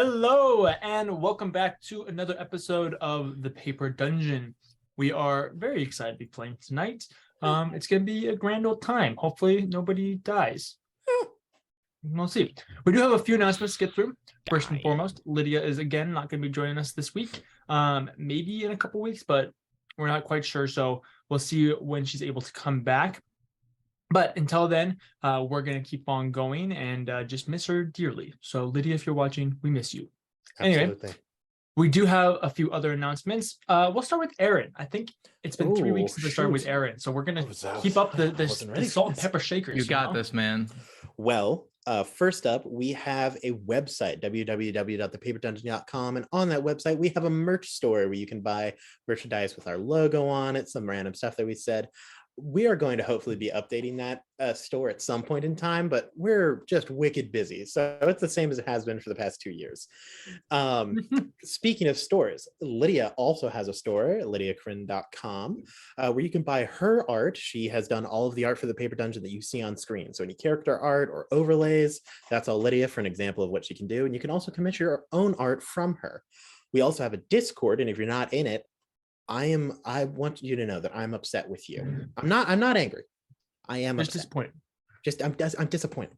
Hello, and welcome back to another episode of The Paper Dungeon. We are very excited to be playing tonight. It's going to be a grand old time. Hopefully, nobody dies. We'll see. We do have a few announcements to get through. First and foremost, Lydia is again not going to be joining us this week. Maybe in a couple weeks, but we're not quite sure. So we'll see when she's able to come back. But until then, we're going to keep on going and just miss her dearly. So, Lydia, if you're watching, we miss you. Absolutely. Anyway, we do have a few other announcements. We'll start with Aaron. I think it's been 3 weeks since I started with Aaron. So we're going to keep up the salt and pepper shakers. You got this, man. Well, first up, we have a website, www.thepaperdungeon.com. And on that website, we have a merch store where you can buy merchandise with our logo on it, some random stuff that we said. We are going to hopefully be updating that store at some point in time, but we're just wicked busy. So it's the same as it has been for the past 2 years. Speaking of stores, Lydia also has a store, lydiacrin.com, where you can buy her art. She has done all of the art for the Paper Dungeon that you see on screen. So any character art or overlays, that's all Lydia for an example of what she can do. And you can also commission your own art from her. We also have a Discord, and if you're not in it, I want you to know that I'm upset with you. I'm not angry. I am just disappointed. I'm disappointed.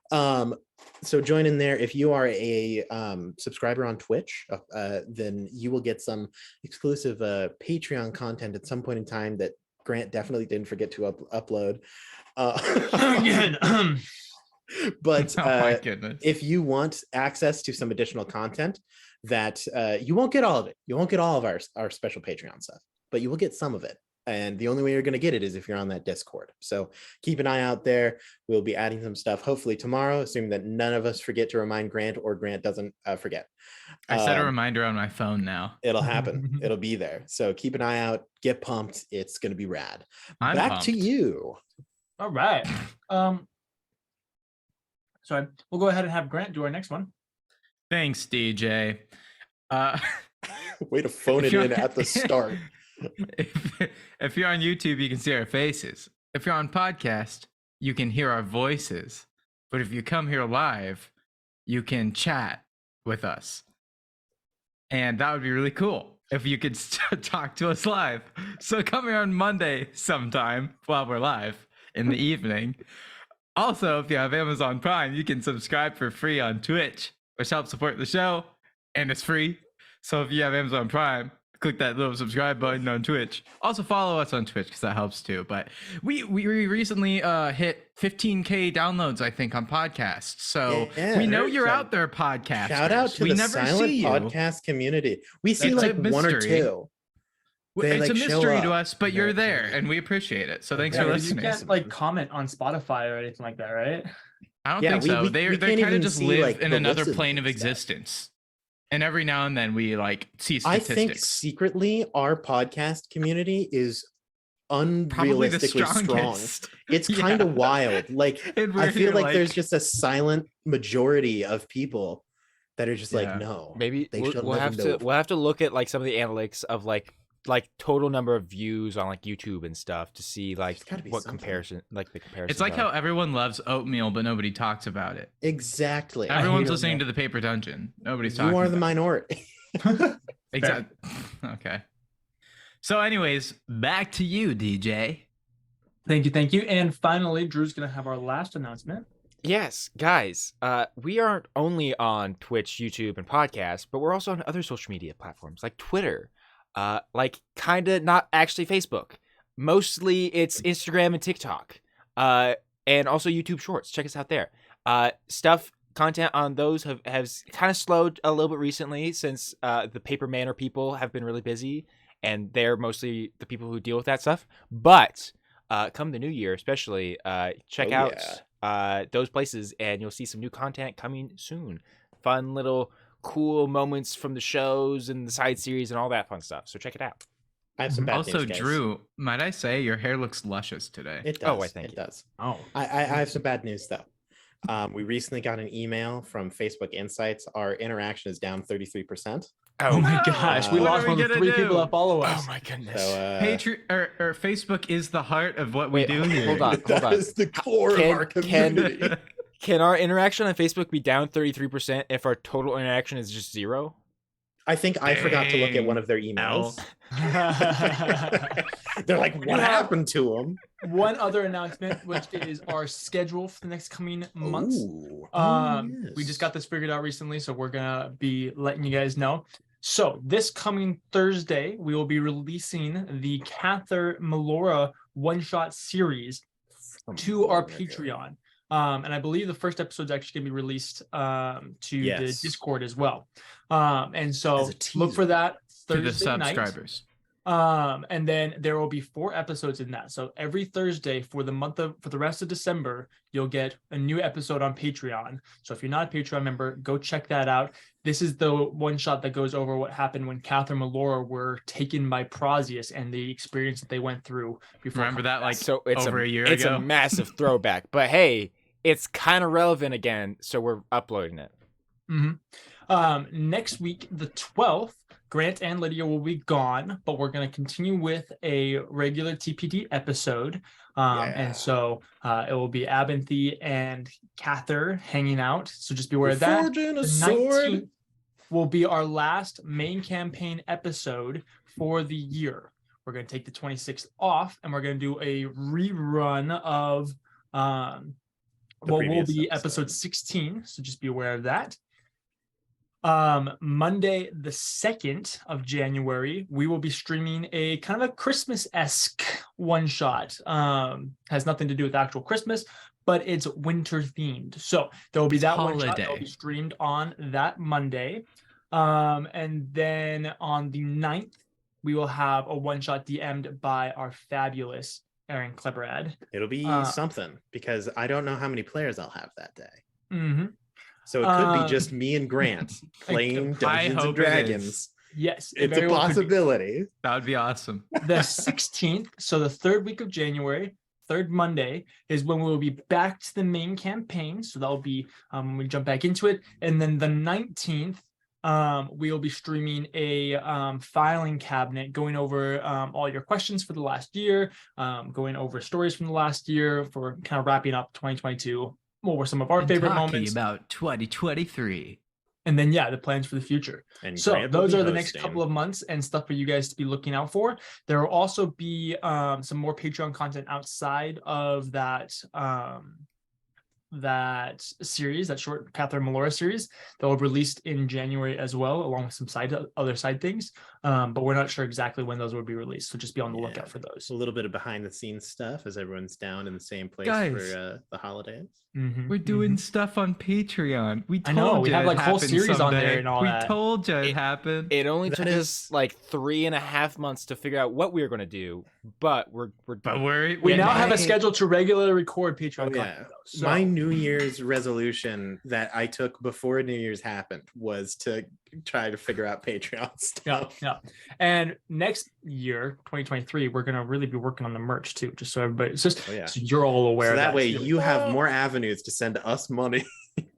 So join in there. If you are a subscriber on Twitch, then you will get some exclusive Patreon content at some point in time that Grant definitely didn't forget to upload. Again. But oh my goodness. If you want access to some additional content that you won't get all of it. You won't get all of our special Patreon stuff, but you will get some of it. And the only way you're going to get it is if you're on that Discord. So keep an eye out there. We'll be adding some stuff hopefully tomorrow, assuming that none of us forget to remind Grant or Grant doesn't forget. I set a reminder on my phone now. It'll happen. It'll be there. So keep an eye out. Get pumped. It's going to be rad. I'm Back pumped. to you. All right. So we'll go ahead and have Grant do our next one. Thanks, DJ. Way to phone it in at the start. If you're on YouTube, you can see our faces. If you're on podcast, you can hear our voices. But if you come here live, you can chat with us. And that would be really cool if you could talk to us live. So come here on Monday sometime while we're live in the evening. Also, if you have Amazon Prime, you can subscribe for free on Twitch, which helps support the show, and it's free. So if you have Amazon Prime, click that little subscribe button on Twitch. Also follow us on Twitch because that helps too. But we recently hit 15K downloads, I think, on podcasts. So we know you're out there, podcasters. Shout out to the silent podcast community. We see like one or two. It's a mystery to us, but you're there, and we appreciate it. So thanks for listening. You can't like comment on Spotify or anything like that, right? I don't think so. They kind of just live in another plane of existence. And every now and then we like see statistics. I think secretly our podcast community is unrealistically strong. It's kind of wild. Like I feel like there's just a silent majority of people that are just like, no. Maybe we'll have to look at like some of the analytics of like total number of views on like YouTube and stuff to see like what comparison, like the comparison. It's like how everyone loves oatmeal, but nobody talks about it. Exactly. Everyone's listening to the Paper Dungeon. Nobody's talking. You are the minority. Exactly. Okay. So anyways, back to you, DJ. Thank you. And finally, Drew's going to have our last announcement. Yes, guys, we aren't only on Twitch, YouTube, and podcasts, but we're also on other social media platforms like Twitter. Like kind of not actually Facebook. Mostly it's Instagram and TikTok. And also YouTube Shorts. Check us out there. Content on those has kind of slowed a little bit recently since the Paper Manor people have been really busy and they're mostly the people who deal with that stuff. But come the new year, especially, check out those places and you'll see some new content coming soon. Fun little cool moments from the shows and the side series and all that fun stuff. So check it out. I have some bad also, news, guys. Drew, might I say your hair looks luscious today? It does. I think it does. Oh, I have some bad news though. We recently got an email from Facebook Insights. Our interaction is down 33%. Oh my gosh, we lost one of the 3 people that follow us. Oh my goodness. So, or Facebook is the heart of what we do here. Hold on. That is the core of our community. Can our interaction on Facebook be down 33% if our total interaction is just 0? I think I forgot to look at one of their emails. They're like, what happened to them? One other announcement, which is our schedule for the next coming months. Ooh. We just got this figured out recently, so we're gonna be letting you guys know. So this coming Thursday, we will be releasing the Cather Melora one-shot series to our Patreon. And I believe the first episode is actually going to be released to the Discord as well. And so look for that Thursday to the subscribers. Night. And then there will be 4 episodes in that. So every Thursday for the rest of December, you'll get a new episode on Patreon. So if you're not a Patreon member, go check that out. This is the one shot that goes over what happened when Cather and Melora were taken by Prosius and the experience that they went through before. Remember that like So it's over a year ago? It's a massive throwback. But hey, it's kind of relevant again, so we're uploading it. Next week, the 12th, Grant and Lydia will be gone, but we're going to continue with a regular TPD episode. And so it will be Abinthy and Cather hanging out. So just be aware of that. The 19th will be our last main campaign episode for the year. We're going to take the 26th off, and we're going to do a rerun of what will be episode 16. So just be aware of that. Monday, the 2nd of January, we will be streaming a kind of a Christmas-esque one-shot. Has nothing to do with actual Christmas, but it's winter-themed. So there will be that one-shot that will be streamed on that Monday. And then on the 9th, we will have a one-shot DM'd by our fabulous Aaron Kleberad. It'll be something, because I don't know how many players I'll have that day. So it could be just me and Grant playing Dungeons and Dragons. Yes, it's a possibility. That would be awesome. The 16th, so the 3rd week of January, 3rd Monday, is when we will be back to the main campaign. So that'll be when we jump back into it. And then the 19th, we will be streaming a filing cabinet, going over all your questions for the last year, going over stories from the last year, for kind of wrapping up 2022. What were some of our favorite moments about 2023, and then the plans for the future. And so Grant those are the next couple of months and stuff for you guys to be looking out for. There will also be some more Patreon content outside of that series, that short Cather Melora series, that will be released in January as well, along with some other side things. But we're not sure exactly when those will be released, so just be on the lookout for those. A little bit of behind the scenes stuff as everyone's down in the same place for the holidays. We're doing stuff on Patreon. We told I know, we you have like whole series someday. on there and all that. We told you it happened. It only took us like 3.5 months to figure out what we were going to do, but we now have a schedule to regularly record Patreon content. So. My New Year's resolution that I took before New Year's happened was to try to figure out Patreon stuff. Yeah. And next year, 2023, we're going to really be working on the merch too, just so everybody, so you're all aware. So of that way too. You have more avenues to send us money,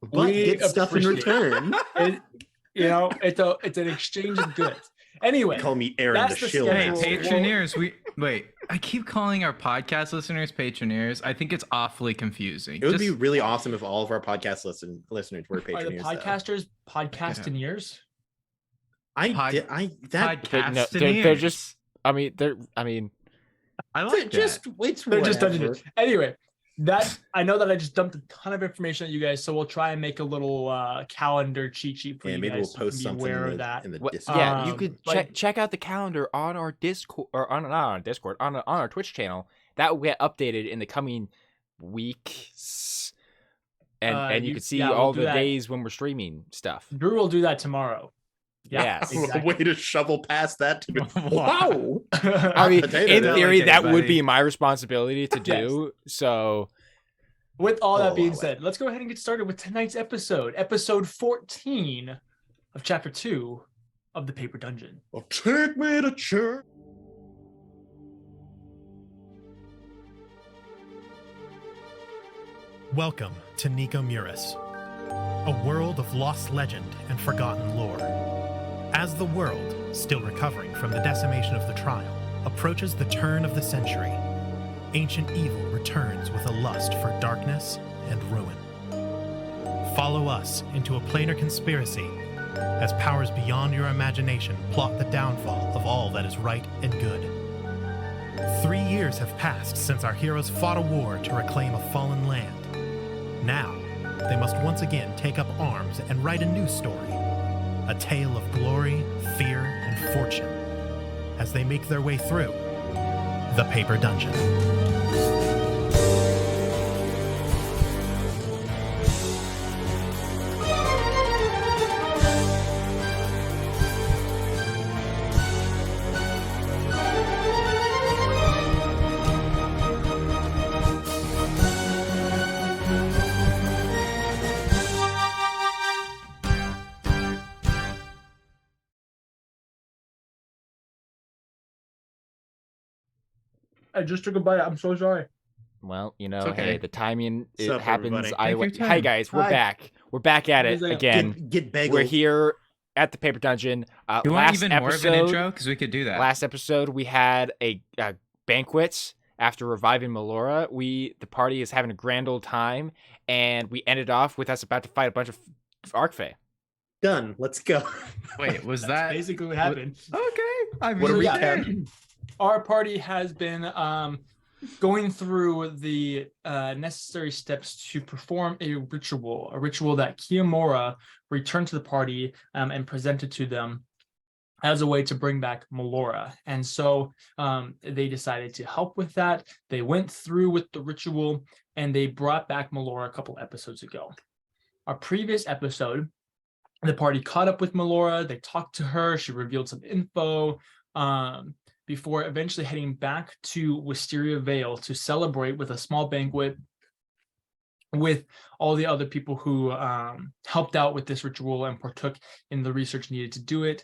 but get stuff in return. It's an exchange of goods. Anyway, call me Aaron the Shield. Hey, Patreoneers, I keep calling our podcast listeners Patreoneers. I think it's awfully confusing. It would be really awesome if all of our podcast listeners were Patreoneers. Are the podcasters podcastoneers? They're just. I like they're just Dungeoneers. Anyway, I know that I just dumped a ton of information at you guys, so we'll try and make a little calendar cheat sheet for you maybe guys. We'll post something in the Discord. You could check out the calendar on our Discord, or not on Discord, on our Twitch channel. That will get updated in the coming weeks, and you can see all the days when we're streaming stuff. Drew will do that tomorrow. Yeah, exactly. Way to shovel past that. Wow. I mean, in theory, that would be my responsibility to do. So, with all that being said, let's go ahead and get started with tonight's episode 14 of Chapter 2 of the Paper Dungeon. Well, take me to church. Welcome to Nico Muris, a world of lost legend and forgotten lore. As the world, still recovering from the decimation of the trial, approaches the turn of the century, ancient evil returns with a lust for darkness and ruin. Follow us into a planar conspiracy as powers beyond your imagination plot the downfall of all that is right and good. 3 years have passed since our heroes fought a war to reclaim a fallen land. Now, they must once again take up arms and write a new story, a tale of glory, fear, and fortune, as they make their way through the Paper Dungeon. I just took a bite. I'm so sorry. Well, you know, It's okay. hey, the timing What's it up, happens. everybody? Take your Hi time. guys, we're Hi. back. We're back at it Get- again. Get bagels. We're here at the Paper Dungeon. You want Last even more of episode, an intro? Because we could do that. Last episode, we had a banquet after reviving Melora. The party is having a grand old time, and we ended off with us about to fight a bunch of Arcfey. Done. Let's go. Wait, was That's that basically what happened. okay? I What mean, are we yeah. recap? Our party has been going through the necessary steps to perform a ritual that Kiyomura returned to the party and presented to them as a way to bring back Melora. And so they decided to help with that. They went through with the ritual and they brought back Melora a couple episodes ago. Our previous episode, the party caught up with Melora. They talked to her. She revealed some info before eventually heading back to Wisteria Vale to celebrate with a small banquet with all the other people who helped out with this ritual and partook in the research needed to do it.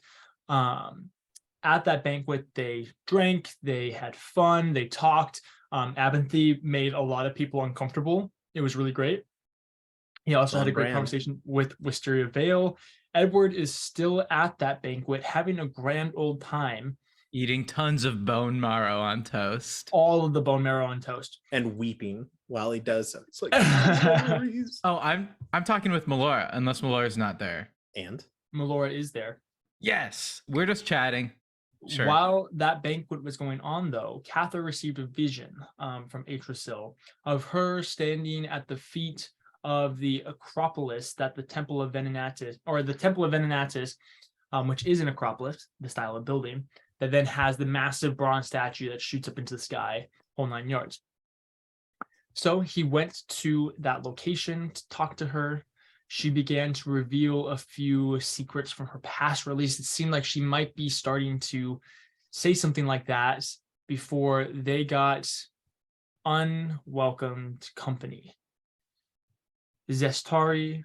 At that banquet, they drank, they had fun, they talked. Abinthy made a lot of people uncomfortable. It was really great. He also had a great brand. conversation with Wisteria Vale. Edward is still at that banquet having a grand old time. eating tons of bone marrow on toast. All of the bone marrow on toast. And weeping while he does so. It's like memories. Oh, I'm talking with Melora, unless Melora's not there. And Melora is there. Yes, we're just chatting. Sure. While that banquet was going on, though, Cather received a vision from Atrasil of her standing at the feet of the Acropolis that the Temple of Venenatis, which is an Acropolis, the style of building, that then has the massive bronze statue that shoots up into the sky, whole 9 yards. So he went to that location to talk to her. She began to reveal a few secrets from her past release. It seemed like she might be starting to say something like that before they got unwelcomed company. Zestari,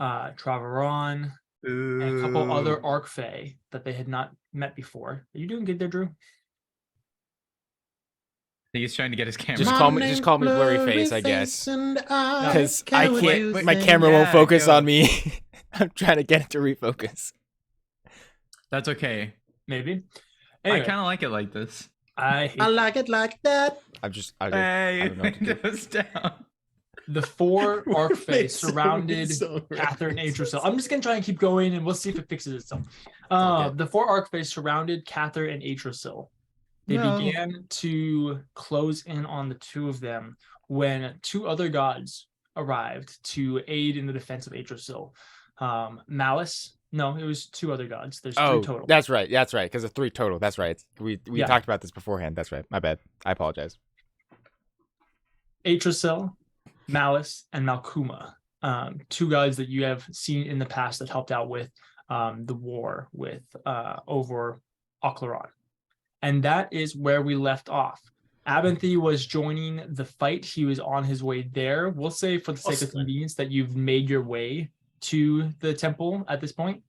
Travaron, and a couple other Arcfey that they had not met before. Are you doing good there, Drew? He's trying to get his camera. Just call me blurry face, I guess. Because Because I can't, my camera won't focus on me. I'm trying to get it to refocus. That's okay. Maybe. I Anyway, kind of like it like this. I hate I like it like that. I Hey, don't know what to do. windows down. the four Arcfey Make so surrounded many song Cather and references. Atrasil. I'm just gonna try and keep going, and we'll see if it fixes itself. Okay. The four Arcfey surrounded Cather and Atrasil. They No. began to close in on the two of them when two other gods arrived to aid in the defense of Atrasil. Malice. No, it was two other gods. There's Oh, three total. that's right. That's right. Because of 3 total. That's right. We Yeah. talked about this beforehand. That's right. My bad. I apologize. Atrasil, Malice, and Malkuma. Two gods that you have seen in the past that helped out with the war with over Ocleron. And that is where we left off. Abinthy was joining the fight. He was on his way there. We'll say for the sake of Awesome. convenience that you've made your way to the temple at this point.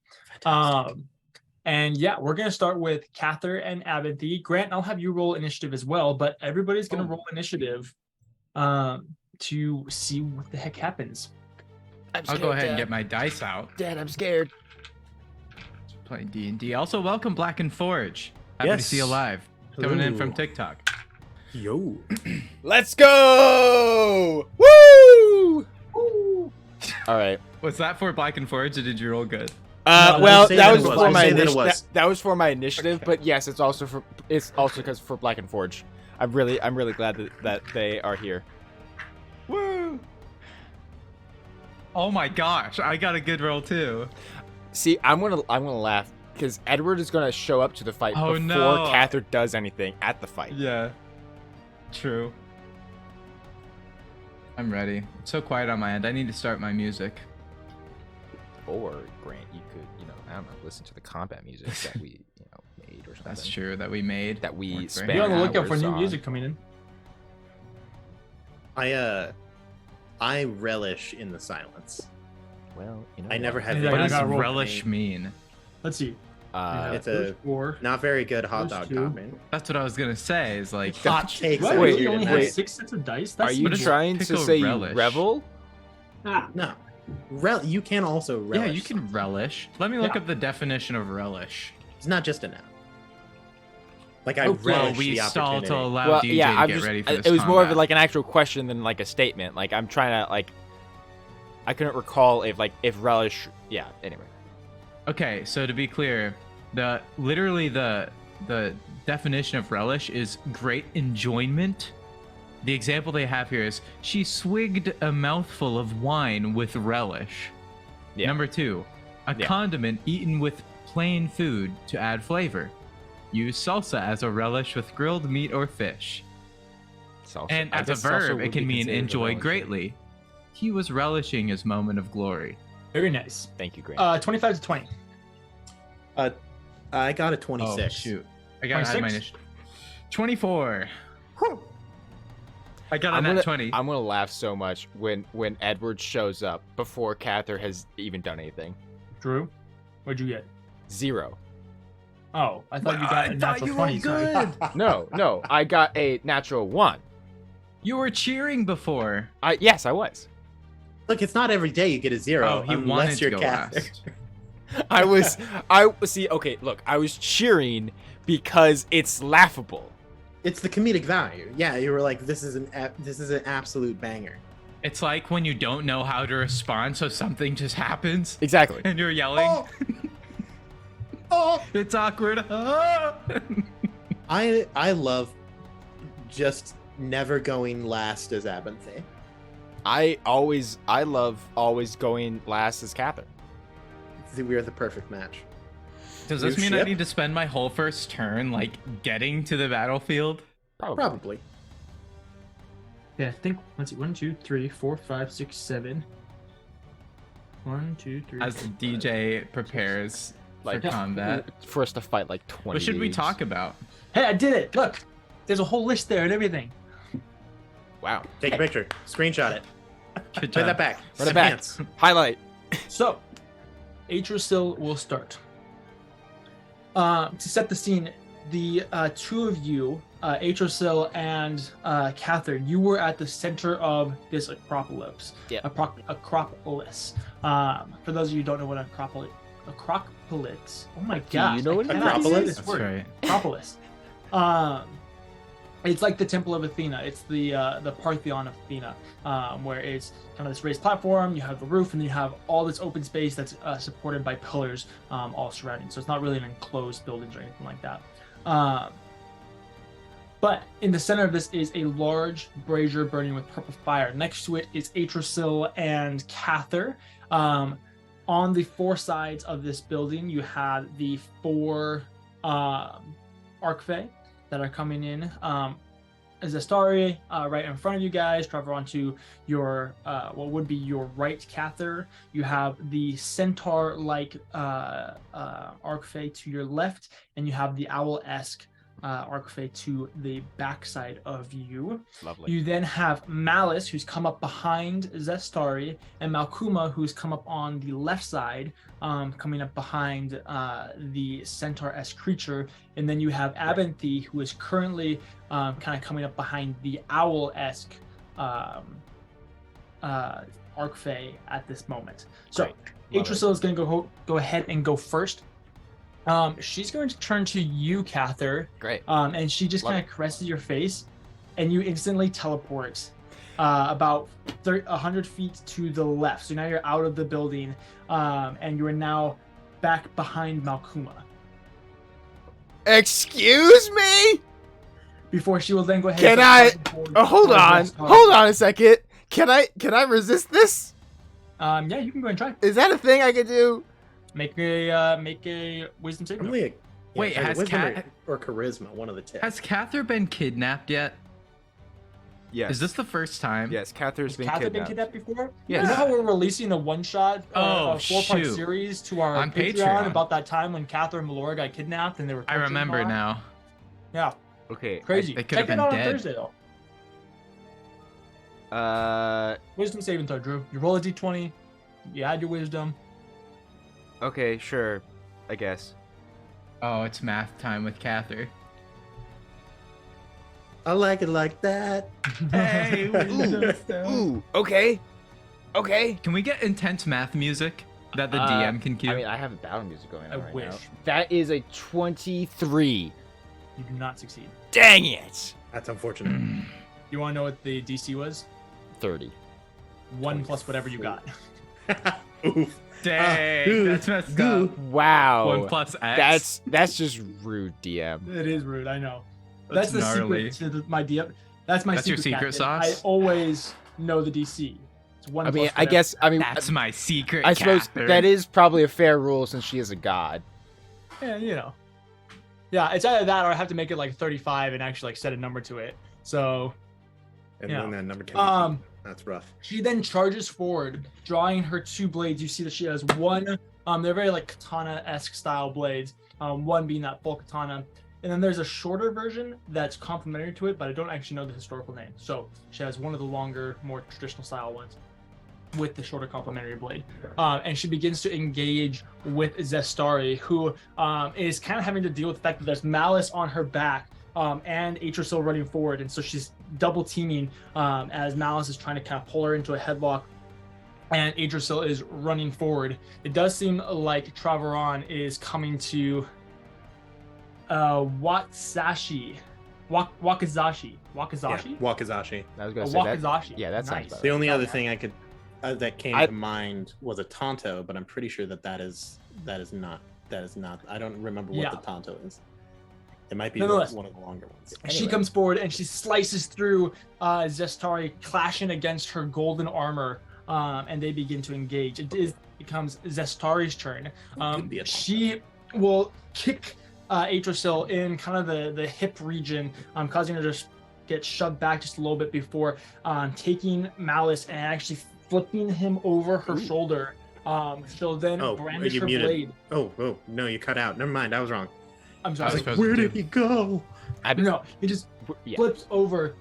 And yeah, we're going to start with Cather and Abinthy. Grant, I'll have you roll initiative as well, but everybody's going to roll initiative to see what the heck happens. I'll go ahead and get my dice out. Dad, I'm scared. Playing D&D. Also, welcome Black and Forge. Happy to see you Yes. live. Coming in from Hello. TikTok. Yo. Let's go! Woo! All right. Was that for Black and Forge, or did you roll good? No, Well, say that that was it was. for I'll my say that it initiative. was. That was for my initiative, but yes, it's also because for Black and Forge. I'm really glad that they are here. Woo! Oh my gosh, I got a good roll too. See, I'm gonna laugh because Edward is gonna show up to the fight Oh, before no. Cather does anything at the fight. Yeah. True. I'm ready. It's so quiet on my end. I need to start my music. Or Grant, you could, I don't know, listen to the combat music that we, made or something. That's true, that we made. That we Worked spent great. Be on the lookout for hours new on. music coming in. I relish in the silence. Well, I never had. Yeah, What I does got roll. relish mean? Let's see. It's There's a 4. not very good hot Those dog two. topping. That's what I was gonna say. Is like Hot takes. What? over Wait, You here only tonight. have 6 sets of dice? That's Are you What is trying to pickle say relish? you revel? No, you can also relish. yeah, you can something. relish. Let me look Yeah. up the definition of relish. It's not just a noun. Like I Oh, relish Well, we the stall opportunity. to allow Well, DJ yeah, to I'm get just. ready for this It was more of combat. like an actual question than like a statement. Like I'm trying to I couldn't recall if relish. Yeah. Anyway. Okay, so to be clear, literally the definition of relish is great enjoyment. The example they have here is she swigged a mouthful of wine with relish. Yeah. Number 2, a Yeah. condiment eaten with plain food to add flavor. Use salsa as a relish with grilled meat or fish. Salsa. And I as a guess salsa verb, would it can be mean considered a enjoy relish. greatly. He was relishing his moment of glory. Very nice. Thank you, Grant. 25 to 20. I got a 26. Oh, shoot. I got to add my 26? initiative. 24. I got a I'm nat gonna, 20. I'm gonna laugh so much when Edward shows up before Cather has even done anything. Drew, what'd you get? 0. Oh, I thought you got a natural 20. Sorry. No, I got a natural 1. You were cheering before. Yes, I was. Look, it's not every day you get a 0 Oh, he wanted unless to you're go Cather. last. See, okay, look, I was cheering because it's laughable. It's the comedic value. Yeah, you were like, this is an absolute banger. It's like when you don't know how to respond, so something just happens, Exactly. and you're yelling. Oh, It's awkward. Ah! I love just never going last as Abinthe. I love always going last as Cather. We are the perfect match. Does this New mean I ship? need to spend my whole first turn, like, getting to the battlefield? Probably. Yeah, I think, let's see. 1, 2, 3, 4, 5, 6, 7. 1, 2, 3. As the DJ prepares Like, for combat. For us to fight like 20 What should we dudes. talk about? Hey, I did it. Look, there's a whole list there and everything. Wow. Take a picture. Screenshot it. Good Play job. that back. Run it back. Enhance. Highlight. So, Atrasil will start. To set the scene, the two of you, Atrasil and Cather, you were at the center of this Acropolis. Yeah. Acropolis. For those of you who don't know what Acropolis. Oh my Do gosh. you know what I it cannot is? say this That's word. right. Acropolis. It's like the Temple of Athena. It's the Parthenon of Athena, where it's kind of this raised platform. You have the roof, and you have all this open space that's supported by pillars all surrounding. So it's not really an enclosed buildings or anything like that. But in the center of this is a large brazier burning with purple fire. Next to it is Atrasil and Cather. On the 4 sides of this building, you have the 4 Archfey that are coming in. Zestari right in front of you guys. Travel onto your what would be your right, Cather. You have the centaur-like Archfey to your left, and you have the owl-esque Archfey to the backside of you. Lovely. You then have Malice, who's come up behind Zestari, and Malkuma, who's come up on the left side, coming up behind the centaur-esque creature. And then you have Abinthe, who is currently kind of coming up behind the owl-esque Archfey at this moment. So Great. Love it. Atrasil is going to go ahead and go first. She's going to turn to you, Cather, Great. and she just Love kind of caresses your face, and you instantly teleport about 100 feet to the left. So now you're out of the building, and you are now back behind Malkuma. Excuse me? Before she will then go ahead. Can and I? start forward Oh, hold towards on. Zestari. Hold on a second. Can I resist this? Yeah, you can go and try. Is that a thing I can do? Make a wisdom saving throw. Probably Wait, either has wisdom Cat- or charisma, one of the two. Has Cather been kidnapped yet? Yes. Is this the first time? Yes, Cather's Has been Cather been kidnapped. kidnapped before? Yes. You know how we're releasing a one-shot, Oh, a 4-part shoot. series to our On Patreon, Patreon. about that time when Cather and Melora got kidnapped and they were. I tortured remember and all that? now. Yeah, Okay. crazy. They could Check have that out been on dead. Thursday though. Wisdom saving throw, Drew. You roll a d20. You add your wisdom. Okay, sure. I guess. Oh, it's math time with Cather. I like it like that. Hey, Ooh. Okay. Okay. Can we get intense math music that the DM can cue? I mean, I have battle music going on I right wish. now. That is a 23. You do not succeed. Dang it. That's unfortunate. You want to know what the DC was? 30. 1 plus whatever you got. Oof. Dang, that's messed up. Wow. 1 plus X. That's just rude, DM. It is rude, I know. That's the gnarly. secret to my DM. That's my That's your secret, secret Captain. sauce? I always know the DC. It's 1 I mean, plus I whatever. guess. I mean, That's my secret. I suppose Cather. that is probably a fair rule since she is a god. Yeah, you know. Yeah, it's either that or I have to make it like 35 and actually like set a number to it. So And Yeah. then that number can be that's rough. she then charges forward, drawing her 2 blades. You see that she has one. They're very like katana-esque style blades. One being that full katana, and then there's a shorter version that's complementary to it, but I don't actually know the historical name. So she has one of the longer, more traditional style ones with the shorter complementary blade, and she begins to engage with Zestari, who is kind of having to deal with the fact that there's Malice on her back. And Atrasil running forward, and so she's double teaming as Malice is trying to kind of pull her into a headlock, and Atrasil is running forward. It does seem like Travaron is coming to Wakazashi. Yeah, Wakazashi. Wakazashi. I was gonna say that. Wakazashi. Yeah, that sounds Nice. better. The only other Okay. thing I could that came I- to mind was a Tonto, but I'm pretty sure that is not. I don't remember what Yeah. the Tonto is. It might be Nonetheless, one of the longer ones. She Anyway. comes forward and she slices through Zestari, clashing against her golden armor, and they begin to engage. It becomes Zestari's turn. Could be a- She will kick Atrasil in kind of the hip region, causing her to just get shoved back just a little bit before taking Malice and actually flipping him over her Ooh. shoulder. She'll then Oh, brandish you her muted. blade. Oh, no, you cut out. Never mind, I was wrong. I'm I sorry. was supposed Where to did he go? No, he just Yeah. flips over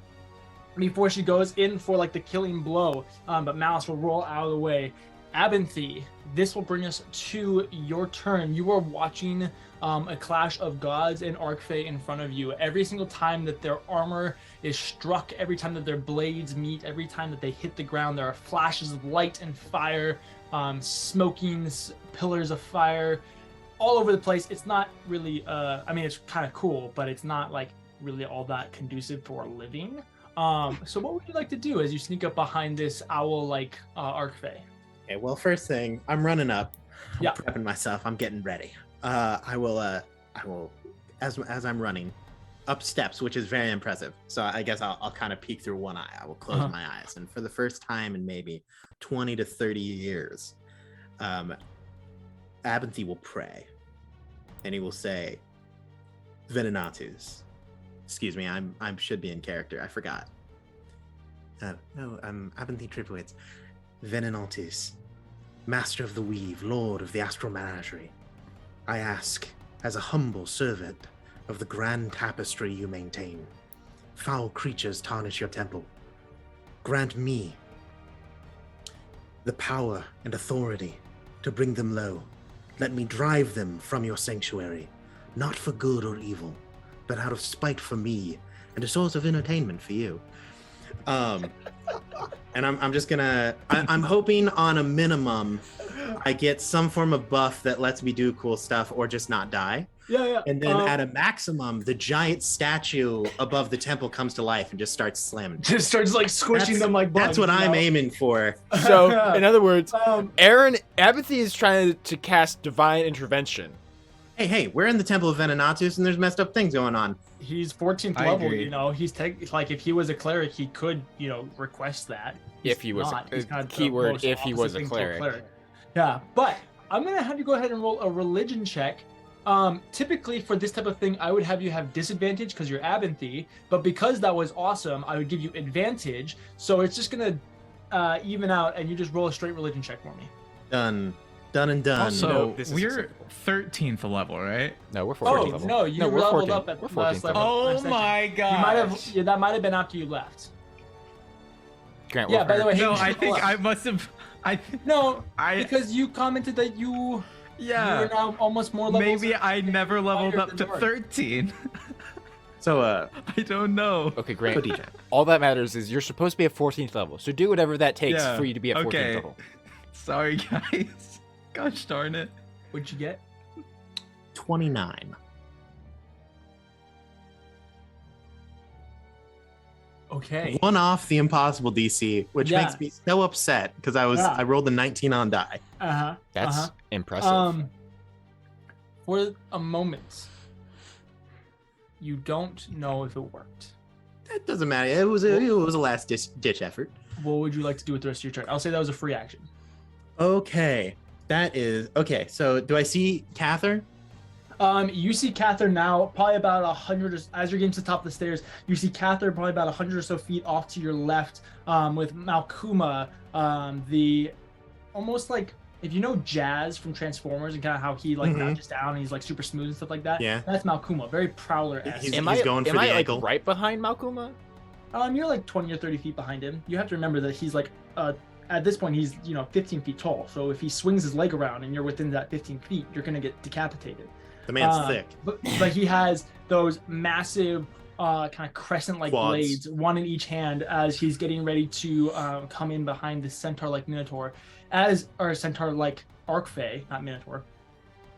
before she goes in for like the killing blow, but Malice will roll out of the way. Abinthy, this will bring us to your turn. You are watching a clash of gods and Archfey in front of you. Every single time that their armor is struck, every time that their blades meet, every time that they hit the ground, there are flashes of light and fire, smoking pillars of fire all over the place. It's not really I mean, it's kind of cool, but it's not like really all that conducive for living. So what would you like to do as you sneak up behind this owl like Archfey? Okay, well, first thing, I'm running up. I'm Yeah. prepping myself. I'm getting ready. I will as I'm running up steps, which is very impressive. So I guess I'll kind of peek through one eye. I will close Uh-huh. my eyes, and for the first time in maybe 20 to 30 years, Abinthy will pray, and he will say, "Venenatus." Excuse me, I should be in character. I forgot. Abinthy Triplets. Venenatus, Master of the Weave, Lord of the Astral Menagerie. I ask, as a humble servant of the grand tapestry you maintain, foul creatures tarnish your temple. Grant me the power and authority to bring them low. Let me drive them from your sanctuary, not for good or evil, but out of spite for me and a source of entertainment for you. And I'm just gonna, I'm hoping on a minimum, I get some form of buff that lets me do cool stuff or just not die. Yeah. And then at a maximum, the giant statue above the temple comes to life and just starts slamming. Just starts like squishing them like bugs. That's what I'm aiming for. So, in other words, Um, Aaron Apathy is trying to cast divine intervention. Hey, we're in the Temple of Venenatus and there's messed up things going on. he's 14th I level. agree. You know, he's like if he was a cleric, he could request that. If he was not. He's kind of the keyword, most if he was opposite a thing to cleric. Yeah, but I'm gonna have you go ahead and roll a religion check. Typically for this type of thing, I would have you have disadvantage because you're Abinthy, but because that was awesome, I would give you advantage. So it's just gonna even out, and you just roll a straight religion check for me. Done and done. Also, this is we're acceptable. 13th level, right? No, we're 14th Oh level. no, you we're leveled 14th. up at We're the last 14th level. Oh last session. my god! You might have. Yeah, that might have been after you left. Grant, Yeah. roll By for the way, her. hey, No, you should I roll think up. I must have. No, I because you commented that you yeah. are now almost more levels. Maybe I never leveled higher up than to Dork. 13. So, I don't know. Okay, so Grant. DJ. All that matters is you're supposed to be at 14th level, so do whatever that takes Yeah, for you to be at 14th okay. level. Sorry, guys. Gosh darn it. What'd you get? 29. Okay. One off the impossible DC, which Yeah. makes me so upset because I rolled the 19 on die. That's impressive. For a moment, you don't know if it worked. That doesn't matter. It was a last ditch effort. What would you like to do with the rest of your turn? I'll say that was a free action. Okay, that is okay. So do I see Cather? You see Cather now, probably about 100, as you're getting to the top of the stairs, you see Cather probably about 100 or so feet off to your left, with Malkuma, the almost like, if you know Jazz from Transformers and kind of how he like Mhm. bounces down and he's like super smooth and stuff like that. Yeah. That's Malkuma, very prowler-esque. He's am I going for am the I ankle. like right behind Malkuma? You're like 20 or 30 feet behind him. You have to remember that he's like, at this point, he's 15 feet tall. So if he swings his leg around and you're within that 15 feet, you're gonna get decapitated. The man's thick. But he has those massive kind of crescent-like Quads. blades, one in each hand, as he's getting ready to come in behind the centaur-like Minotaur, or centaur-like Arcfey, not Minotaur.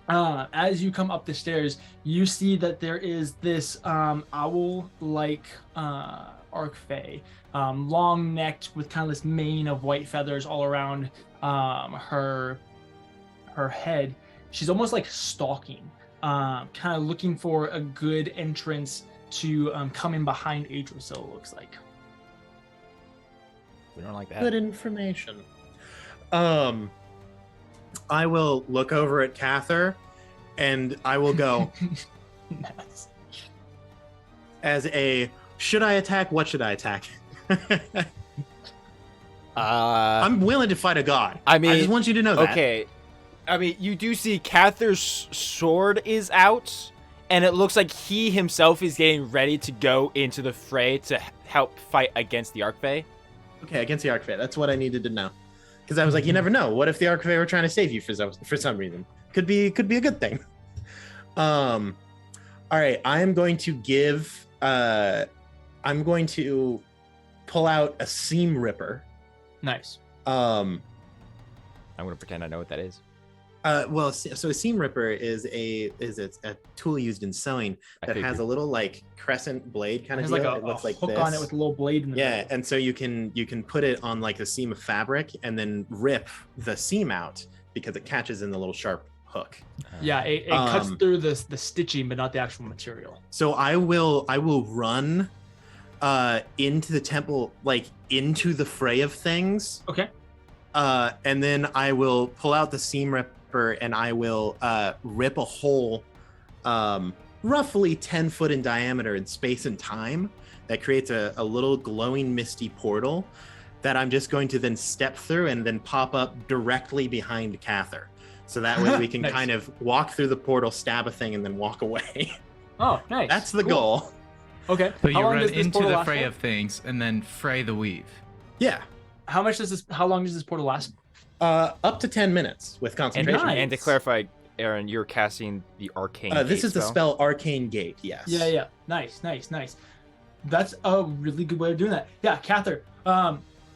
As you come up the stairs, you see that there is this owl-like Arcfey, long-necked with kind of this mane of white feathers all around her head. She's almost like stalking, kind of looking for a good entrance to come in behind Idrisil, it looks like. We don't like that. Good information. I will look over at Cather, and I will go Nice. as a. Should I attack? What should I attack? I'm willing to fight a god. I mean, I just want you to know that. okay. I mean, you do see Cather's sword is out, and it looks like he himself is getting ready to go into the fray to help fight against the Arcfey. Okay, against the Arcfey. That's what I needed to know. Because I was like, you never know. What if the Arcfey were trying to save you for some reason? Could be a good thing. All right, I am going to give. I'm going to pull out a seam ripper. Nice. I'm gonna pretend I know what that is. Well, so a seam ripper is a tool used in sewing that has a little like crescent blade kind It of has deal. like It a looks like hook this. on it with a little blade in the Yeah, middle. and so you can put it on like a seam of fabric and then rip the seam out because it catches in the little sharp hook. Yeah, it cuts Um, through the stitching, but not the actual material. So I will run into the temple, like into the fray of things. Okay. And then I will pull out the seam ripper and I will rip a hole roughly 10 foot in diameter in space and time that creates a little glowing misty portal that I'm just going to then step through and then pop up directly behind Cather. So that way we can Nice. kind of walk through the portal, stab a thing, and then walk away. Oh, nice. That's the Cool. goal. Okay. So you How long run does this into portal the last fray for? of things and then fray the weave. Yeah. How long does this portal last? Up to 10 minutes with And, concentration. Nice. and to clarify, Aaron, you're casting the arcane. This Gate is the spell Arcane Gate, yes. Yeah. Nice. That's a really good way of doing that. Yeah, Cather,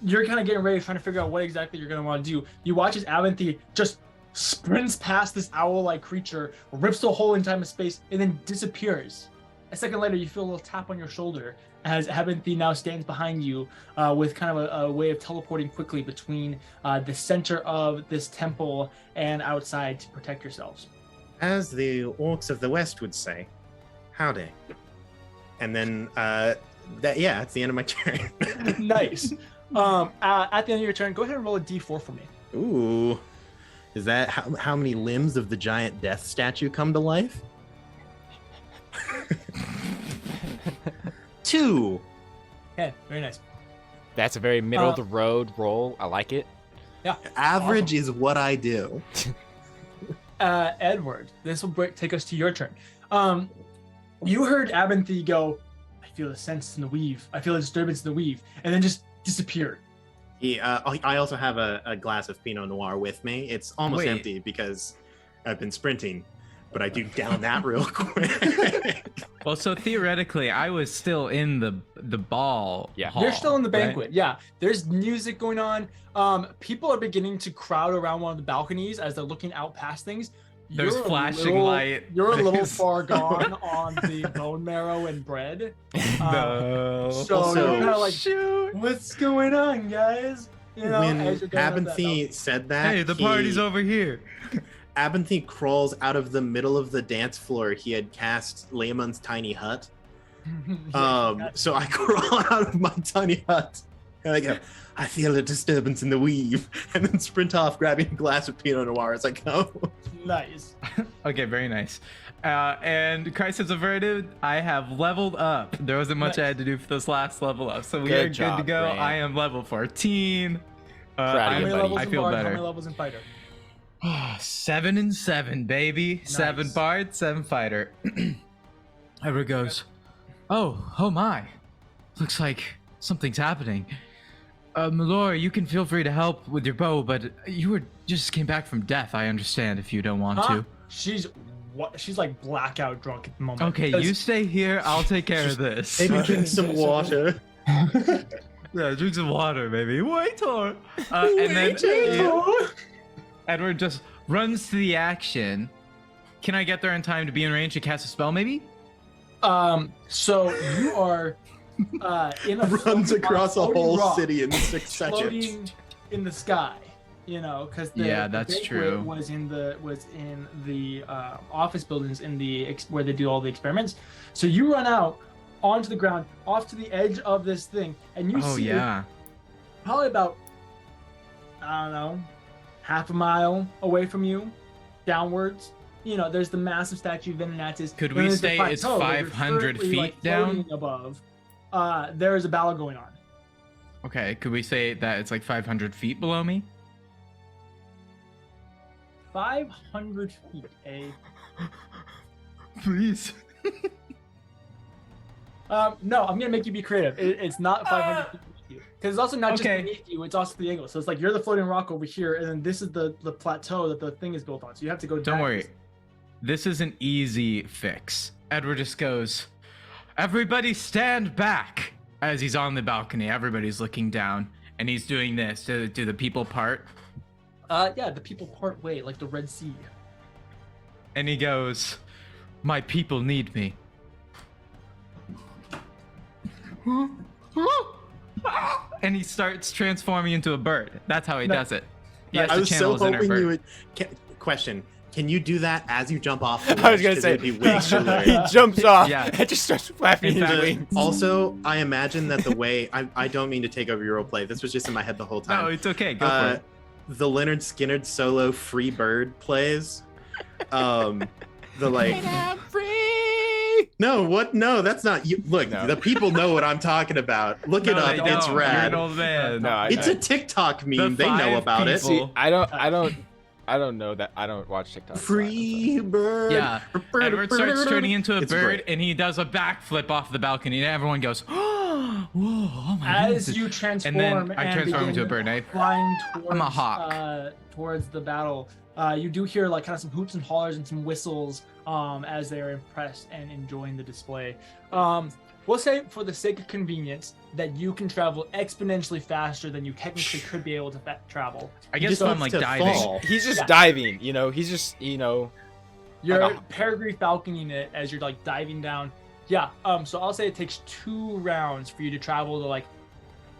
you're kind of getting ready, trying to figure out what exactly you're going to want to do. You watch as Avanthy just sprints past this owl-like creature, rips a hole in time and space, and then disappears. A second later, you feel a little tap on your shoulder as Abinthy now stands behind you with kind of a way of teleporting quickly between the center of this temple and outside to protect yourselves. As the orcs of the West would say, howdy. And then, it's the end of my turn. Nice. At the end of your turn, go ahead and roll a d4 for me. Ooh. Is that how many limbs of the giant death statue come to life? 2. Okay, very nice. That's a very middle of the road roll. I like it. Yeah. Average is what I do. Edward, this will take us to your turn. You heard Abinthy go, I feel a sense in the weave. I feel a disturbance in the weave. And then just disappeared. I also have a glass of Pinot Noir with me. It's almost Wait. empty because I've been sprinting, but I do down that real quick. Well, so theoretically, I was still in the ball. Yeah. hall, You're still in the right? banquet. Yeah. There's music going on. People are beginning to crowd around one of the balconies as they're looking out past things. There's You're a flashing little- light. You're a little There's- far gone on the bone marrow and bread. No. So Also- you're kind of like, Shoot. what's going on, guys? You know, When as you're going up that balcony. Abinthy said that, Hey, the party's over here. Abinthy crawls out of the middle of the dance floor. He had cast Leomund's tiny hut. So I crawl out of my tiny hut and I go, I feel a disturbance in the weave, and then sprint off, grabbing a glass of Pinot Noir as I go. Nice. Okay, very nice. And Christ has averted, I have leveled up. There wasn't much I had to do for this last level up, so we Good are good job, to go. Brand. I am level 14. Proud of How you, many buddy. levels I in feel Bard? How better. many levels in Fighter? 7 and 7, baby. 7 Nice. bard, 7 fighter. Edward goes, oh my. Looks like something's happening. Malora, you can feel free to help with your bow, but you just came back from death. I understand if you don't want Huh? to. She's like blackout drunk at the moment. Okay, Because- you stay here. I'll take care of this. Maybe drink some water. Yeah, drink some water, baby. Waiter. And then Edward just runs to the action. Can I get there in time to be in range to cast a spell, maybe? So you are in a Runs across a floating whole rock, city in 6 seconds. floating in the sky. You know, because Yeah, that's true. Was in the office buildings where they do all the experiments. So you run out onto the ground, off to the edge of this thing, and you Oh see yeah. probably about, I don't know, half a mile away from you, downwards. You know, there's the massive statue of Venanatis. Could and we there's the say it's plateau where you're 500 currently, feet down? floating above. There is a battle going on. Okay, could we say that it's like 500 feet below me? 500 feet, eh? Please. No, I'm gonna make you be creative. It's not 500 feet beneath you, because it's also not just Okay. beneath you; it's also the angle. So it's like you're the floating rock over here, and then this is the plateau that the thing is built on. So you have to go. Don't back. worry. This is an easy fix. Edward just goes, everybody stand back. As he's on the balcony, everybody's looking down, and he's doing this. Do the people part? Yeah, the people part way, like the Red Sea. And he goes, my people need me. And he starts transforming into a bird. That's how he No. does it. He has I to was channel so his inner hoping bird. you would. Question: can you do that as you jump off? The I was ledge? gonna 'Cause say it'd be way too he late. jumps off Yeah. and just starts flapping In his fact- wings. Also, I imagine that the way I don't mean to take over your role play. This was just in my head the whole time. No, it's okay. Go for it. The Leonard Skinner solo Free Bird plays. The like. I'm free. No, what? No, that's not you. Look, No. the people know what I'm talking about. Look it No, up. they It's don't. You're rad. an old man. No, It's a TikTok meme. The They know 5 about it. people- See, I don't know that. I don't watch TikTok. Free bird. Yeah. Edward starts turning into a It's bird, great. and he does a backflip off the balcony, and everyone goes, "Oh, whoa! Oh my goodness!" As you transform, and then I transform into a begin bird. And flying towards, I'm a hawk. Towards the battle. You do hear like kind of some hoops and hollers and some whistles as they are impressed and enjoying the display. we'll say for the sake of convenience that you can travel exponentially faster than you technically could be able to travel. I He guess just if I'm wants like to diving. fall. He's just Yeah. diving, you know. He's just, you know. You're peregrine falconing it as you're like diving down. Yeah. So I'll say it takes 2 rounds for you to travel to like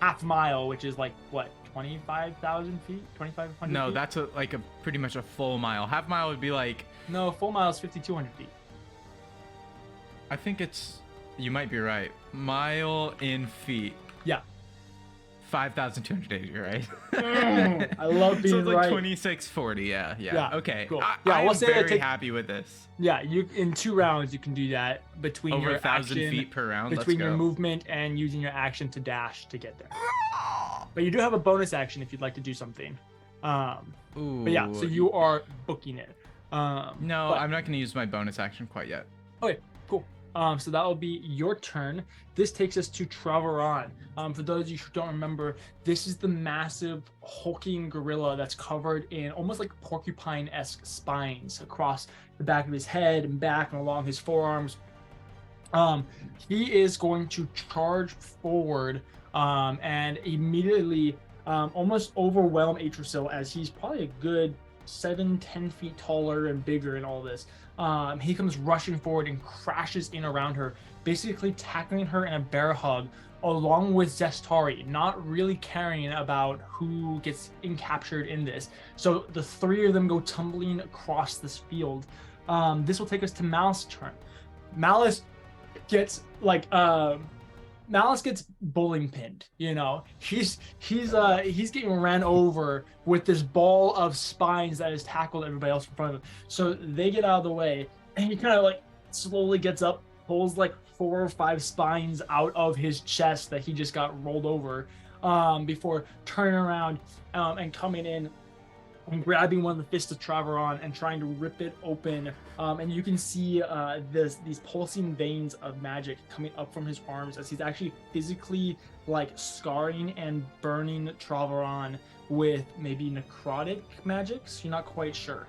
half mile, which is like what, 25,000 feet, 2,500. No, feet? that's like a pretty much a full mile. Half mile would be like, No, full mile is 5,200 feet. I think it's, you might be right. Mile in feet. Yeah. 5,280, right? I love So being it's like right. 2640. Yeah. Yeah, Okay. cool. I Yeah, we'll am say it very take- happy with this. Yeah, you in 2 rounds you can do that between Over your 1,000 action, feet per round. between Let's your go. movement and using your action to dash to get there. But you do have a bonus action if you'd like to do something. Ooh. But yeah, so you are booking it. No, but- I'm not going to use my bonus action quite yet. Okay, cool. So that will be your turn. This takes us to Travaron. For those of you who don't remember, this is the massive hulking gorilla that's covered in almost like porcupine-esque spines across the back of his head and back and along his forearms. He is going to charge forward and immediately almost overwhelm Atrasil, as he's probably a good 7-10 feet taller and bigger in all this. He comes rushing forward and crashes in around her, basically tackling her in a bear hug along with Zestari, not really caring about who gets captured in this. So the 3 of them go tumbling across this field. This will take us to Malice's turn. Malice gets like Malice gets bowling pinned, you know. He's getting ran over with this ball of spines that has tackled everybody else in front of him. So they get out of the way, and he kind of like slowly gets up, pulls like 4 or 5 spines out of his chest that he just got rolled over, before turning around and coming in and grabbing one of the fists of Travaron and trying to rip it open. And you can see these pulsing veins of magic coming up from his arms as he's actually physically like scarring and burning Travaron with maybe necrotic magics. You're not quite sure.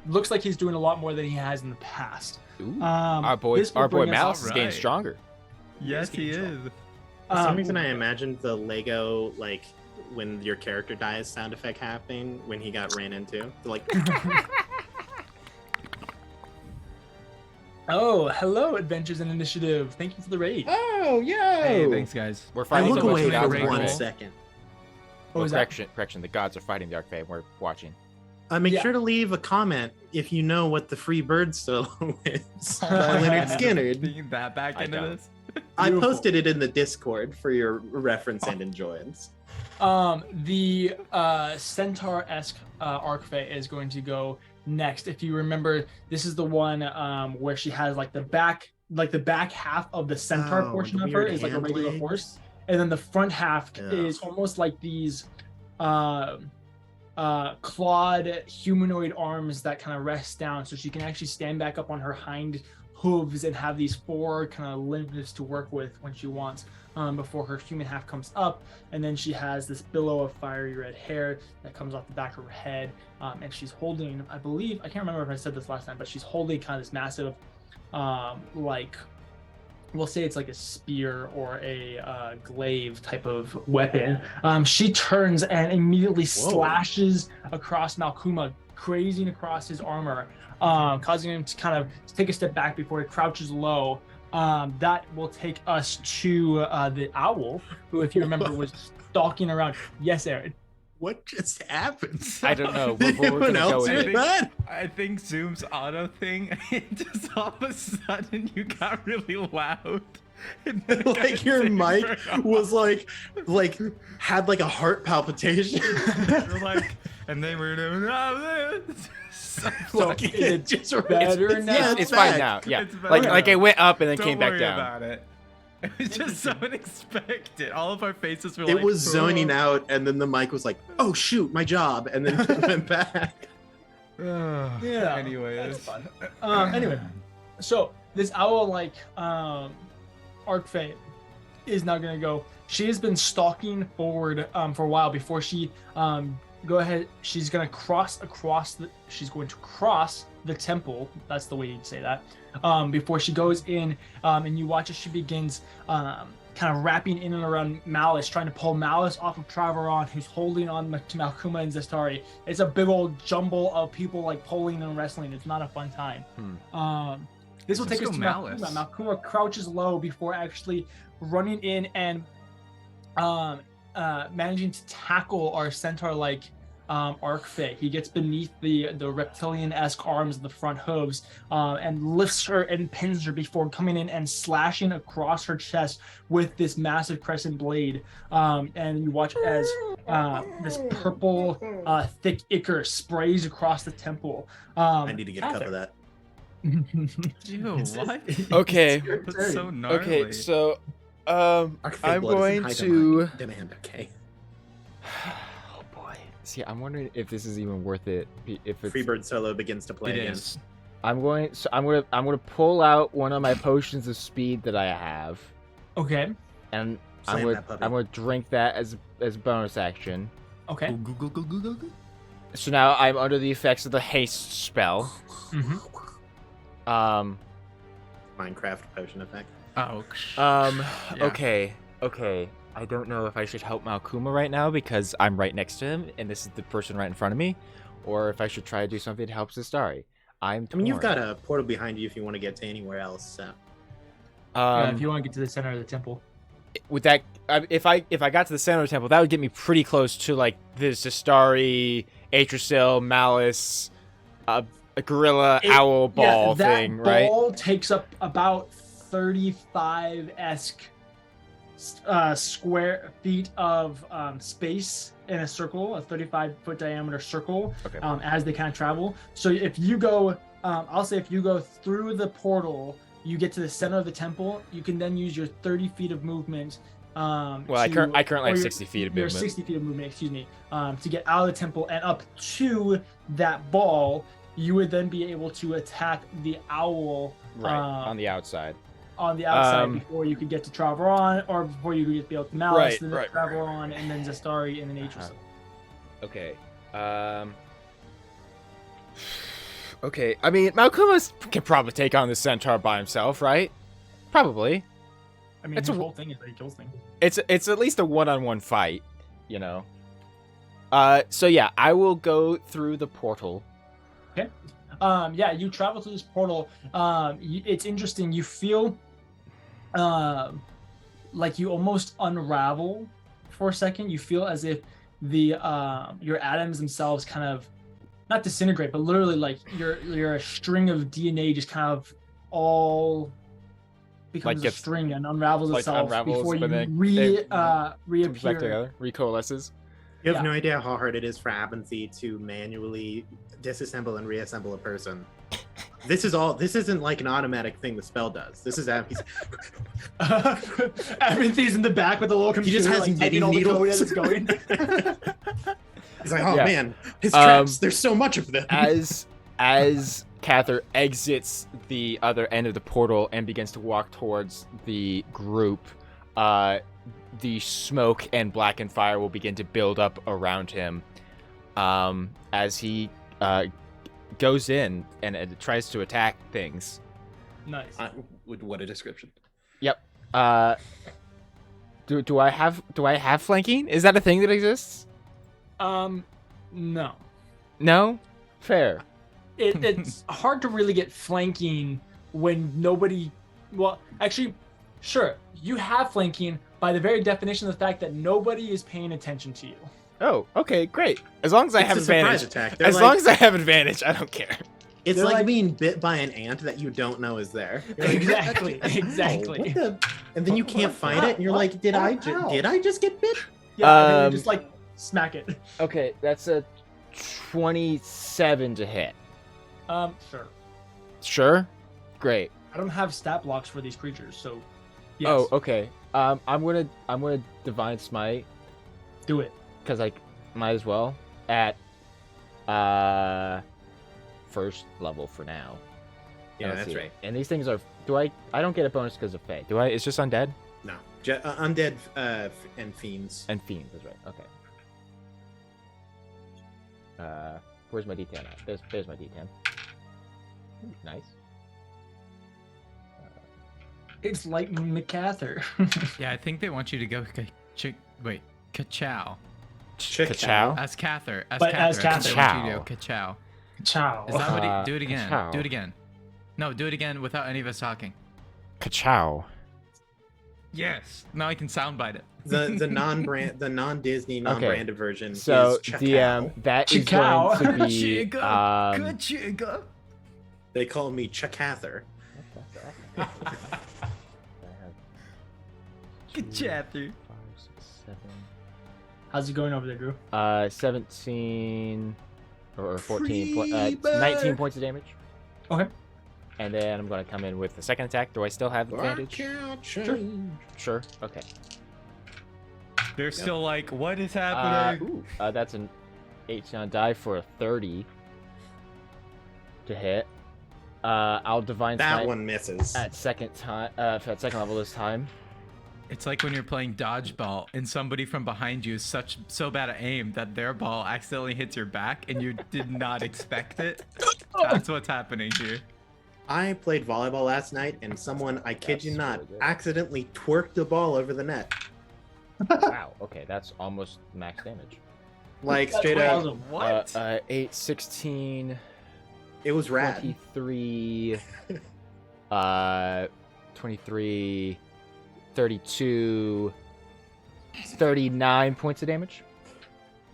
Looks like he's doing a lot more than he has in the past. Ooh. Our Our boy Mouse is getting Alright. stronger. Yes, he getting is. For some reason, I imagined the Lego, like, when your character dies sound effect happening when he got ran into. Like, Oh, hello, Adventures and Initiative. Thank you for the raid. oh, yeah. Hey, thanks, guys. We're I fighting look the away gods for of the 1 Arcade. second. What was that? Correction. The gods are fighting the Arcade. We're watching. Make Yeah. sure to leave a comment if you know what the free bird solo is by Leonard Skinner. Thinking that back I into don't. this. I Beautiful. posted it in the Discord for your reference and enjoyance. The centaur-esque Arcfey is going to go next. If you remember, this is the one where she has like the back half of the centaur Oh, portion the of her weird is like a hand regular legs. horse, and then the front half Yeah. is almost like these clawed humanoid arms that kind of rest down, so she can actually stand back up on her hind hooves and have these 4 kind of limbs to work with when she wants, before her human half comes up. And then she has this billow of fiery red hair that comes off the back of her head, and she's holding, I believe, I can't remember if I said this last time, but she's holding kind of this massive like, we'll say it's like a spear or a glaive type of weapon. She turns and immediately slashes across Malkuma, grazing across his armor, causing him to kind of take a step back before he crouches low. That will take us to the owl, who, if you remember, was stalking around. Yes, Aaron. What just happened? I don't know. Did We're anyone gonna go else with hear it. that? I think Zoom's auto thing, just all of a sudden you got really loud. And then it got Like your super mic loud. was like had like a heart palpitation. We're like, and then we're doing so So fucking- is it just better now? yeah, It's fine back. now. Yeah. It's Like better. it went up and then Don't came back worry down. about it. It was just so unexpected. All of our faces were It like, was zoning "Oh." out, and then the mic was like, "Oh shoot, my job," and then it went back. Yeah, Anyways. that's fun. Anyway, so this owl-like Arcfey is now gonna go. She has been stalking forward for a while before she go ahead. She's gonna cross across the. She's going to cross the temple. That's the way you'd say that. Before she goes in, and you watch as she begins kind of wrapping in and around Malice, trying to pull Malice off of Traveron, who's holding on to Malkuma and Zestari. It's a big old jumble of people like pulling and wrestling. It's not a fun time. This will take us to Malice. Malkuma. Malkuma crouches low before actually running in and managing to tackle our centaur-like Arcfit. He gets beneath the reptilian-esque arms of the front hooves and lifts her and pins her before coming in and slashing across her chest with this massive crescent blade. And you watch as this purple thick ichor sprays across the temple. I need to get a cup of that. Ew, what? Okay. That's so gnarly. Okay, so I'm Arctic blood going isn't high to. demand. Okay. Oh boy. See, I'm wondering if this is even worth it. If it's, Freebird solo begins to play It again. is. I'm gonna pull out one of my potions of speed that I have, Okay. and Slam that puppy. I'm gonna drink that as a bonus action. Okay. Go. So now I'm under the effects of the haste spell. Mm-hmm. Minecraft potion effect. Ouch. Yeah. Yeah. Okay. I don't know if I should help Malkuma right now because I'm right next to him and this is the person right in front of me, or if I should try to do something to help Zestari. I mean, you've got a portal behind you if you want to get to anywhere else. So. If you want to get to the center of the temple. With that, if I got to the center of the temple, that would get me pretty close to like the Zestari, Atrasil, Malice, a gorilla owl ball thing, right? That ball takes up about 35-esque square feet of space in a circle, a 35-foot diameter circle, Okay. as they kind of travel. So if you go, I'll say if you go through the portal, you get to the center of the temple, you can then use your 30 feet of movement. Well, I currently have 60 feet of your movement. 60 feet of movement, excuse me, to get out of the temple and up to that ball. You would then be able to attack the owl Right, on the outside. on the outside before you could get to Traveron, or before you could get to Malice, then Traveron, and then Zestari, and then Atrasil. Okay. Okay. I mean, Malkuma can probably take on the centaur by himself, right? Probably. I mean, It's his a- whole thing is that he kills things. It's at least a one-on-one fight, you know. So yeah, I will go through the portal. Yeah, you travel through this portal. It's interesting. You feel like you almost unravel for a second. You feel as if the your atoms themselves kind of not disintegrate, but literally like you're a string of DNA just kind of all becomes a gets- string and unravels like itself unravels, before you but then reappear. Comes back together, recoalesces. You have Yeah. no idea how hard it is for Abinthy to manually disassemble and reassemble a person. This isn't like an automatic thing the spell does. This is he's Everything's in the back with a little computer. He just has like, knitting typing all the code as needles. it's going. He's like, oh Yeah. man, his traps. There's so much of them. As Cather exits the other end of the portal and begins to walk towards the group, the smoke and blackened fire will begin to build up around him as he goes in and tries to attack things. Nice. What a description. Yep. Do I have flanking? Is that a thing that exists? No. No? Fair. It's hard to really get flanking when nobody. Well, actually, sure, you have flanking by the very definition of the fact that nobody is paying attention to you. Oh, okay, great. As long as I It's have a surprise advantage. attack. They're As like- long as I have advantage, I don't care. It's they're like, like- being bit by an ant that you don't know is there. You're like, Exactly, "Oh, exactly." what the-" And then you can't find it, and you're like, did I just get bit? Yeah, and then you just like smack it. Okay, that's a 27 to hit. Sure. Sure? Great. I don't have stat blocks for these creatures, so yes, Oh, okay. I'm gonna divine smite do it. because I might as well at first level for now. Yeah, Let's that's see. right. And these things are. I don't get a bonus because of Fey. Do I? It's just undead No, undead and fiends. and fiends. That's right. Okay. Where's my D10 at? There's my D10. Nice. It's Lightning McCather. Yeah, I think they want you to go ka-chow. Ka-chow? As Cather. But as Cather. Cather. I want you to go ka-chow. Ciao. Is that what he... Do it again. ka-chow. Do it again. No, do it again without any of us talking. Ka-chow. Yes. Now I can soundbite it. The non-Disney, non-branded version. So is Chakao. DM, that is Chakao. going to be Chica. They call me Chakather. Ka-chather. 5, 6, 7. How's it going over there, Drew? 17 or 14, Free 19 points of damage. Okay. And then I'm going to come in with the second attack. Do I still have advantage? Sure. Okay. They're still like, what is happening? That's an 18 on die for a 30 to hit. I'll divine That smite one misses. at second level this time. It's like when you're playing dodgeball and somebody from behind you is so bad at aim that their ball accidentally hits your back and you did not expect it. That's what's happening here. I played volleyball last night, and someone, I kid you That's not, really good. accidentally twerked the ball over the net. Wow. Okay, that's almost max damage. Like, That's straight up, awesome. What? 8, 16, it was rad. 23, 23, 32, 39 points of damage.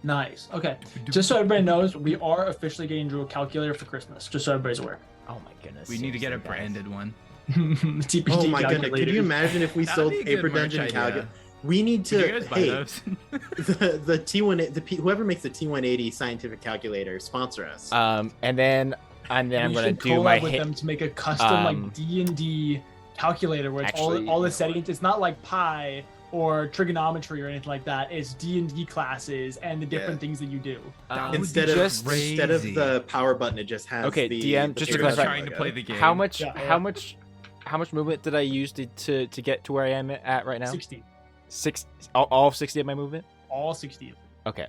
Nice. Okay. Just so everybody knows, we are officially getting Drew a calculator for Christmas. Just so everybody's aware. Oh my goodness. We need to get a seriously, guys. branded one. TPD Oh my goodness, calculator. could you imagine if we That'd sold be a Paper good merch Dungeon idea. calculator? We need Did you to, guys buy hey, those? the T1, whoever makes the T180 scientific calculator, sponsor us. And then I'm We gonna should do my collab with hit. them to make a custom like D&D calculator where it's actually, all the you know settings. It's not like pi or trigonometry or anything like that. It's D&D classes and the different things that you do. That would instead be of just instead of crazy. the power button, it just has Okay, the DM, the just to Paper You're clarify- Dungeon trying to logo. play the game. How much? Yeah, How much movement did I use to get to where I am at right now? 60. All 60 of my movement. All 60. Okay.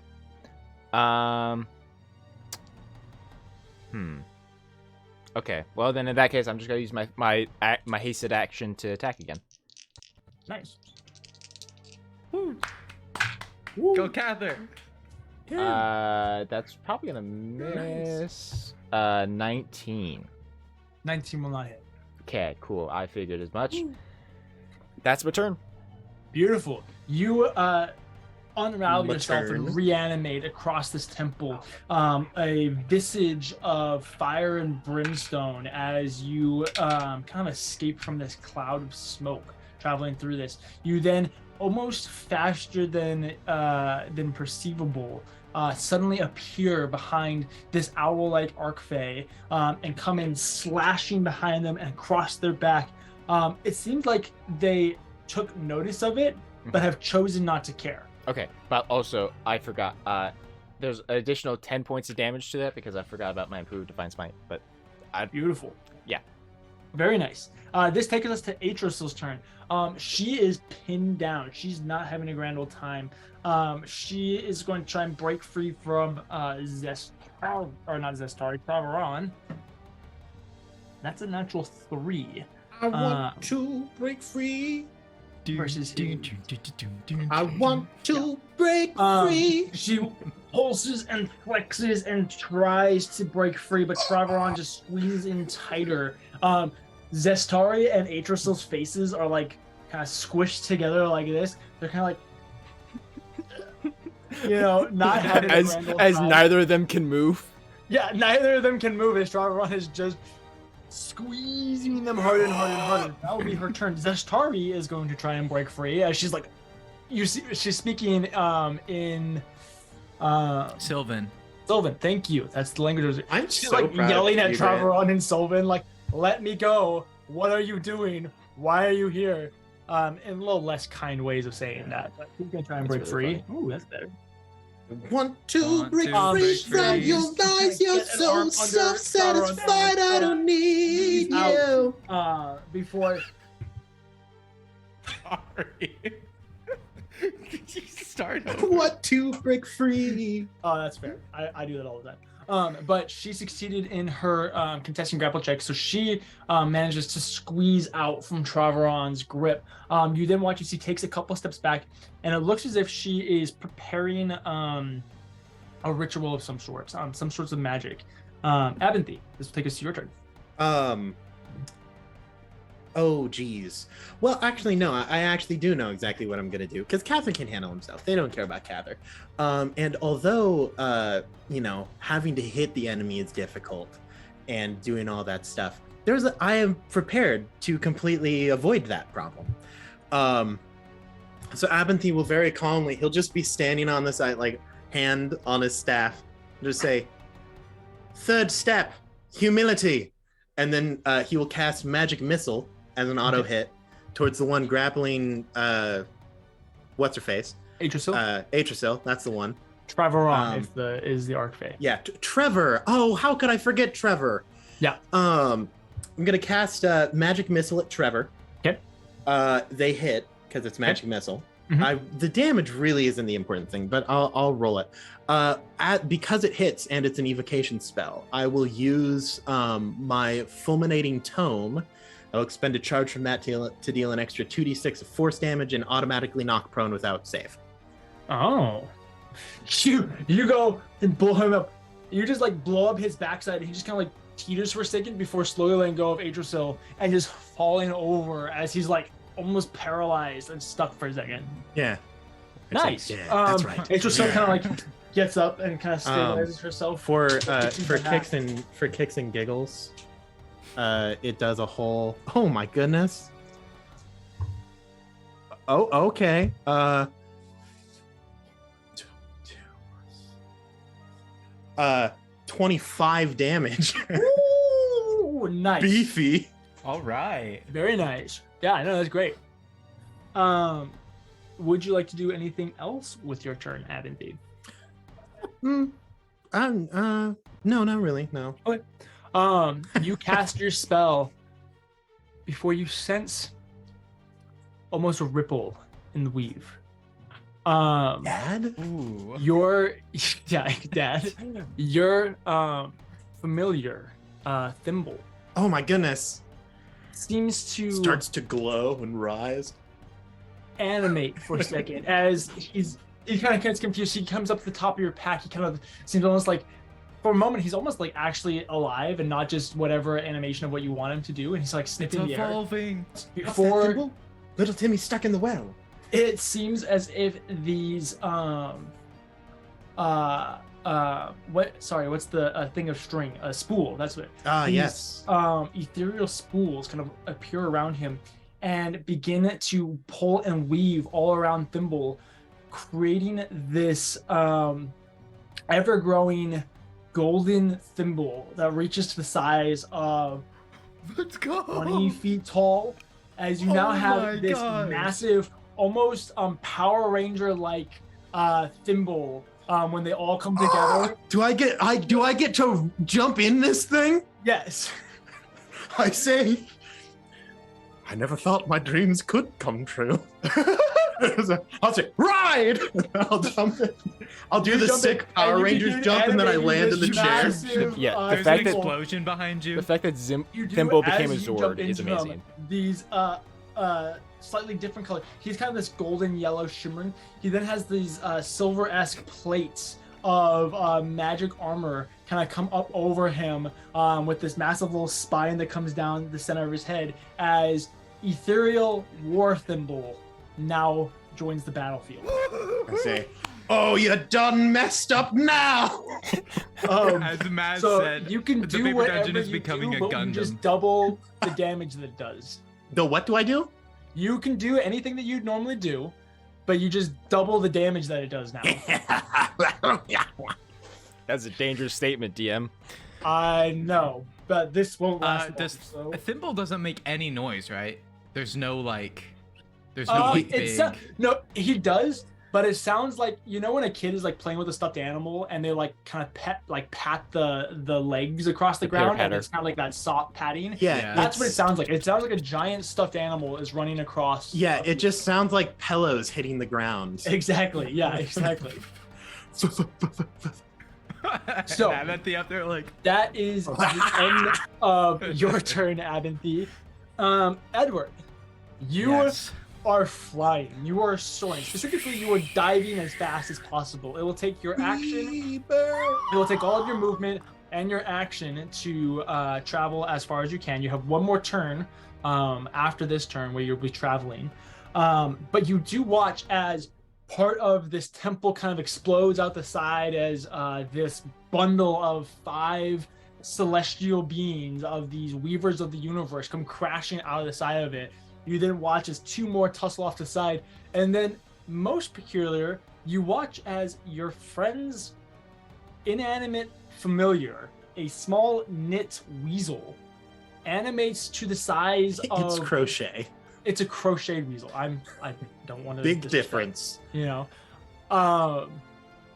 Okay. Well, then in that case, I'm just gonna use my hasted action to attack again. Nice. Go Cather. That's probably gonna miss. 19. 19 will not hit. Okay, cool. I figured as much. That's my turn. Beautiful. You unravel yourself Matern. and reanimate across this temple a visage of fire and brimstone as you kind of escape from this cloud of smoke traveling through this. You then, almost faster than perceivable, suddenly appear behind this owl-like archfey and come in slashing behind them and across their back. It seems like they took notice of it, but have chosen not to care. Okay, but also I forgot. There's an additional 10 points of damage to that because I forgot about my improved Divine Smite. But Beautiful. Yeah. Very nice. This takes us to Atrosil's turn. She is pinned down. She's not having a grand old time. She is going to try and break free from Travaron. That's a natural 3. I want to break free. Versus him. I want to break free. She pulses and flexes and tries to break free, but Travaron just squeezes in tighter. Zestari and Atrosil's faces are like kind of squished together like this. They're kind of like, not having a grand old time. neither of them can move. Yeah, neither of them can move as Travaron is just squeezing them harder and harder and harder. That will be her turn. Zestari is going to try and break free as she's like, you see, she's speaking in Sylvan. Sylvan. Thank you. That's the language. I'm She's so like proud yelling of at you, Grant. Travaron and Sylvan, like, "Let me go! What are you doing? Why are you here?" In a little less kind ways of saying that. But he's gonna try and That's break really free. Ooh, that's better. Want to break to free break from free. your lies. You're Get an arm so under self-satisfied. Sauron. I don't need Out. you. Before Sorry. You start over. Want to break free. Oh, that's fair. I do that all the time. But she succeeded in her contesting grapple check, so she manages to squeeze out from Trevoron's grip. You then watch as she takes a couple steps back, and it looks as if she is preparing a ritual of some sorts, some sorts of magic. Abinthy, this will take us to your turn. Oh, geez. Well, actually, no. I actually do know exactly what I'm going to do, because Cather can handle himself. They don't care about Cather. And although, having to hit the enemy is difficult and doing all that stuff, I am prepared to completely avoid that problem. So Abinthy will very calmly, he'll just be standing on the side, like hand on his staff, and just say, "Third step, humility." And then he will cast Magic Missile as an auto hit towards the one grappling, what's her face? Atrasil? Atrasil, that's the one. Trevoron is the Archfey. Yeah, Trevor. Oh, how could I forget Trevor? Yeah. I'm gonna cast Magic Missile at Trevor. Okay. They hit because it's Magic Missile. Mm-hmm. The damage really isn't the important thing, but I'll roll it. Because it hits and it's an evocation spell, I will use my Fulminating Tome. I'll expend a charge from that to deal an extra 2d6 of force damage and automatically knock prone without save. Oh. You go and blow him up. You just like blow up his backside, and he just kind of like teeters for a second before slowly letting go of Atrasil and just falling over as he's like almost paralyzed and stuck for a second. Yeah. Nice. Yeah, that's right. Atrasil kind of like gets up and kind of stabilizes herself. For kicks and giggles, it does a whole. Oh my goodness. Oh, okay. 25 damage. Ooh, nice. Beefy. All right. Very nice. Yeah, I know, that's great. Would you like to do anything else with your turn, Abinthy? No, not really. No. Okay. You cast your spell before you sense almost a ripple in the weave. Dad? Ooh. Your Dad. Your familiar thimble Oh my goodness. seems to Starts to glow and rise. animate for a second as he kind of gets confused. He comes up to the top of your pack. He kind of seems almost like, for a moment, he's almost like actually alive and not just whatever animation of what you want him to do. And he's like It's sniffing the air. evolving. Before Little Timmy's stuck in the well. it seems as if these what's the thing of string? A spool. That's what. These, Yes. Ethereal spools kind of appear around him and begin to pull and weave all around Thimble, creating this ever-growing golden thimble that reaches to the size of Let's go. 20 feet tall, as you now Oh my have this gosh. massive, almost Power Ranger-like thimble when they all come together. Do I get to jump in this thing? Yes. I say, I never thought my dreams could come true. I'll say, ride! I'll jump in. I'll do the jump sick in, Power and you Rangers begin jump, and then I animating land in the this chair. massive, Yeah, the There's fact an that- explosion behind you. The fact that you do Thimble as became a you jump Zord is into amazing. these slightly different color. He's kind of this golden yellow shimmering. He then has these silver-esque plates of magic armor kind of come up over him with this massive little spine that comes down the center of his head as Ethereal War Thimble now joins the battlefield. I say, oh, you done messed up now! As Maz So said, you can the do paper whatever dungeon is you becoming do, a but Gundam. you just double the damage that it does. The what do I do? You can do anything that you'd normally do, but you just double the damage that it does now. That's a dangerous statement, DM. I know, but this won't last long, This so. a thimble doesn't make any noise, right? There's no like, there's no like, big. No, he does, but it sounds like, you know, when a kid is like playing with a stuffed animal and they like kind of pat the legs across the ground, and pitter-patter. it's kind of like that soft patting. Yeah. That's what it sounds like. It sounds like a giant stuffed animal is running across. Yeah, it just sounds like pillows hitting the ground. Exactly. Yeah, exactly. So- Abinthy up there like, That is the end of your turn, Abinthy. Edward, you yes. are flying. You are soaring. Specifically, you are diving as fast as possible. It will take your action. It will take all of your movement and your action to travel as far as you can. You have one more turn after this turn where you'll be traveling. But you do watch as part of this temple kind of explodes out the side as this bundle of 5 celestial beings of these weavers of the universe come crashing out of the side of it. You then watch as 2 more tussle off the side, and then most peculiar, you watch as your friend's inanimate familiar, a small knit weasel, animates to the size of It's crochet. it's a crocheted weasel. I don't want to Big difference. you know,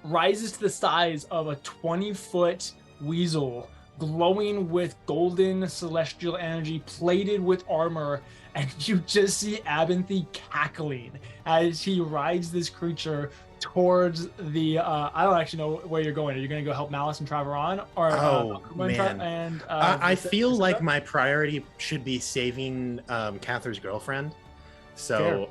rises to the size of a 20-foot weasel, glowing with golden celestial energy, plated with armor, and you just see Abinthy cackling as he rides this creature towards the. I don't actually know where you're going. Are you going to go help Malice and Traveron, or Oh, Akuma and man. Visita- I feel like Visita? my priority should be saving Cather's girlfriend. So,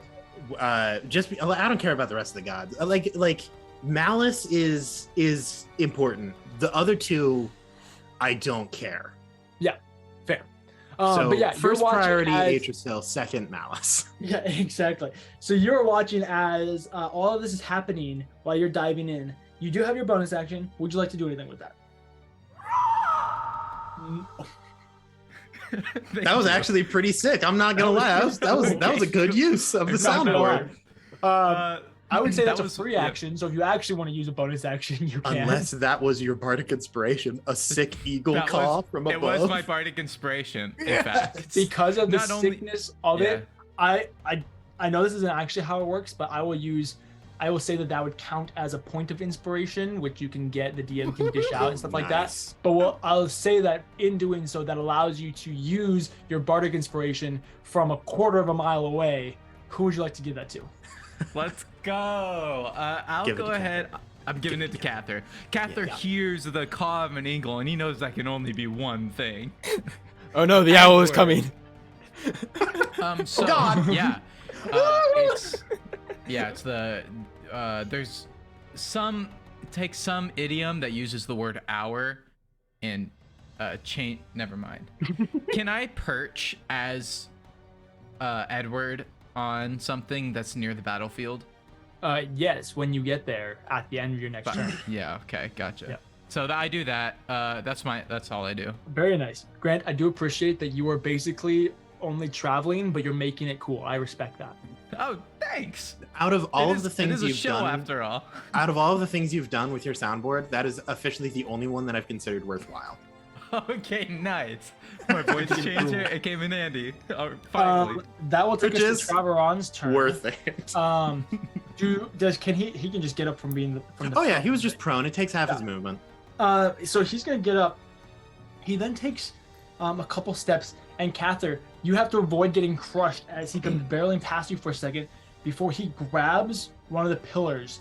I don't care about the rest of the gods. Like Malice is important. The other 2, I don't care. fair. So But yeah, first you're watching priority as- Aetrasil, second Malice. Yeah, exactly. So you're watching as all of this is happening while you're diving in. You do have your bonus action. Would you like to do anything with that? That was actually pretty sick. I'm not gonna lie. That was a good use of the Not gonna lie. soundboard. I would say that's was a free yeah. action. So if you actually want to use a bonus action, you can. Unless that was your bardic inspiration, a sick eagle That call was- from above. It was my bardic inspiration, in fact. because of the Not only- sickness of Yeah. it, I know this isn't actually how it works, but I will say that would count as a point of inspiration, which you can get, the DM can dish out and stuff like that. Nice. But I'll say that in doing so, that allows you to use your bardic inspiration from a quarter of a mile away. Who would you like to give that to? Let's go. I'll Give it go to ahead. I'm giving it to Cather. Cather Yeah. hears the caw of an eagle, and he knows that can only be one thing. Oh no, the owl is Edward. coming. So, God. yeah. It's the there's some take some idiom that uses the word hour and chain. Never mind. Can I perch as Edward on something that's near the battlefield? Yes, when you get there at the end of your next turn. Yeah. Okay. Gotcha. Yep. So I do that. That's all I do. Very nice. Grant, I do appreciate that you are basically only traveling, but you're making it cool. I respect that. Oh, thanks. Out of all It of the is- things it is a you've show done, after all. out of all of the things you've done with your soundboard, that is officially the only one that I've considered worthwhile. Okay, nice. My voice changer. It came in handy. Oh, finally. That will take Which us is to Traveron's turn. Worth it. Can he can just get up from being from the Oh yeah, he was just prone. It takes half his movement. so he's gonna get up. He then takes a couple steps, and Cather, you have to avoid getting crushed as he comes barreling past you for a second before he grabs one of the pillars,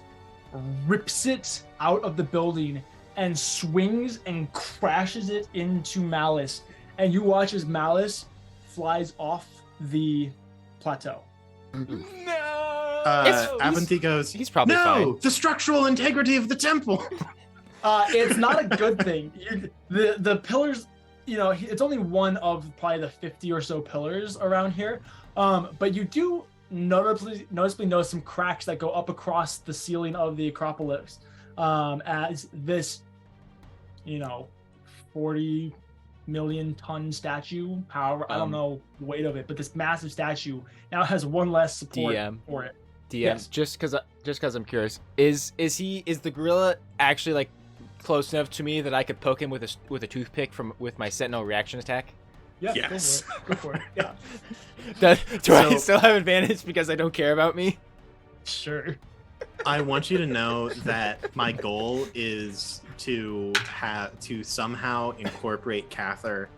rips it out of the building, and swings and crashes it into Malice. And you watch as Malice flies off the plateau. No. Aventhy goes, He's probably no, fine. the structural integrity of the temple. It's not a good thing. The pillars, it's only one of probably the 50 or so pillars around here. But you do noticeably notice some cracks that go up across the ceiling of the Acropolis, as this, 40 million ton statue, however, I don't know the weight of it, but this massive statue now has one less support DM. for it. DM, Yes. just because I'm curious, is the gorilla actually like close enough to me that I could poke him with a toothpick with my sentinel reaction attack? Yeah, Yes. go for it. Yeah, Do I So- still have advantage because I don't care about me? sure. I want you to know that my goal is to somehow incorporate Cather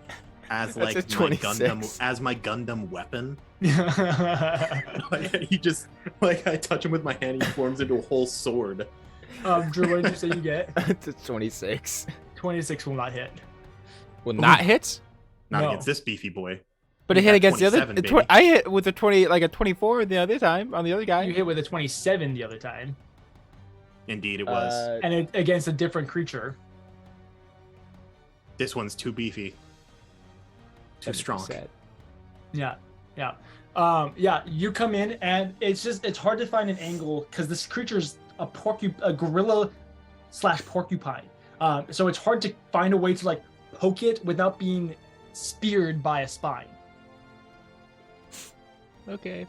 as That's like a my 26. my Gundam weapon. Like he just I touch him with my hand, he forms into a whole sword. Drew, what did you say you get? It's 26. 26 will not hit. Will not hit? Not No. against this beefy boy. But it You hit got against the other. 27, baby. I hit with a 20, like a 24 the other time on the other guy. You hit with a 27 the other time, Indeed, it was. and it against a different creature. This one's too beefy. Too strong. 70%. Yeah, yeah. You come in and it's hard to find an angle because this creature's a gorilla / porcupine. So it's hard to find a way to like poke it without being speared by a spine. Okay.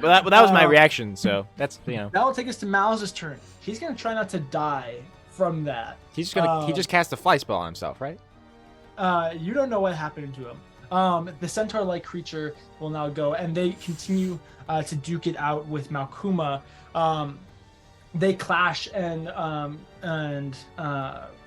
Well, that was my reaction. So that's That will take us to Mal's turn. He's gonna try not to die from that. he's just gonna he just cast a fly spell on himself, right? You don't know what happened to him. The centaur-like creature will now go, and they continue to duke it out with Malkuma. They clash and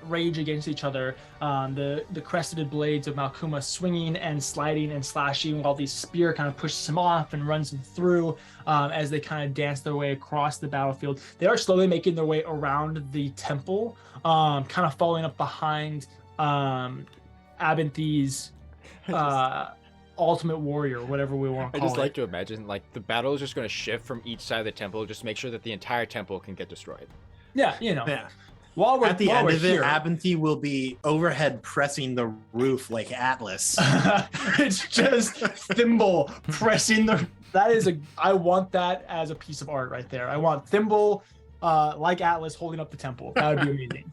rage against each other. The crested blades of Malkuma swinging and sliding and slashing, while the spear kind of pushes him off and runs him through as they kind of dance their way across the battlefield. They are slowly making their way around the temple, kind of following up behind Abinthy's ultimate warrior, whatever we want to I call just it. like to imagine like the battle is just going to shift from each side of the temple, just to make sure that the entire temple can get destroyed. Yeah. Yeah. While we're At the while end we're of it, here, Abinthy will be overhead pressing the roof like Atlas. it's just Thimble pressing the. I want that as a piece of art right there. I want Thimble, like Atlas, holding up the temple. That would be amazing.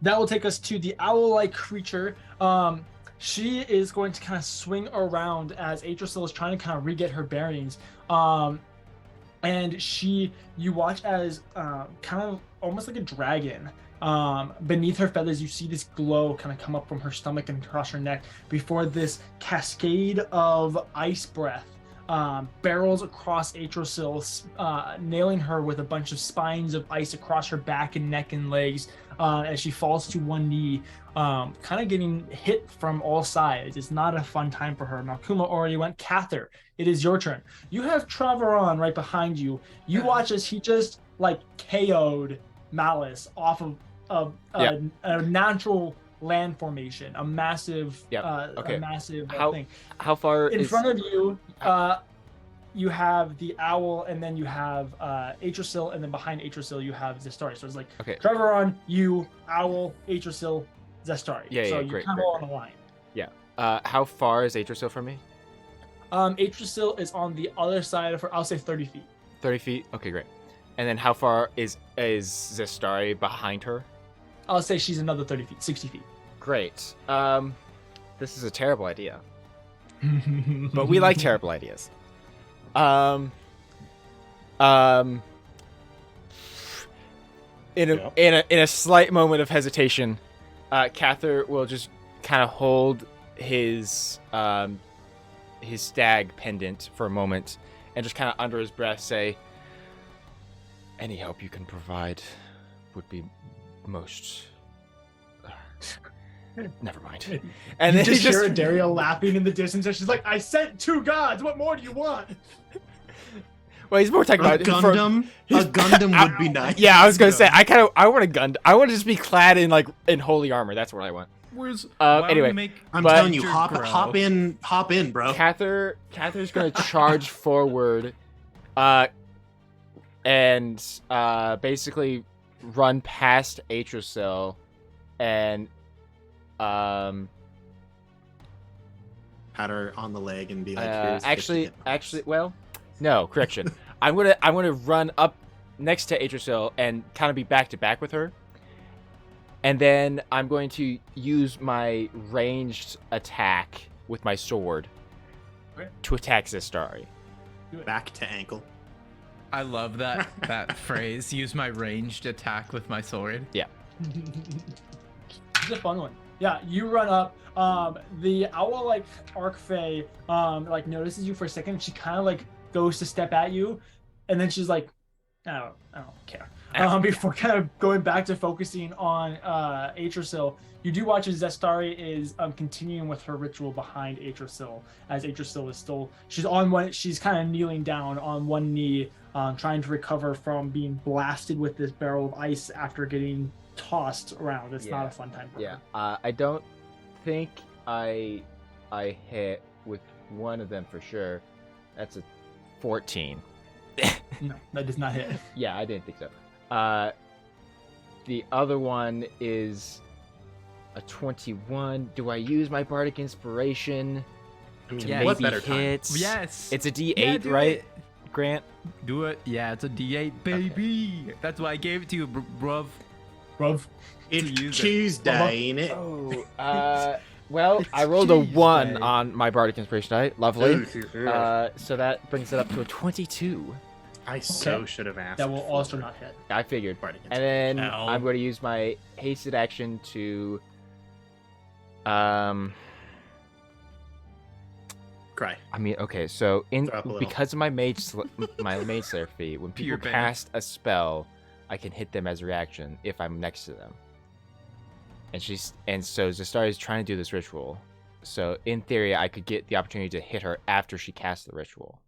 That will take us to the owl-like creature. She is going to kind of swing around as Atrasil is trying to kind of re-get her bearings. And you watch as kind of almost like a dragon. Beneath her feathers, you see this glow kind of come up from her stomach and across her neck before this cascade of ice breath barrels across Atrasil, nailing her with a bunch of spines of ice across her back and neck and legs as she falls to one knee, kind of getting hit from all sides. It's not a fun time for her. Malkuma already went. Cather, it is your turn. You have Travaron right behind you. You watch as he just like KO'd Malice off of a natural land formation, a massive thing. How far In is front of you, you have the owl, and then you have Atrasil, and then behind Atrasil you have Zestari. So it's like Travaron, you, owl, Atrasil, Zestari. Yeah, so yeah, you're great, kind of great, all on the line. how far is Atrasil from me? Atrasil is on the other side of her. I'll say 30 feet. 30 feet. Okay, great. And then how far is Zestari behind her? I'll say she's another 30 feet, 60 feet. Great. This is a terrible idea, but we like terrible ideas. In a slight moment of hesitation, Cather will just kind of hold his stag pendant for a moment, and just kind of under his breath say, "Any help you can provide would be most." Never mind. And you then just hear Daria laughing in the distance, and she's like, "I sent 2 gods. What more do you want?" Well, he's more talking A about Gundam. A Gundam would be nice. Yeah, I was gonna say I want a gun. I want to just be clad in holy armor. That's what I want. Where's anyway, I'm but- telling you, hop in, bro. Cather's gonna charge forward, and basically run past Atrasil, and Pat her on the leg and be like, "Here's 50 hit points." well, no, correction. I'm gonna run up next to Atrasil and kind of be back to back with her, and then I'm going to use my ranged attack with my sword to attack Zestari. back to ankle. I love that phrase. Use my ranged attack with my sword. Yeah. It's a fun one. Yeah, you run up. The owl like Arcfey like notices you for a second. She kind of like goes to step at you, and then she's like, I don't care. Before kind of going back to focusing on Atrasil, you do watch as Zestari is continuing with her ritual behind Atrasil, as Atrasil is still she's kind of kneeling down on one knee, trying to recover from being blasted with this barrel of ice after getting tossed around. It's not a fun time for Yeah. her. I don't think I hit with one of them for sure. That's a 14. No, that does not hit. Yeah, I didn't think so. The other one is a 21. Do I use my bardic inspiration I mean, to Yeah, what maybe better time? hit? Yes. It's a Yeah, D8, do right, it. Grant? Do it. Yeah, it's a D8, baby. That's why I gave it to you, bruv. Bruv. It's use it. Tuesday, ain't it? Oh, well, It's I rolled a 1 Tuesday. on my bardic inspiration die. Lovely. Ugh. So that brings it up to a 22. I so should have asked. That will for also not hit. I figured. bardic And then Ow. I'm going to use my hasted action to cry. I mean, okay, so Throw up a little. because of my my mage slayer feat, when Pure people bang. cast a spell, I can hit them as a reaction if I'm next to them. And so Zastari is trying to do this ritual. So in theory, I could get the opportunity to hit her after she casts the ritual.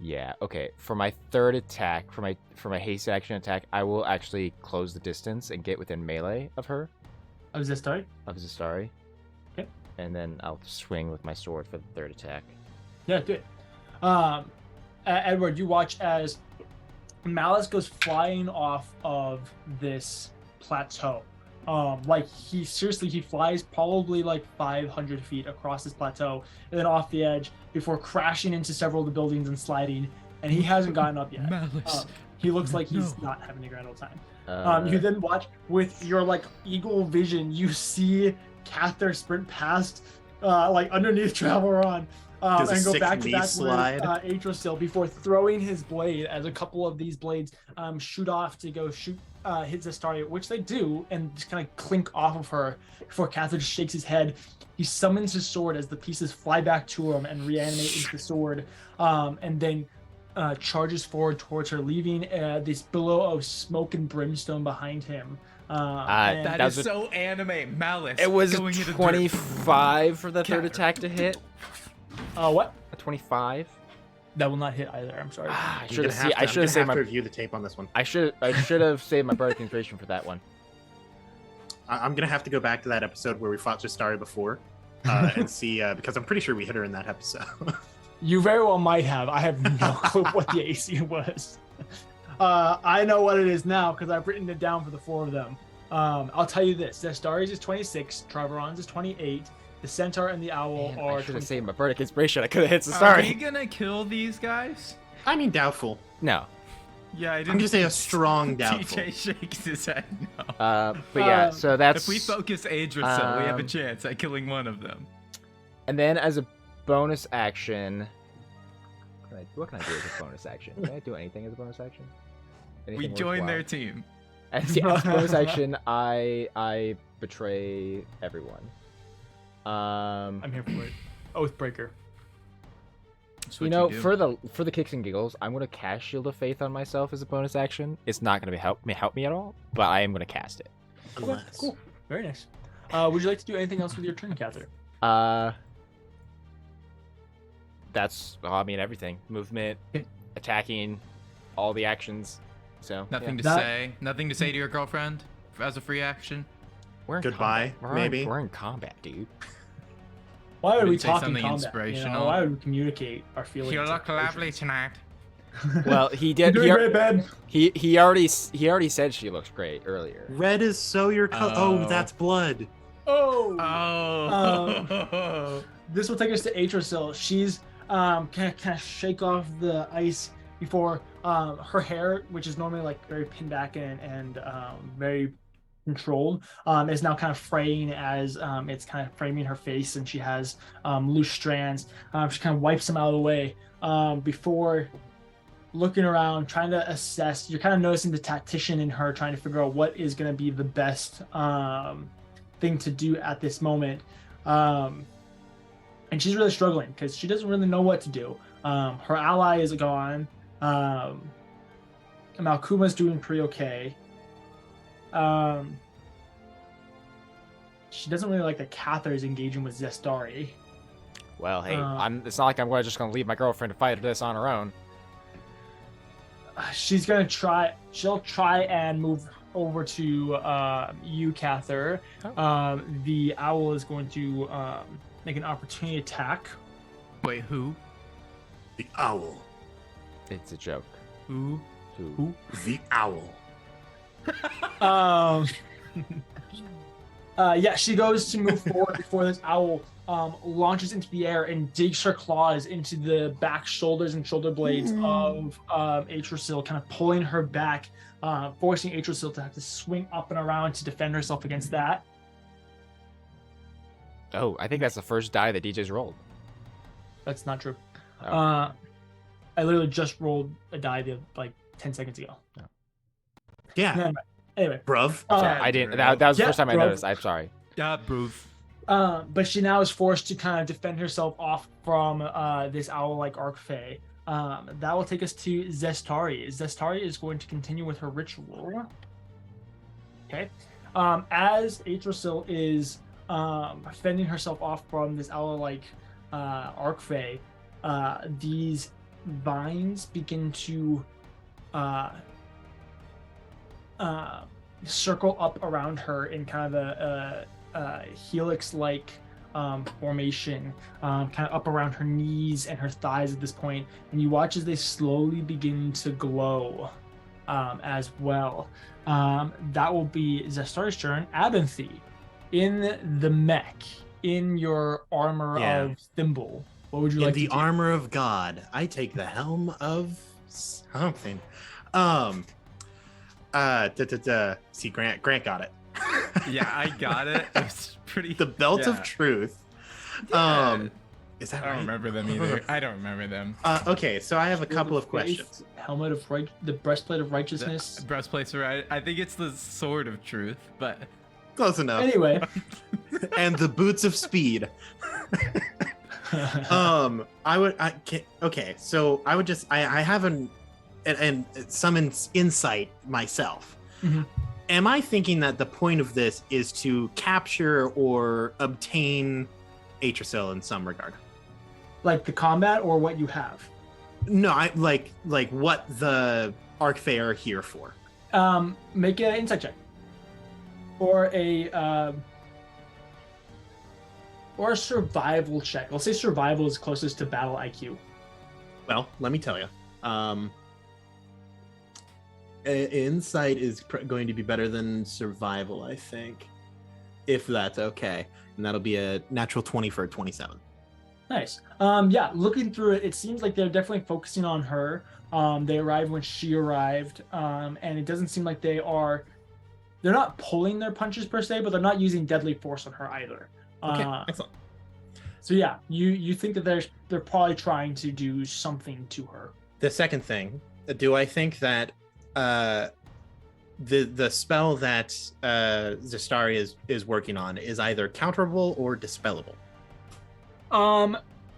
Yeah. Okay. For my third attack, for my hasted action attack, I will actually close the distance and get within melee of her. Oh, is this start? Of Zastari. Okay. And then I'll swing with my sword for the third attack. Yeah, do it. Edward, you watch as Malice goes flying off of this plateau. Like he flies probably like 500 feet across this plateau and then off the edge before crashing into several of the buildings and sliding. And he hasn't gotten up yet. Malice. He looks like he's No. not having a grand old time. You then watch with your like eagle vision. You see Cather sprint past, like underneath Traveron, Does a and go sick back to knee back slide? with Atrasil before throwing his blade as a couple of these blades shoot off to go hit Zastari, which they do, and just kind of clink off of her before Cather just shakes his head. He summons his sword as the pieces fly back to him and reanimate into the sword, and then charges forward towards her, leaving this billow of smoke and brimstone behind him. And That That is was a- so anime. Malice. It was a going into the dirt. 25 for the third Cather. attack to hit. what? A 25. That will not hit either. I'm sorry. I You're should gonna have. I I'm should gonna have saved have to my. review the tape on this one. I should have saved my bardic inspiration for that one. I'm gonna have to go back to that episode where we fought Justari before, and see because I'm pretty sure we hit her in that episode. You very well might have. I have no clue what the AC was. I know what it is now because I've written it down for the four of them. I'll tell you this: Zastari's is 26, Traveron's is 28, the Centaur and the Owl Man, are I should 20. have saved my bardic inspiration. I could have hit Are we Zastari. gonna kill these guys? I mean, doubtful. No. Yeah, I didn't. I'm gonna say a strong doubtful. TJ shakes his head no. But yeah, so that's. If we focus Adrasil, we have a um, chance at killing one of them. And then as a bonus action, what can I do as a bonus action? Can I do anything as a bonus action? We Anything join their worthwhile? team. As a bonus action, I betray everyone. I'm here for it. Oathbreaker. That's You what know, do. for the kicks and giggles, I'm gonna cast Shield of Faith on myself as a bonus action. It's not gonna help me at all, but I am gonna cast it. Unless. Cool. Very nice. Would you like to do anything else with your turn, Cather? That's I mean everything, movement, Okay. attacking, all the actions. So Nothing yeah. to That- say. Nothing to say to your girlfriend as a free action. We're in Goodbye, combat. maybe? We're in combat, dude. Why would we Wouldn't say talk in something combat? You know? inspirational. Why would we communicate our feelings? and emotions? tonight. Well, he You're did. doing great, babe. He already said she looks great earlier. Red is so your color. Oh, Oh. that's blood. Oh. Oh. This will take us to Atrasil. She's kind of shake off the ice before her hair, which is normally like very pinned back and very controlled, is now kind of fraying as it's kind of framing her face, and she has loose strands. She kind of wipes them out of the way before looking around, trying to assess. You're kind of noticing the tactician in her trying to figure out what is going to be the best thing to do at this moment. And she's really struggling because she doesn't really know what to do. Her ally is gone. Malkuma's doing pretty okay. She doesn't really like that Cather is engaging with Zestari. Well, hey, it's not like I'm just gonna leave my girlfriend to fight this on her own. She's gonna try. She'll try and move over to you, Cather. The owl is going to make an opportunity attack. Wait, who? The owl. It's a joke. Who? Who? The owl. Yeah, she goes to move forward before this owl launches into the air and digs her claws into the back shoulders and shoulder blades of Atrasil, kind of pulling her back, forcing Atrasil to have to swing up and around to defend herself against that. Oh, I think that's the first die that DJ's rolled. That's not true. Oh. I literally just rolled a die like 10 seconds ago. Oh. Yeah. Anyway, Bruv. Sorry, I didn't. That was the Yeah, first time I bro. noticed. I'm sorry. Yeah, Bruce. but she now is forced to kind of defend herself off from this owl-like Arcfey. That will take us to Zestari. Zestari is going to continue with her ritual. Okay. As Atrasil is fending herself off from this owl-like Arcfey, these vines begin to circle up around her in kind of a helix-like formation, kind of up around her knees and her thighs at this point, and you watch as they slowly begin to glow as well. That will be Zestari's turn. Abinthy, in the mech, in your armor of Thimble, what would you like to do? In the armor of God, I take the helm of something. See, Grant got it. Yeah, I got it. It's pretty. The belt of truth. Yeah. Is that I don't right? remember them either. I don't remember them. Okay, so I have a couple of Faith, questions. Helmet of the breastplate of righteousness. The breastplates are right. I think it's the sword of truth, but Close enough. Anyway, And the boots of speed. Okay, so I would just I have and some insight myself. Mhm. Am I thinking that the point of this is to capture or obtain Atrasil in some regard? like the combat or what you have. No, I like what the Arcfey are here for. Make an insight check, or a survival check. I'll say survival is closest to battle IQ. Well, let me tell you. Insight is going to be better than survival, I think, if that's okay. And that'll be a natural 20 for a 27. Nice. Yeah, looking through it, it seems like they're definitely focusing on her. They arrived when she arrived, and it doesn't seem like they're not pulling their punches per se, but they're not using deadly force on her either. Okay, excellent. So yeah, you think that they're probably trying to do something to her. The second thing, do I think that the spell that Zestari is working on is either counterable or dispellable?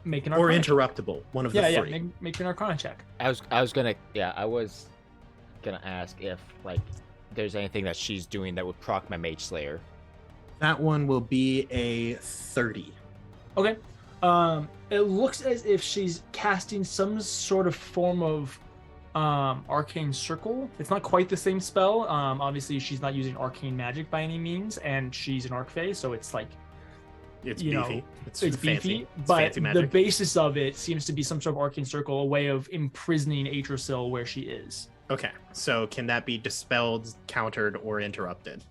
Make an Or Arcana check. interruptible, one of the three. Yeah, make an Arcana check. I was gonna ask if like there's anything that she's doing that would proc my Mage Slayer. That one will be a 30. Okay. It looks as if she's casting some sort of form of arcane circle. It's not quite the same spell. Obviously she's not using arcane magic by any means, and she's an Arcfey, so it's like It's you beefy. know, It's it's fancy. beefy, It's but fancy the magic. basis of it seems to be some sort of arcane circle, a way of imprisoning Atrasil where she is. Okay, so can that be dispelled, countered, or interrupted?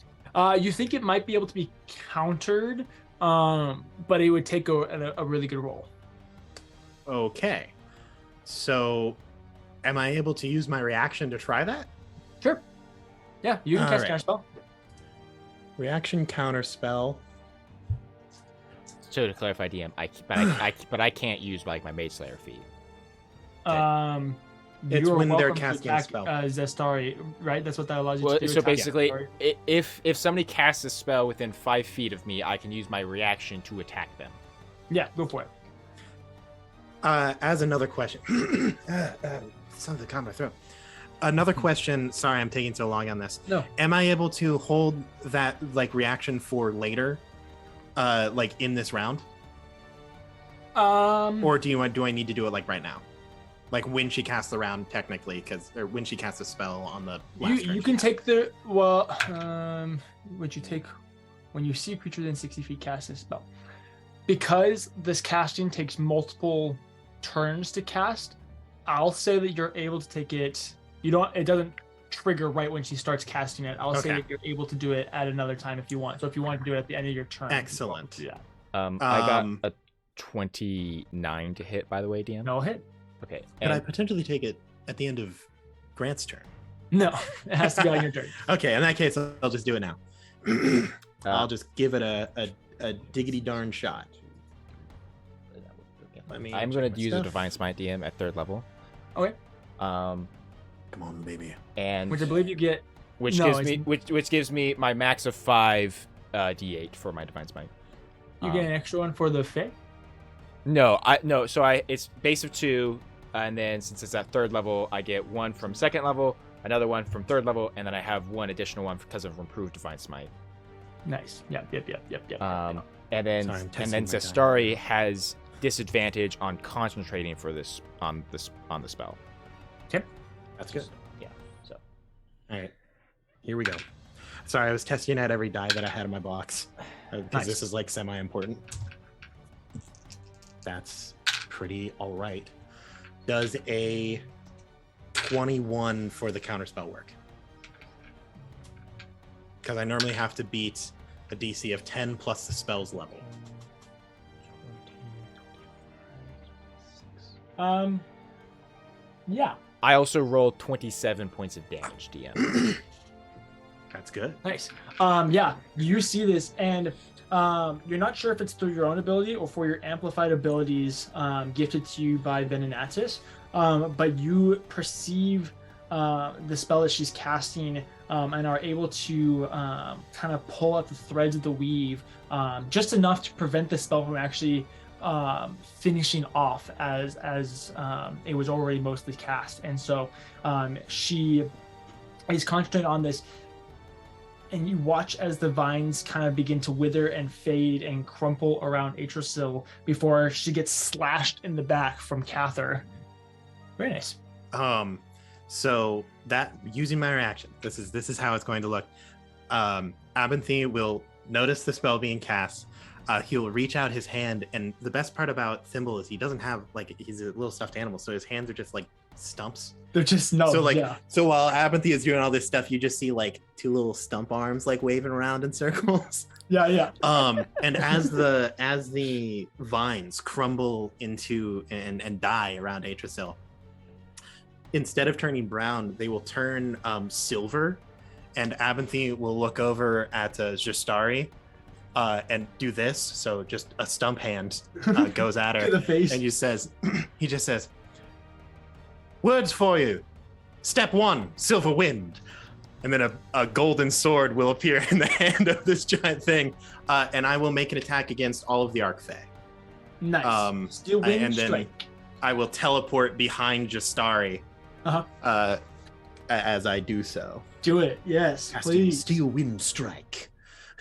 You think it might be able to be countered, but it would take a really good roll. Okay, so am I able to use my reaction to try that? Sure. Yeah, you can All cast right. counter spell. Reaction counter spell. So to clarify, DM, I can't use like my Mage Slayer feat. It's You are when they're welcome to casting a attack, spell. Zestari, right? That's what that allows you Well, to do. so attack basically, Zestari. if somebody casts a spell within 5 feet of me, I can use my reaction to attack them. Yeah, go for it. As another question, something caught my throat. Another question. Sorry, I'm taking so long on this. No. Am I able to hold that like reaction for later, like in this round? Or do I need to do it like right now? Like when she casts the round, technically, or when she casts a spell on the last turn you she can had. take would you take when you see a creature within 60 feet cast a spell? Because this casting takes multiple turns to cast, I'll say that you're able to take it. It doesn't trigger right when she starts casting it. I'll say Okay. that you're able to do it at another time if you want. So if you want to do it at the end of your turn. Excellent. Yeah. I got a 29 to hit, by the way, DM. No hit. Okay. Could I And potentially take it at the end of Grant's turn? No, it has to be on your turn. Okay, in that case, I'll just do it now. I'll just give it a diggity darn shot. Let me I'm check going my to use a stuff. Divine Smite DM at 3rd level. Okay. Um, Come on, baby. and Which I believe you get. which No, gives it's- me which gives me my max of 5 d8 for my Divine Smite. You get an extra one for the Fae. No, it's base of 2, and then since it's at 3rd level, I get 1 from 2nd level, another one from 3rd level, and then I have 1 additional one because of improved Divine Smite. Nice. Yep. And then Sorry, I'm testing then my die. Zestari has disadvantage on concentrating for this on the spell. That's good. Yeah. So All right, here we go. Sorry, I was testing out every die that I had in my box because Nice. this is like semi-important. That's pretty all right. Does a 21 for the counterspell work? Because I normally have to beat a DC of 10 plus the spell's level. Yeah. I also rolled 27 points of damage, DM. That's good. Nice. Yeah, you see this, and you're not sure if it's through your own ability or for your amplified abilities gifted to you by Venenatis, but you perceive the spell that she's casting and are able to kind of pull at the threads of the weave just enough to prevent the spell from actually finishing off as it was already mostly cast. And so she is concentrating on this, and you watch as the vines kind of begin to wither and fade and crumple around Atrasil before she gets slashed in the back from Cather. Very nice. So that using my reaction, this is how it's going to look. Abinthy will notice the spell being cast. He'll reach out his hand, and the best part about Thimble is he doesn't have he's a little stuffed animal, so his hands are just like stumps. They're just So while Abinthy is doing all this stuff, you just see like 2 little stump arms like waving around in circles. Yeah. And as the vines crumble into and die around Atrasil, instead of turning brown, they will turn silver, and Abinthy will look over at Justari and do this. So just a stump hand goes at her, To the face. and he just says, "Words for you. Step 1, silver wind." And then a golden sword will appear in the hand of this giant thing, and I will make an attack against all of the Arcfae. Nice. Steel wind and then strike. I will teleport behind Justari Uh-huh. as I do so. Do it. Yes, Casting please. Steel Wind Strike.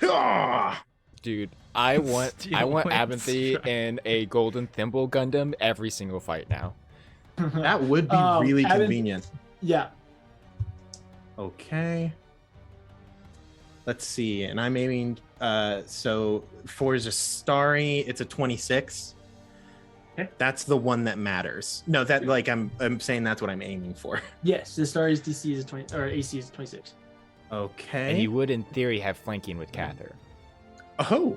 Ah! Dude, I want Steel wind Abinthy strike. in a golden thimble Gundam every single fight now. That would be really Abin- convenient. Yeah. Okay. Let's see. And I'm aiming. So for Justari, it's a 26. Okay. That's the one that matters. No, that I'm saying that's what I'm aiming for. Yes, the Star's DC is 20 or AC is 26. Okay. And he would, in theory, have flanking with Cather. Oh.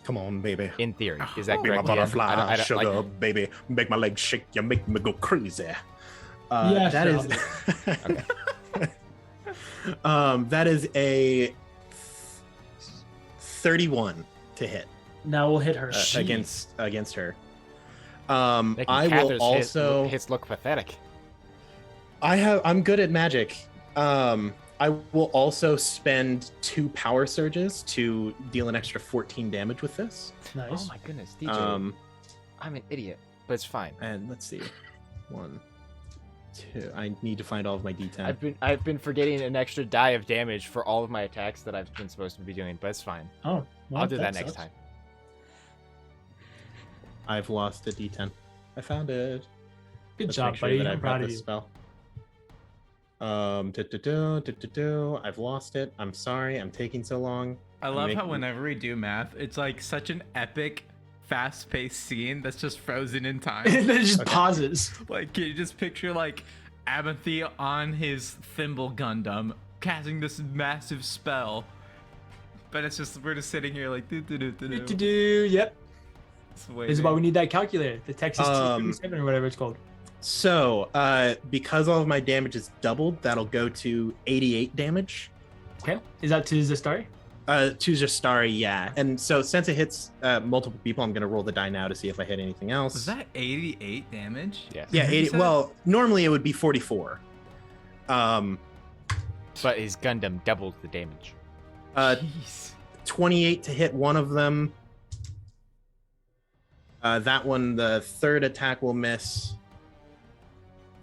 Come on, baby. In theory, is that Be my correct? DM? butterfly, I don't- sugar, like- baby. Make my legs shake. You make me go crazy. Yeah, That sure, is. That is a 31 to hit Now we'll hit her. against her. Making I will Cather's also. hits look pathetic. I'm good at magic. I will also spend 2 power surges to deal an extra 14 damage with this. Nice. Oh my goodness, DJ. I'm an idiot, but it's fine. And let's see, 1, 2. I need to find all of my D10. I've been forgetting an extra die of damage for all of my attacks that I've been supposed to be doing, but it's fine. Oh, well, I'll do that next sucks. time. I've lost a D10. I found it. Good Let's job, make sure buddy. that I'm I've proud got of this you. spell. I've lost it. I'm sorry. I'm taking so long. I I'm love how making- whenever we do math, it's like such an epic, fast-paced scene that's just frozen in time. And then it just Okay. pauses. Like, can you just picture like Abinthy on his thimble Gundam casting this massive spell? But it's just we're just sitting here like do. Yep. It's This is why we need that calculator, the Texas Um, 237 or whatever it's called. So, because all of my damage is doubled, that'll go to 88 damage. Okay. Is that to Zestari? To Justari, yeah. And so since it hits multiple people, I'm gonna roll the die now to see if I hit anything else. Was that 88 damage? Yes. Yeah, 80. said? Well, normally it would be 44. But his Gundam doubles the damage. Jeez. 28 to hit one of them. That one, the third attack will miss.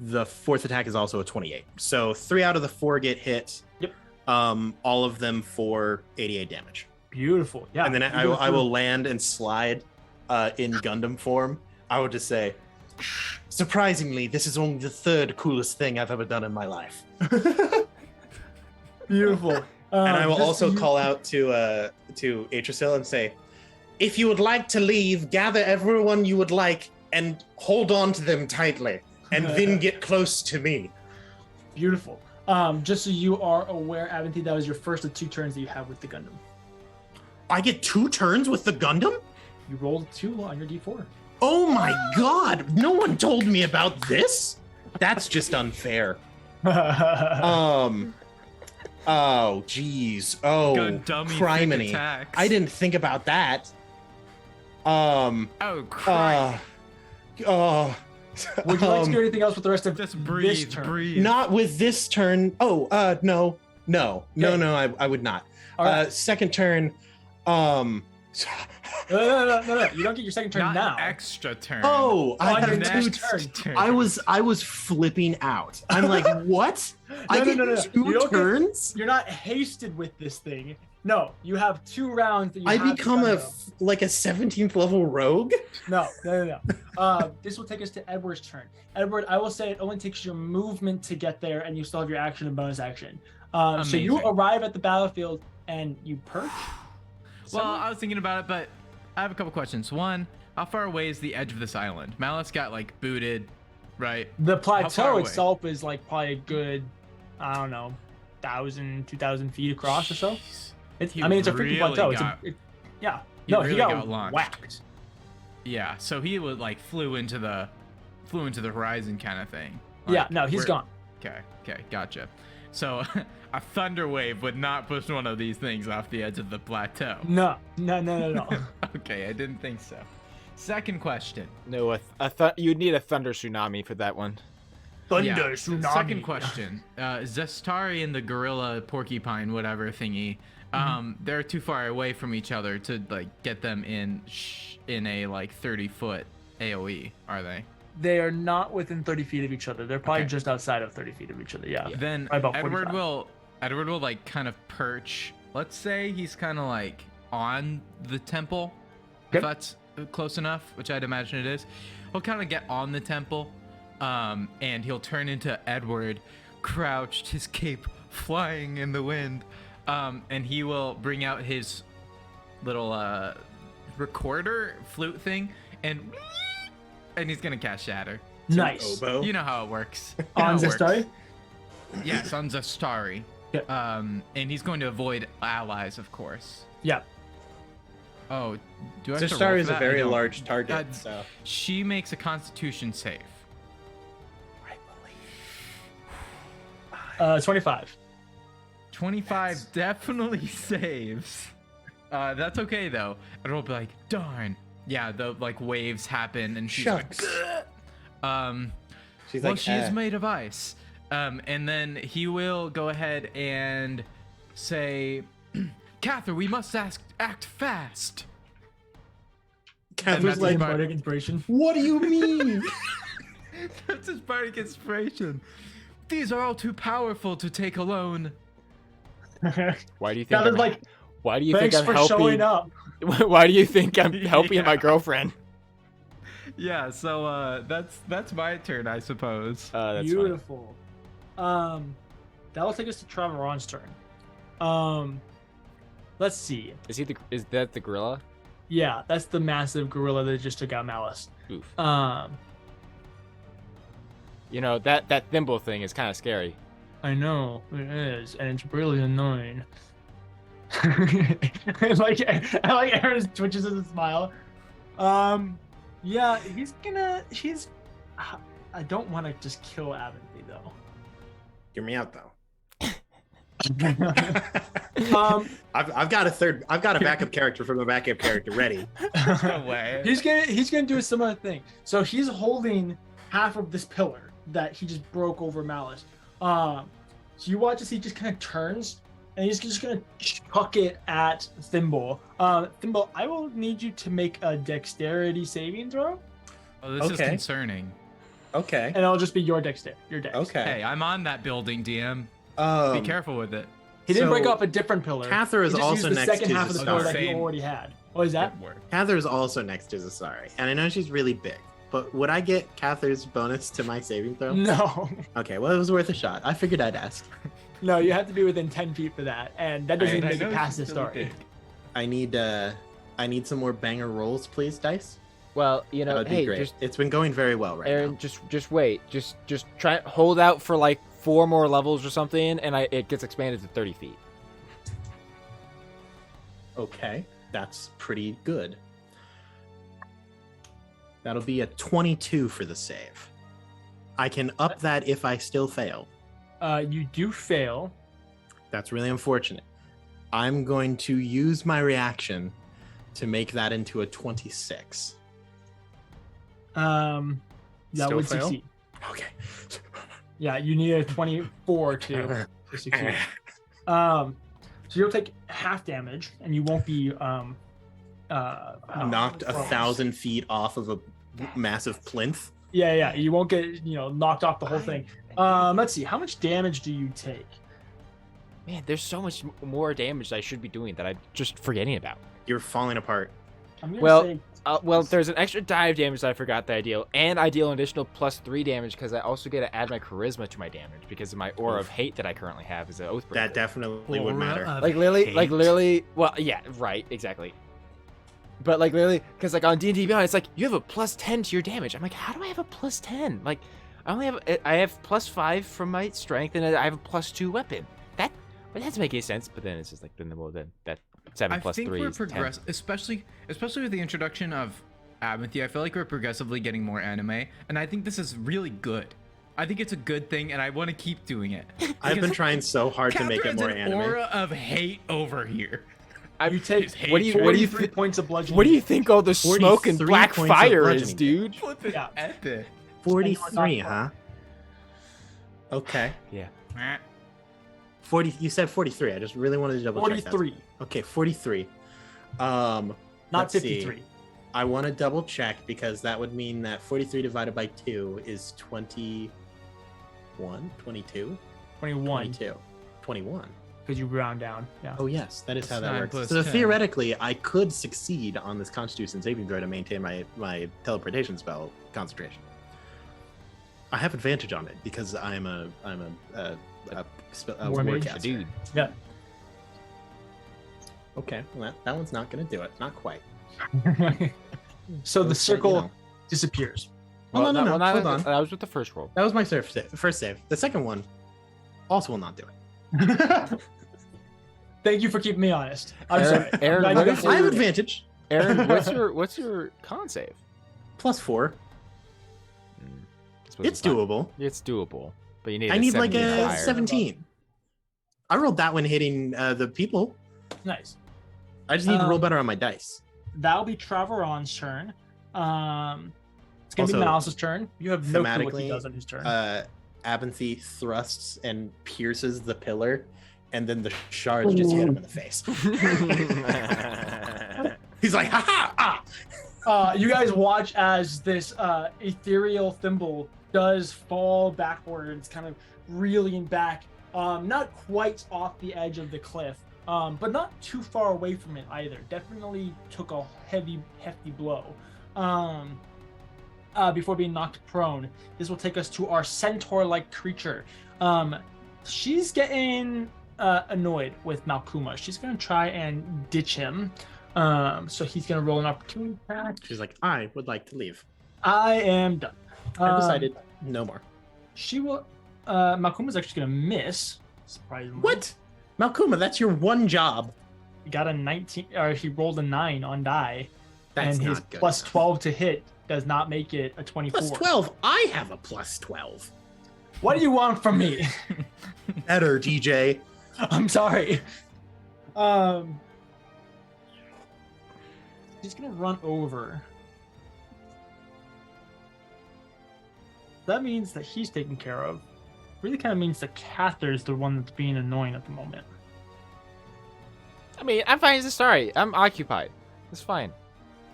The fourth attack is also a 28. So 3 out of the 4 get hit. Yep. All of them for 88 damage. Beautiful. Yeah. And then I will land and slide in Gundam form. I will just say, surprisingly, this is only the 3rd coolest thing I've ever done in my life. Beautiful. And I will just also you- call out to Atrasil and say, if you would like to leave, gather everyone you would like and hold on to them tightly, and then get close to me. Beautiful. Just so you are aware, Aventhy, that was your first of 2 turns that you have with the Gundam. I get 2 turns with the Gundam? You rolled 2 on your D4. Oh my god! No one told me about this? That's just unfair. Oh, geez. Oh, Gundummy thick criminy. attacks. I didn't think about that. Oh, crap. Would you like to do anything else with the rest of Just this breathe, turn? breathe. Not with this turn. Oh, no. I would not. All right. Second turn. No. You don't get your second turn Not now. an extra turn. Oh, I On have your two next turns. turn. I was flipping out. I'm like, what? I get No. You 2 don't get- turns? You're not hasted with this thing. No, you have 2 rounds that you I have to become go. like a 17th level rogue? No. This will take us to Edward's turn. Edward, I will say it only takes your movement to get there, and you still have your action and bonus action. So you Amazing. arrive at the battlefield and you perch. Well, I was thinking about it, but I have a couple questions. One, how far away is the edge of this island? Malice got like booted, right? The far plateau away? itself is like probably a good, I don't know, 1,000, 2,000 feet across or so. It's, He I mean, it's a freaking really plateau. got- Yeah. he No, really he got, got launched. whacked. Yeah, so he would like flew into the horizon kind of thing. Yeah, Like, no, he's we're- gone. Okay, gotcha. So a thunder wave would not push one of these things off the edge of the plateau. No. Okay, I didn't think so. Second question. No, you'd need a thunder tsunami for that one. Thunder Yeah, tsunami. Second question. Zestari and the gorilla porcupine whatever thingy, they're too far away from each other to like get them in a like 30-foot AoE, are they? They are not within 30 feet of each other. They're probably Okay. just outside of 30 feet of each other. Yeah. Then Probably about Edward 45. will like kind of perch. Let's say he's kind of like on the temple, if Okay. that's close enough, which I'd imagine it is. He'll kind of get on the temple, and he'll turn into Edward, crouched, his cape flying in the wind, and he will bring out his little recorder flute thing, and he's gonna cast Shatter. Nice. Oboe. You know how it works. You know On how it works. Zestari? Yes, on Zestari. Yep. And he's going to avoid allies, of course. Yeah. Oh, do I have to roll Star for is a that? I very don't. large target, Uh, so. She makes a Constitution save. 25. 25 definitely saves. That's okay though. And it'll be like, darn. Yeah, the like waves happen, and she's Shucks. like, "Ugh." She's Well, like, she is made of ice. And then he will go ahead and say, Cather, we must act fast. Catherine's that's like, his Bardic inspiration. what do you mean? That's his bardic inspiration. These are all too powerful to take alone. Why do you think? That is like, Why do you think thanks I'm for helping? showing up. Why do you think I'm helping Yeah. my girlfriend? Yeah, so that's my turn, I suppose. That's Beautiful. That'll take us to Trevoron's turn. Let's see. fine. Is that the gorilla? Yeah, that's the massive gorilla that just took out Malice. Oof. That thimble thing is kind of scary. I know it is, and it's really annoying. I like Aaron twitches as a smile. Yeah, he's. I don't want to just kill Aventhy though. Hear me out though. Um, I've got a backup character from the backup character ready. No way. he's gonna do a similar thing. So he's holding half of this pillar that he just broke over Malice. So you watch as he just kind of turns, and he's just gonna chuck it at Thimble. Thimble, I will need you to make a dexterity saving throw, Oh, this is Okay. concerning. Okay. and it'll just be your dexterity. Your dex. Okay. Hey, I'm on that building, DM. Be careful with it. He didn't So, break off a different pillar. Cather is he just also used the next second to half of the pillar that he Same. already had. Oh, is that? Good work. Cather is also next to Zasari, and I know she's really big. But would I get Cather's bonus to my saving throw? No. Okay, well, it was worth a shot. I figured I'd ask. No, you have to be within 10 feet for that, and that doesn't I even make know it past the she's really story. big. I need some more banger rolls, please, dice. Well, That would be hey, great. It's been going very well right Aaron, now. just wait. Just try hold out for like 4 more levels or something, and it gets expanded to 30 feet. Okay, that's pretty good. That'll be a 22 for the save. I can up that if I still fail. You do fail. That's really unfortunate. I'm going to use my reaction to make that into a 26. That Still would fail? succeed. Okay. Yeah, you need a 24 to succeed. So you'll take half damage, and you won't be Knocked 1,000 feet off of a massive plinth. Yeah, you won't get knocked off the whole thing. Let's see, how much damage do you take? Man, there's so much more damage that I should be doing that I'm just forgetting about. You're falling apart. I'm gonna Well, say Well, there's an extra dive damage that I forgot that I deal, and I deal an additional +3 damage because I also get to add my charisma to my damage because of my aura of hate that I currently have as an Oathbreaker. That definitely would matter. like literally, well, yeah, right, exactly. But like literally, because like on D&D Beyond, it's like you have a +10 to your damage. I'm like, how do I have a +10? Like, I have +5 from my strength, and I have a +2 weapon. That doesn't make any sense. But then it's just like then that 7 I plus think 3 we're is 10. especially with the introduction of Abinthy. I feel like we're progressively getting more anime, and I think this is really good. I think it's a good thing, and I want to keep doing it. I've been trying so hard to make it Catherine's more an anime. aura of hate over here. you take hate What do you 43 points of bludgeoning. What do you think all the smoke and 43 black points of fire is, bludgeoning. dude? Flip it Yeah. epic. 43, huh? Okay. Yeah. 40. You said 43. I just really wanted to double check that. 43, Okay, 43. not Let's see. 53. I want to double check because that would mean that 43 divided by 2 is 21, 22, 21, 22, 21. because you round down. Yeah. Oh yes, that is how That's that 9 works. plus So 10. theoretically, I could succeed on this Constitution saving throw to maintain my teleportation spell concentration. I have advantage on it because I'm a War mage? warcaster. Dude. Yeah. Okay, well, that one's not going to do it. Not quite. So the Okay, circle disappears. Oh, no, hold on. That was with the first roll. That was my first save. The second one also will not do it. Thank you for keeping me honest. I'm sorry. Aaron, I'm what glad is you I got have through it. advantage. Aaron, what's your con save? +4. I suppose It's fine. doable. It's doable, but you need. I need like 17 a higher. 17. I rolled that one hitting the people. Nice. I just need to roll better on my dice. That'll be Trevoron's turn. It's gonna Also, be Malice's turn. You have no clue what he thematically, does on his turn. Abinthy thrusts and pierces the pillar, and then the shards just hit him in the face. He's like, ha ha! Ah! You guys watch as this ethereal thimble does fall backwards, kind of reeling back, not quite off the edge of the cliff, but not too far away from it either. Definitely took a hefty blow. before being knocked prone. This will take us to our centaur-like creature. She's getting annoyed with Malkuma. She's gonna try and ditch him. So he's gonna roll an opportunity attack. She's like, I would like to leave. I am done. I've decided no more. She will. Malkuma's actually gonna miss. Surprisingly. What? Malkuma, that's your one job. He got a 19, or he rolled a 9 on die, That's and not his good plus enough. 12 to hit does not make it a 24. Plus 12. I have a plus 12. What do you want from me? Better, DJ. I'm sorry. He's gonna run over. That means that he's taken care of. Really kind of means that Cather's the one that's being annoying at the moment. I mean, I'm fine as a story. I'm occupied. It's fine.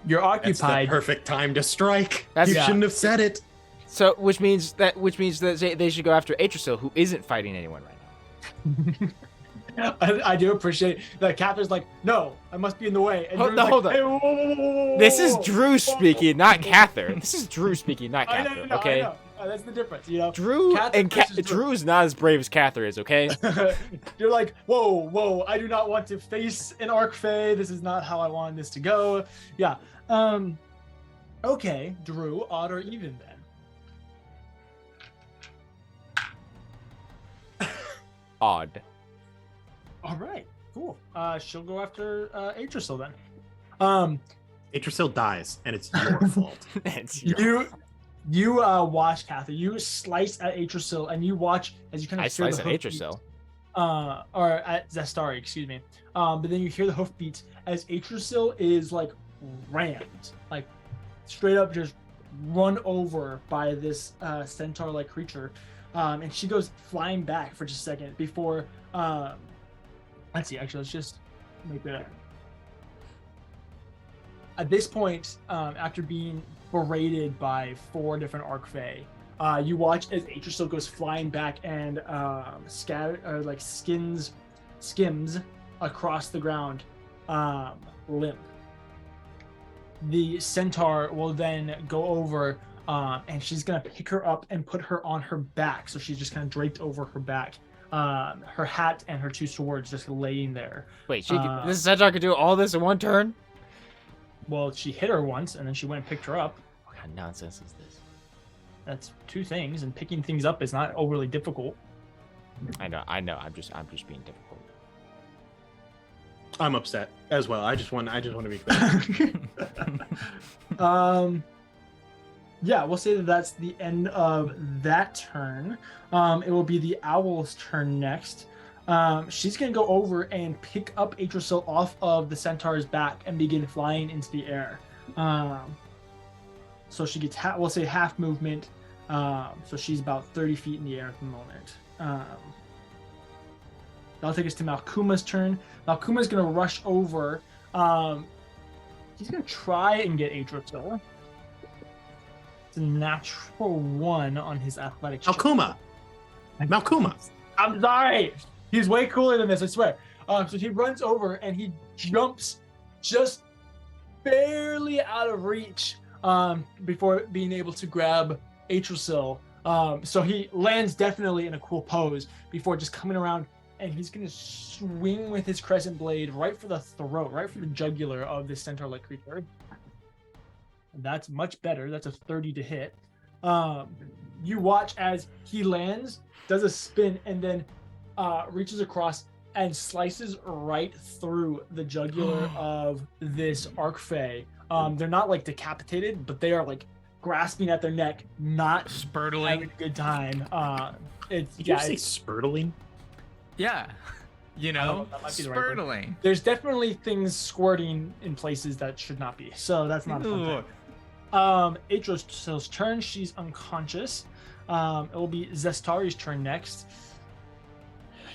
You're That's the occupied. perfect time to strike. That's- You Yeah. shouldn't have said it. So, which means that they should go after Atrasil, who isn't fighting anyone right now. I do appreciate that Cather's like, no, I must be in the way. And Hold- Drew's no, like, hold on. "Hey, whoa, whoa, whoa, whoa, whoa, This is whoa, Drew whoa, speaking, whoa, not whoa, whoa, Cather. whoa." This is Drew speaking, not I know, Cather. I know, Okay. I know. That's the difference, you know. Drew Cather and versus Drew. Drew's not as brave as Cather is. Okay. You're like, whoa, I do not want to face an Arc Fae. This is not how I wanted this to go. Yeah. Okay, Drew, odd or even then. Odd. All right, cool. She'll go after Atrasil then. Atrasil dies, and it's your fault. It's You watch Cather. You slice at Atrasil, and you watch as you kind of I hear slice the at hoofbeats. Atrasil. Or at Zestari, excuse me. But then you hear the hoofbeats as Atrasil is like rammed, like straight up just run over by this centaur-like creature, and she goes flying back for just a second before. Let's see. Actually, let's just make that. At this point, after being berated by 4 different Arc Fae, you watch as Atrasil goes flying back and skims across the ground, limp. The centaur will then go over, and she's gonna pick her up and put her on her back, so she's just kind of draped over her back. Her hat and her 2 swords just laying there. Wait, this Centaur could do all this in one turn? Well, she hit her once, and then she went and picked her up. What kind of nonsense is this? That's 2 things, and picking things up is not overly difficult. I know. I'm just being difficult. I'm upset as well. I just want to be clear. Yeah, we'll say that that's the end of that turn. It will be the owl's turn next. She's gonna go over and pick up Atrasil off of the centaur's back and begin flying into the air. So she gets we'll say half movement. So she's about 30 feet in the air at the moment. That'll take us to Malkuma's turn. Malkuma's gonna rush over. He's gonna try and get Atrasil. It's a natural 1 on his athletic check. Malkuma. I'm sorry. He's way cooler than this, I swear. So he runs over and he jumps just barely out of reach before being able to grab Atrasil. So he lands definitely in a cool pose before just coming around, and he's going to swing with his crescent blade right for the throat, right for the jugular of this centaur-like creature. That's much better. That's a 30 to hit. You watch as he lands, does a spin, and then reaches across and slices right through the jugular of this Arc Fae. They're not like decapitated, but they are like grasping at their neck, not having Spurtling. a good time. It's Did yeah, you say it's- spurtling? Yeah. You don't know, know, that might be the right word. spurtling. there's definitely things squirting in places that should not be. So that's not a fun Ooh. thing. Atrasil's turn. She's unconscious. It will be Zestari's turn next.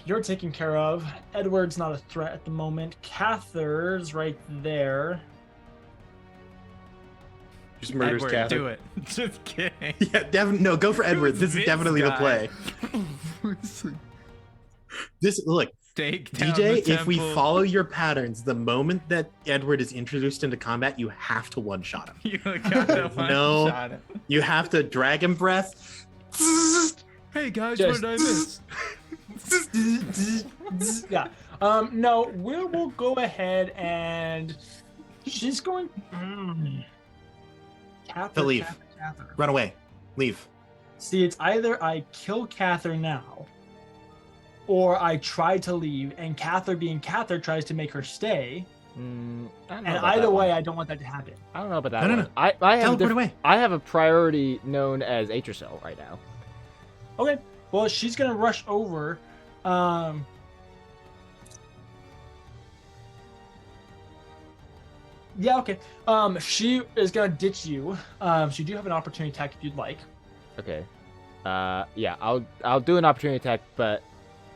You're taken care of. Edward's not a threat at the moment. Cather's right there. Just murders Edward, Cather. do it. Just kidding. Yeah, no, go for Edward. This is This definitely the guy? play. Look, Take down DJ, the if we temple. follow your patterns, the moment that Edward is introduced into combat, you have to one-shot him. You gotta No. one-shot him. You have to dragon breath. Hey guys, Just- what did I miss? Yeah. No, we'll go ahead and she's going. Cather, To leave. Cather. Run away. Leave. See, it's either I kill Cather now, or I try to leave, and Cather, being Cather, tries to make her stay. I don't know And about either that way, one. I don't want that to happen. I don't know about that No, no, one. no. I have Teleport away. I have a priority known as Atracel right now. Okay. Well, she's gonna rush over. Yeah. Okay. She is gonna ditch you. So you do have an opportunity attack if you'd like. Okay. Yeah, I'll do an opportunity attack, but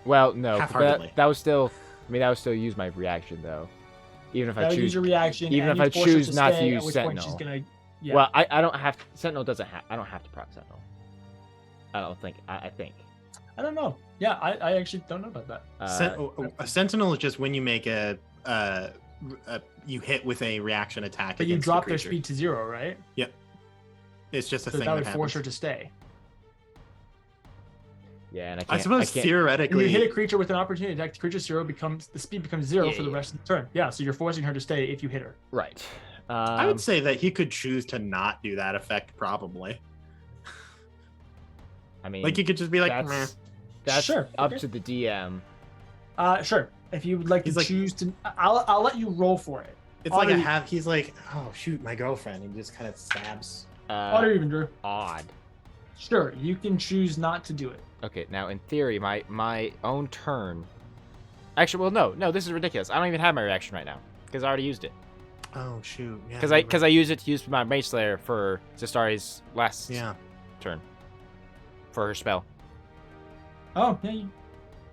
no, but Half-heartedly. that was still. I mean, that would still use my reaction though, even if I That'll choose. use your reaction. even and if you I force her choose not to stay, use at which point she's Sentinel. gonna. Yeah. Well, I don't have Sentinel doesn't have. I don't have to proc Sentinel. I don't think. I think. I don't know. Yeah, I actually don't know about that. A sentinel is just when you make you hit with a reaction attack. But you against the drop their creature. speed to 0, right? It's just a So thing that that would force her happens. to stay. Yeah, and I can't. I suppose can't, When you theoretically, hit a creature with an opportunity attack, the creature's the speed becomes 0 Yeah, for the yeah. rest of the turn. Yeah, so you're forcing her to stay if you hit her. Right. I would say that he could choose to not do that effect. Probably, I mean, like he could just be like, "Meh." that's Sure, up okay. to the DM. Sure. If you would like He's to like- choose to, I'll let you roll for it. It's like Otter- he's like, oh shoot, my girlfriend. He just kind of stabs. Otter even Drew. Odd. Sure, you can choose not to do it. Okay, now in theory, my own turn. Actually, well, no, this is ridiculous. I don't even have my reaction right now because I already used it. Oh shoot, yeah. Because I used it to use my Mage Slayer for Zastari's last yeah. turn for her spell, Oh, yeah. You,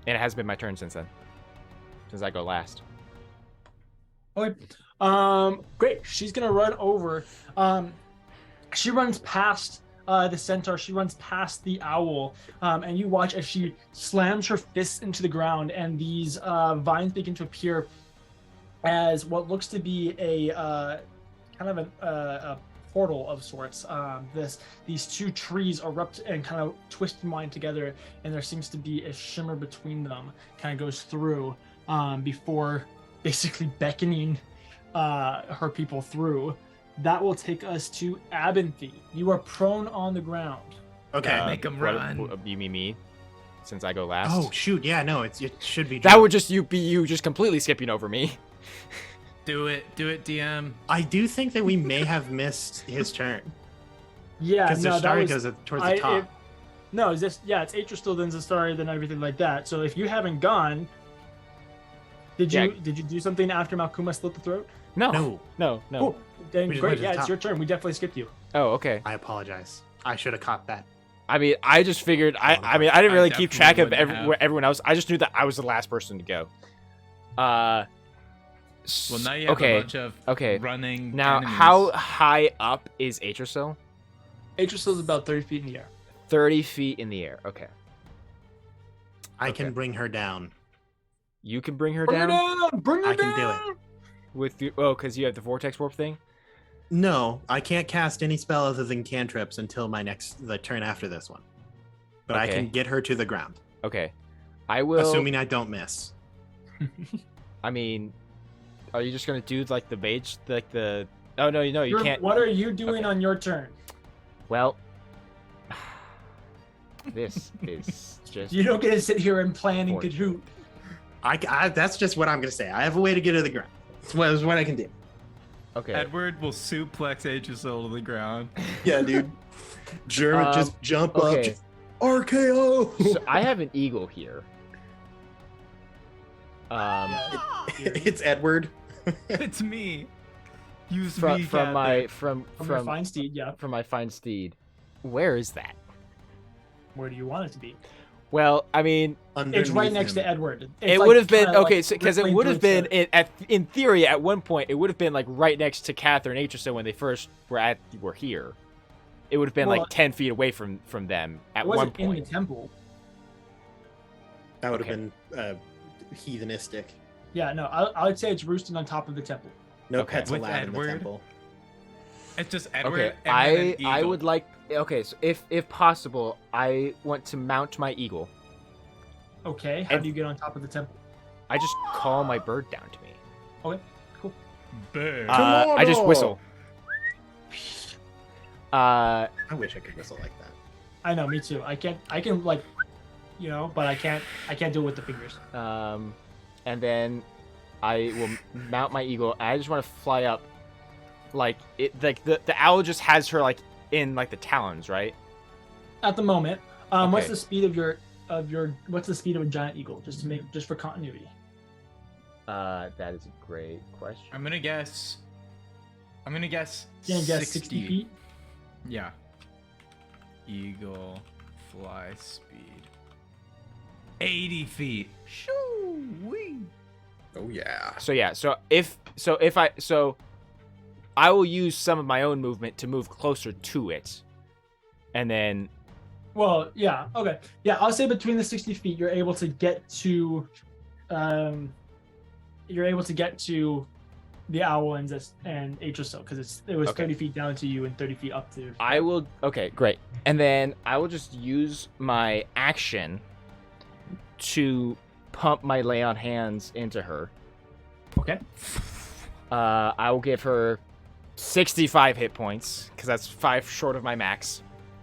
and it has been my turn since then, since I go last. okay. Great. She's gonna run over. She runs past the centaur. She runs past the owl, and you watch as she slams her fists into the ground, and these vines begin to appear as what looks to be a kind of a portal of sorts. These two trees erupt and kind of twist and wind together, and there seems to be a shimmer between them. Kind of goes through before basically beckoning her people through. That will take us to Abinthy. You are prone on the ground. Okay. Make 'em what- run. You mean me? Since I go last. Oh shoot, yeah, no, it should be. that Joe. would just be you just completely skipping over me. Do it, DM. I do think that we may have missed his turn Yeah, because no, the that story was goes towards I- the top. it- no. Is this? Yeah, it's Atracel, then Zastari, then everything like that. So if you haven't gone, did you Yeah. did you do something after Malkuma slit the throat? No, no. Cool. Then We just great. went to the Yeah, it's top. your turn. We definitely skipped you. Oh, okay. I apologize. I should have caught that. I mean, I just figured. I mean, I didn't really keep track of everyone else. I just knew that I was the last person to go. Well, now you have okay. a bunch of Okay. running. Now, enemies. how high up is Atracel? Atracel's about 30 feet in the air. 30 feet in the air. Okay. I Okay. can bring her down. You can bring her Bring her down down. Bring her I can do down. it. with the because you have the vortex warp thing. No, I can't cast any spell other than cantrips until the turn after this one. But I Okay. can get her to the ground, Okay. I will. assuming I don't miss. I mean, are you just gonna do like the mage, like the? Oh no, you You're- can't. What are you doing Okay. on your turn? Well, this is just. You don't get to sit here and plan and Fortune. Kahoot. That's just what I'm gonna say. I have a way to get her to the ground. That's what I can do. Okay. Edward will suplex Atracel to the ground. Yeah, dude. German, just jump up. okay. Just, RKO. So I have an eagle here. It's Edward. It's me. Use from me, from my Captain. from From your from fine steed, yeah. from my fine steed. Where is that? Where do you want it to be? Well, I mean, It's right Underneath next him. to Edward. it would have been okay, because it would have been in theory at one point it would have been like right next to Catherine Atracel when they first were here. It would have been Well, like 10 feet away from them at It one wasn't in point. the temple. That would have Okay. been heathenistic. Yeah, no, I would say it's roosting on top of the temple. No Okay. pets With allowed in the Edward? temple. It's just Edward. Okay, and then an I eagle. would like. Okay, so if possible, I want to mount my eagle. Okay, how And- do you get on top of the temple? I just call my bird down to me. Okay, cool. Bird. I just whistle. I wish I could whistle like that. I know, me too. I can like, but I can't do it with the fingers. And then I will mount my eagle. I just want to fly up, like it. Like the owl just has her like in like the talons, right? At the moment, what's Okay. the speed of your what's the speed of a giant eagle? Just for continuity. That is a great question. I'm gonna guess. You gonna guess 60 feet? Yeah. Eagle fly speed. 80 feet. Shoo-wee. Oh yeah. So I will use some of my own movement to move closer to it, and then Well, yeah, okay, yeah. I'll say between the 60 feet, you're able to get to the owl and Atrasil, because it was Okay. 30 feet down to you and 30 feet up to. I will. Okay, great. And then I will just use my action to pump my lay on hands into her. Okay. I will give her 65 hit points because that's 5 short of my max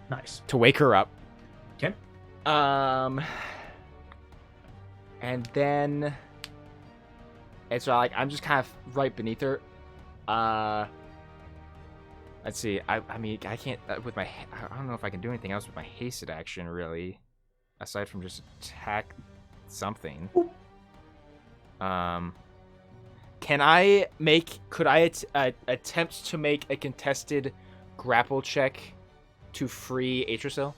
Nice. to wake her up. Okay. And then it's like I'm just kind of right beneath her. Let's see. I mean, I can't with my. I don't know if I can do anything else with my hasted action really, aside from just attack something. Can I make? Could I attempt to make a contested grapple check to free Atrasil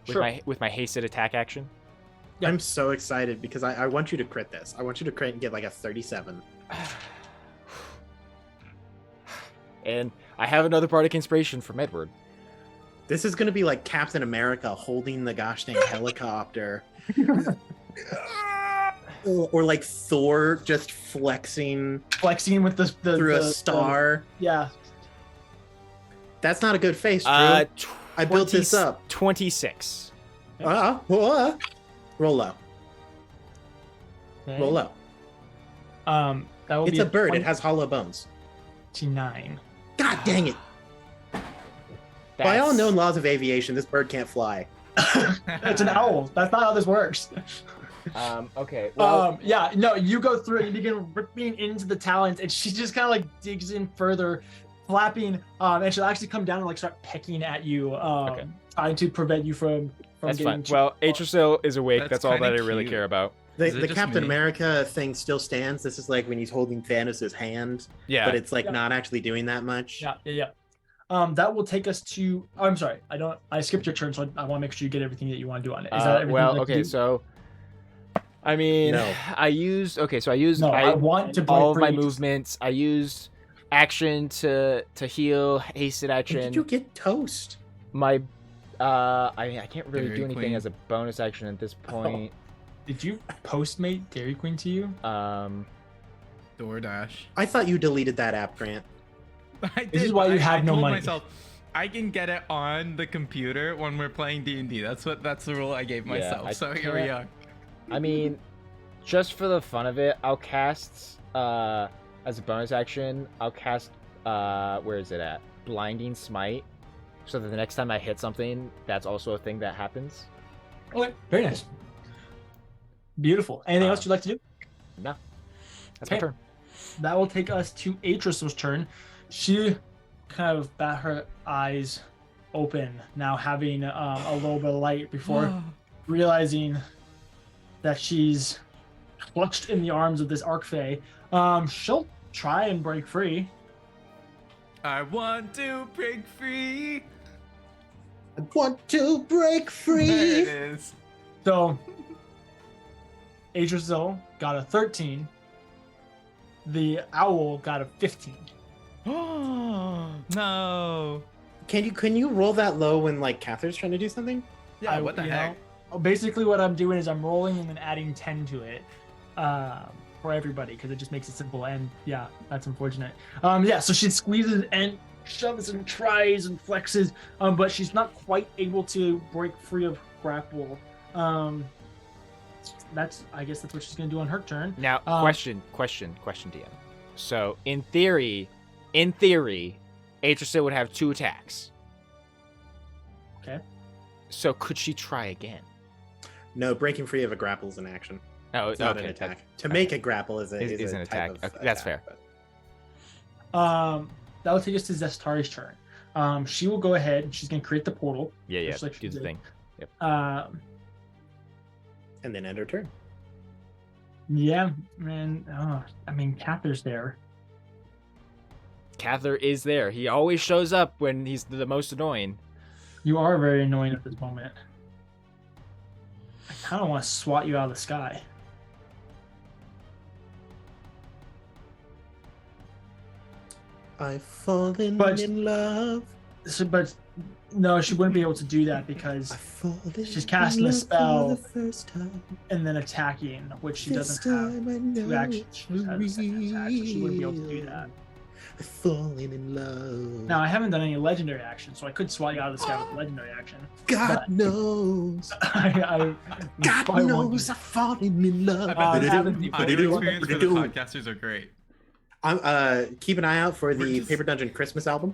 Sure. with my hasted attack action? Yeah. I'm so excited because I want you to crit this. I want you to crit and get like a 37. And I have another bardic inspiration from Edward. This is gonna be like Captain America holding the gosh dang helicopter. or like Thor just flexing Flexing with the through a star. Yeah. That's not a good face, Drew. I built this up. 26. Roll low. Okay. Roll low. That will It's be a bird. It has hollow bones. 29. God dang it. By all known laws of aviation, this bird can't fly. It's an owl. That's not how this works. Okay. Well, Yeah, no, you go through and you begin ripping into the talons, and she just kind of like digs in further, flapping, and she'll actually come down and like start pecking at you, Okay. trying to prevent you from that's getting fine. too Well, far. Atrasil is awake. That's That's all that I kinda really cute. care about. Is The it just Captain me? America thing still stands. This is like when he's holding Thanos' hand, Yeah. but it's like Yeah. not actually doing that much. Yeah. That will take us to. Oh, I'm sorry. I skipped your turn, so I want to make sure you get everything that you want to do on it. Is that everything? Well, you'd like to okay. do? So, I mean, No. I used. Okay, so I used. No, I want to all of my break free. movements. I used action to heal, hasted When action. did you get toast? My, I can't really Dairy do anything Queen. as a bonus action at this point. Did you postmate Dairy Queen to you? DoorDash. I thought you deleted that app, Grant. I This is did, why you I have no told money. myself I can get it on the computer when we're playing D&D. That's the rule I gave Yeah, myself. I So here we can't- are. I mean, just for the fun of it, I'll cast as a bonus action. I'll cast where is it at? Blinding Smite. So that the next time I hit something, that's also a thing that happens. Okay, very nice. Beautiful. Anything else you'd like to do? No, that's my Okay. turn. That will take us to Atrasil's turn. She kind of bat her eyes open, now having a little bit of light before realizing that she's clutched in the arms of this Archfey. She'll try and break free. I want to break free. I want to break There free. it is. So Atrasil got a 13. The owl got a 15. No. Can you roll that low when like Catherine's trying to do something? Yeah, what the heck? basically what I'm doing is I'm rolling and then adding 10 to it for everybody because it just makes it simple. And yeah, that's unfortunate. Yeah, so she squeezes and shoves and tries and flexes, but she's not quite able to break free of grapple. I guess that's what she's gonna do on her turn. Now, question, DM. So in theory, Atricil would have 2 attacks. Okay. So could she try again? No, breaking free of a grapple is an action. Oh, It's not okay. an attack. To make a grapple is Is a an type attack. of Okay, that's attack, fair. but- That will take us to Zestari's turn. She will go ahead and she's gonna create the portal. Yeah. Just like she Do the did. thing. And then end her turn. Yeah, man. I mean, Cather's there. Cather is there. He always shows up when he's the most annoying. You are very annoying at this moment. I kind of want to swat you out of the sky. I've fallen But- in love. So, but no, she wouldn't be able to do that because I've fallen she's casting a in love spell. for the first time. and then attacking, which she This doesn't have time I know 2 actions. it's She has a second attack, so she wouldn't be able to do real. that. I've fallen in love. Now I haven't done any legendary action, so I could swat you out of the sky with a legendary action. God but- knows. I God probably won't do knows I've fallen in love. I bet Haven't the you- audio experience for the podcasters are great. I'm keep an eye out for We're the just- Paper Dungeon Christmas album.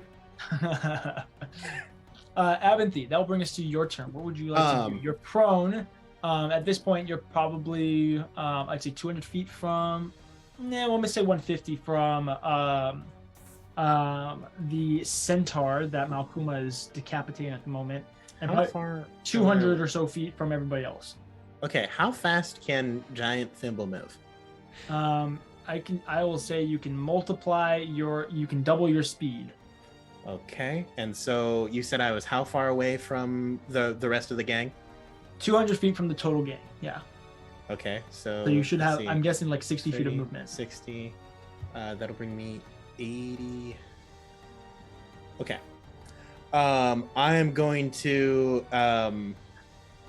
Abinthy, that'll bring us to your turn. What would you like to do? You're prone. At this point, you're probably, I'd say 200 feet from, let me say 150 from the centaur that Malkuma is decapitating at the moment, and How about far? 200 or so feet from everybody else. Okay, how fast can Giant Thimble move? I will say you can you can double your speed. Okay, and so you said I was how far away from the rest of the gang? 200 feet from the total gang. Yeah. Okay, so So you should let's have, see, I'm guessing, like 60 feet of 30, movement. 60. That'll bring me 80. Okay. I am going to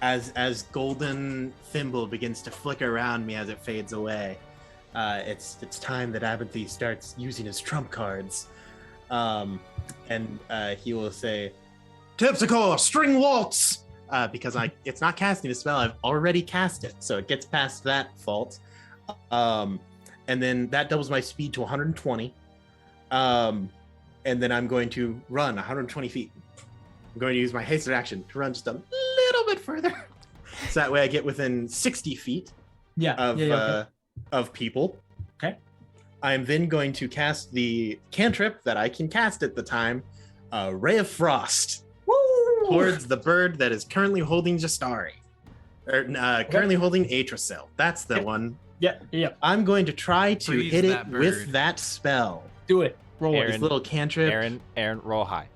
as golden thimble begins to flicker around me as it fades away. It's time that Abinthy starts using his trump cards. And he will say, Terpsichore, string waltz! Because it's not casting a spell, I've already cast it, so it gets past that fault. And then that doubles my speed to 120. And then I'm going to run 120 feet. I'm going to use my hasted action to run just a little bit further. So that way I get within 60 feet of people. Okay. I'm then going to cast the cantrip that I can cast at the time, Ray of Frost, towards the bird that is currently holding Justari. Currently holding Atricil. That's the one. Yeah. I'm going to try to Freeze hit it that with bird. that spell. Do it. Roll This it. Aaron, little cantrip. Aaron, roll high.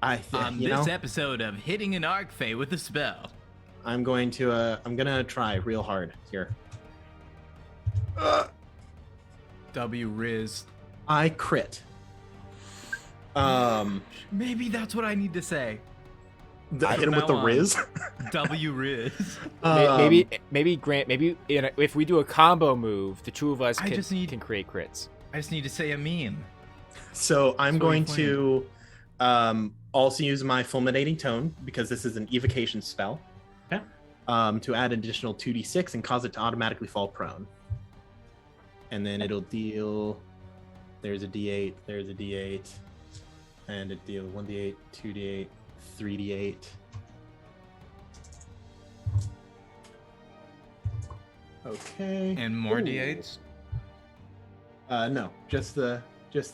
On you this know, episode of Hitting an Arcfey with a Spell. I'm gonna try real hard here. W Riz. I crit. Maybe that's what I need to say. Hit him with the now on. Riz. W Riz. Maybe Grant. Maybe if we do a combo move, the two of us I just need- can create crits. I just need to say a meme. So I'm So going we to also use my fulminating tone because this is an evocation spell. Okay. To add an additional 2d6 and cause it to automatically fall prone. And then it'll deal. There's a d8. There's a d8, and it deals 1d8, 2d8, 3d8. Okay. And more Ooh. D8s. No, just those.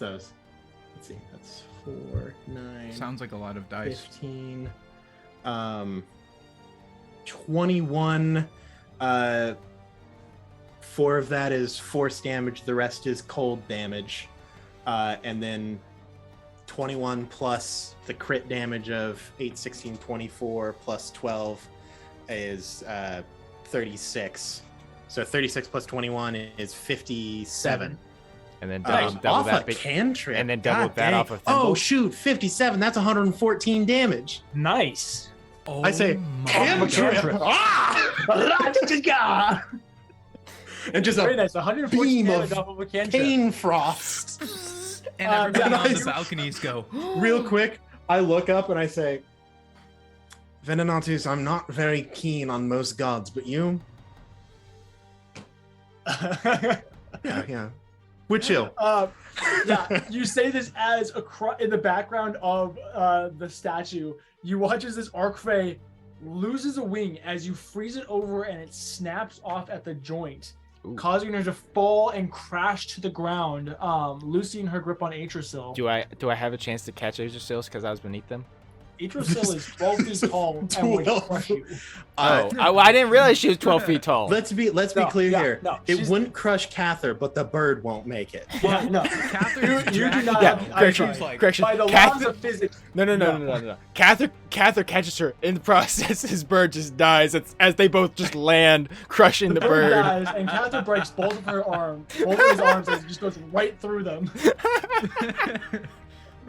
Let's see. That's 4, 9. Sounds like a lot of dice. 15. 21. 4 of that is force damage. The rest is cold damage. And then 21 plus the crit damage of 8, 16, 24 plus 12 is 36. So 36 plus 21 is 57. And then Nice. double Off that. a cantrip. and then double God that dang. off of thimble. Oh shoot, 57. That's 114 damage. Nice. Oh I say, my cantrip. Ah! And just Very a nice. 140 beam damage of off of a cantrip. pain frost. And everybody on the nice. balconies go, Real quick, I look up and I say, Venenatus, I'm not very keen on most gods, but you? Yeah. We're chill. Yeah, you say this as in the background of the statue. You watch as this Archfey loses a wing as you freeze it over and it snaps off at the joint, causing her to fall and crash to the ground, loosening her grip on Atrasil. Do I have a chance to catch Atrasil because I was beneath them? Atrasil is 12 feet tall and would 12. crush you. I didn't realize she was 12 feet tall. Let's be clear here. No, it wouldn't crush Cather, but the bird won't make it. Yeah, no. Catherine, You do not Yeah, have the correction, eyesight. correction. By the laws Cather- of physics. No. Cather catches her. In the process, his bird just dies as they both just land, crushing the bird. dies, and Cather breaks both of his arms, and just goes right through them.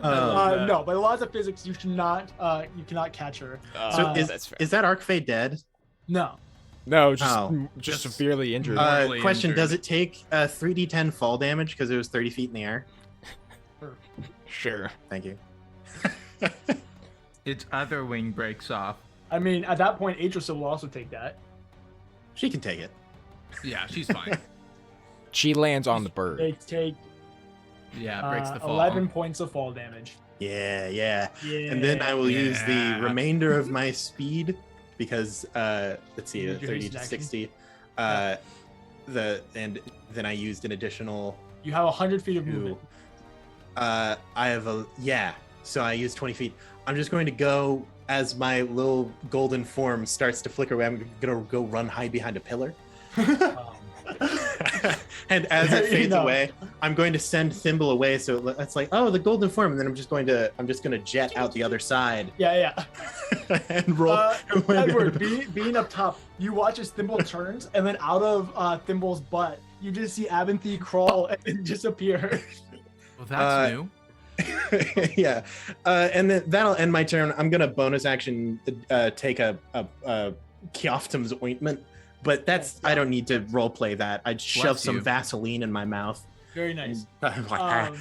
No, by the laws of physics, you cannot catch her. So that's fair. is that Archfey dead? No. No, Oh. just severely injured. Mortally Question: injured. does it take 3d10 fall damage because it was 30 feet in the air? Sure. Thank you. its other wing breaks off. I mean, at that point, Atrasil will also take that. She can take it. Yeah, she's fine. She lands on the bird. They take Yeah, breaks the fall. 11 points of fall damage. Yeah. Yeah. And then I will use the Yeah. remainder of my speed because let's see, Use your 30 haste to action. 60. And then I used an additional You have 100 feet of 2. movement. I have so I use 20 feet. I'm just going to go as my little golden form starts to flicker away. I'm gonna go run hide behind a pillar. And as it fades away, I'm going to send Thimble away. So it's like, oh, the golden form, and then I'm just gonna jet out the other side Yeah. and roll. Edward, being up top, you watch as Thimble turns, and then out of Thimble's butt, you just see Abinthy crawl and disappear. Well, that's new. Yeah, and then that'll end my turn. I'm gonna bonus action take a Kioftum's ointment, but that's I don't need to role play that. I'd shove some you. Vaseline in my mouth. Very nice. I'm like,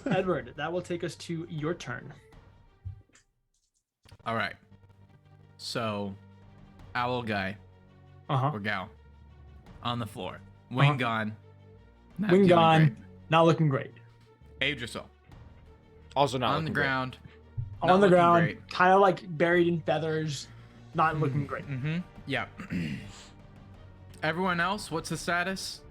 Edward, that will take us to your turn. All right. So, owl guy Uh-huh. or gal on the floor. Wing Uh-huh. gone. Not Wing doing gone. Not looking great. great. Adrasil Also not on the looking great. ground. On Not the looking ground, great. kind of like buried in feathers. Not looking great. Mm-hmm. Yeah. Everyone else, what's the status?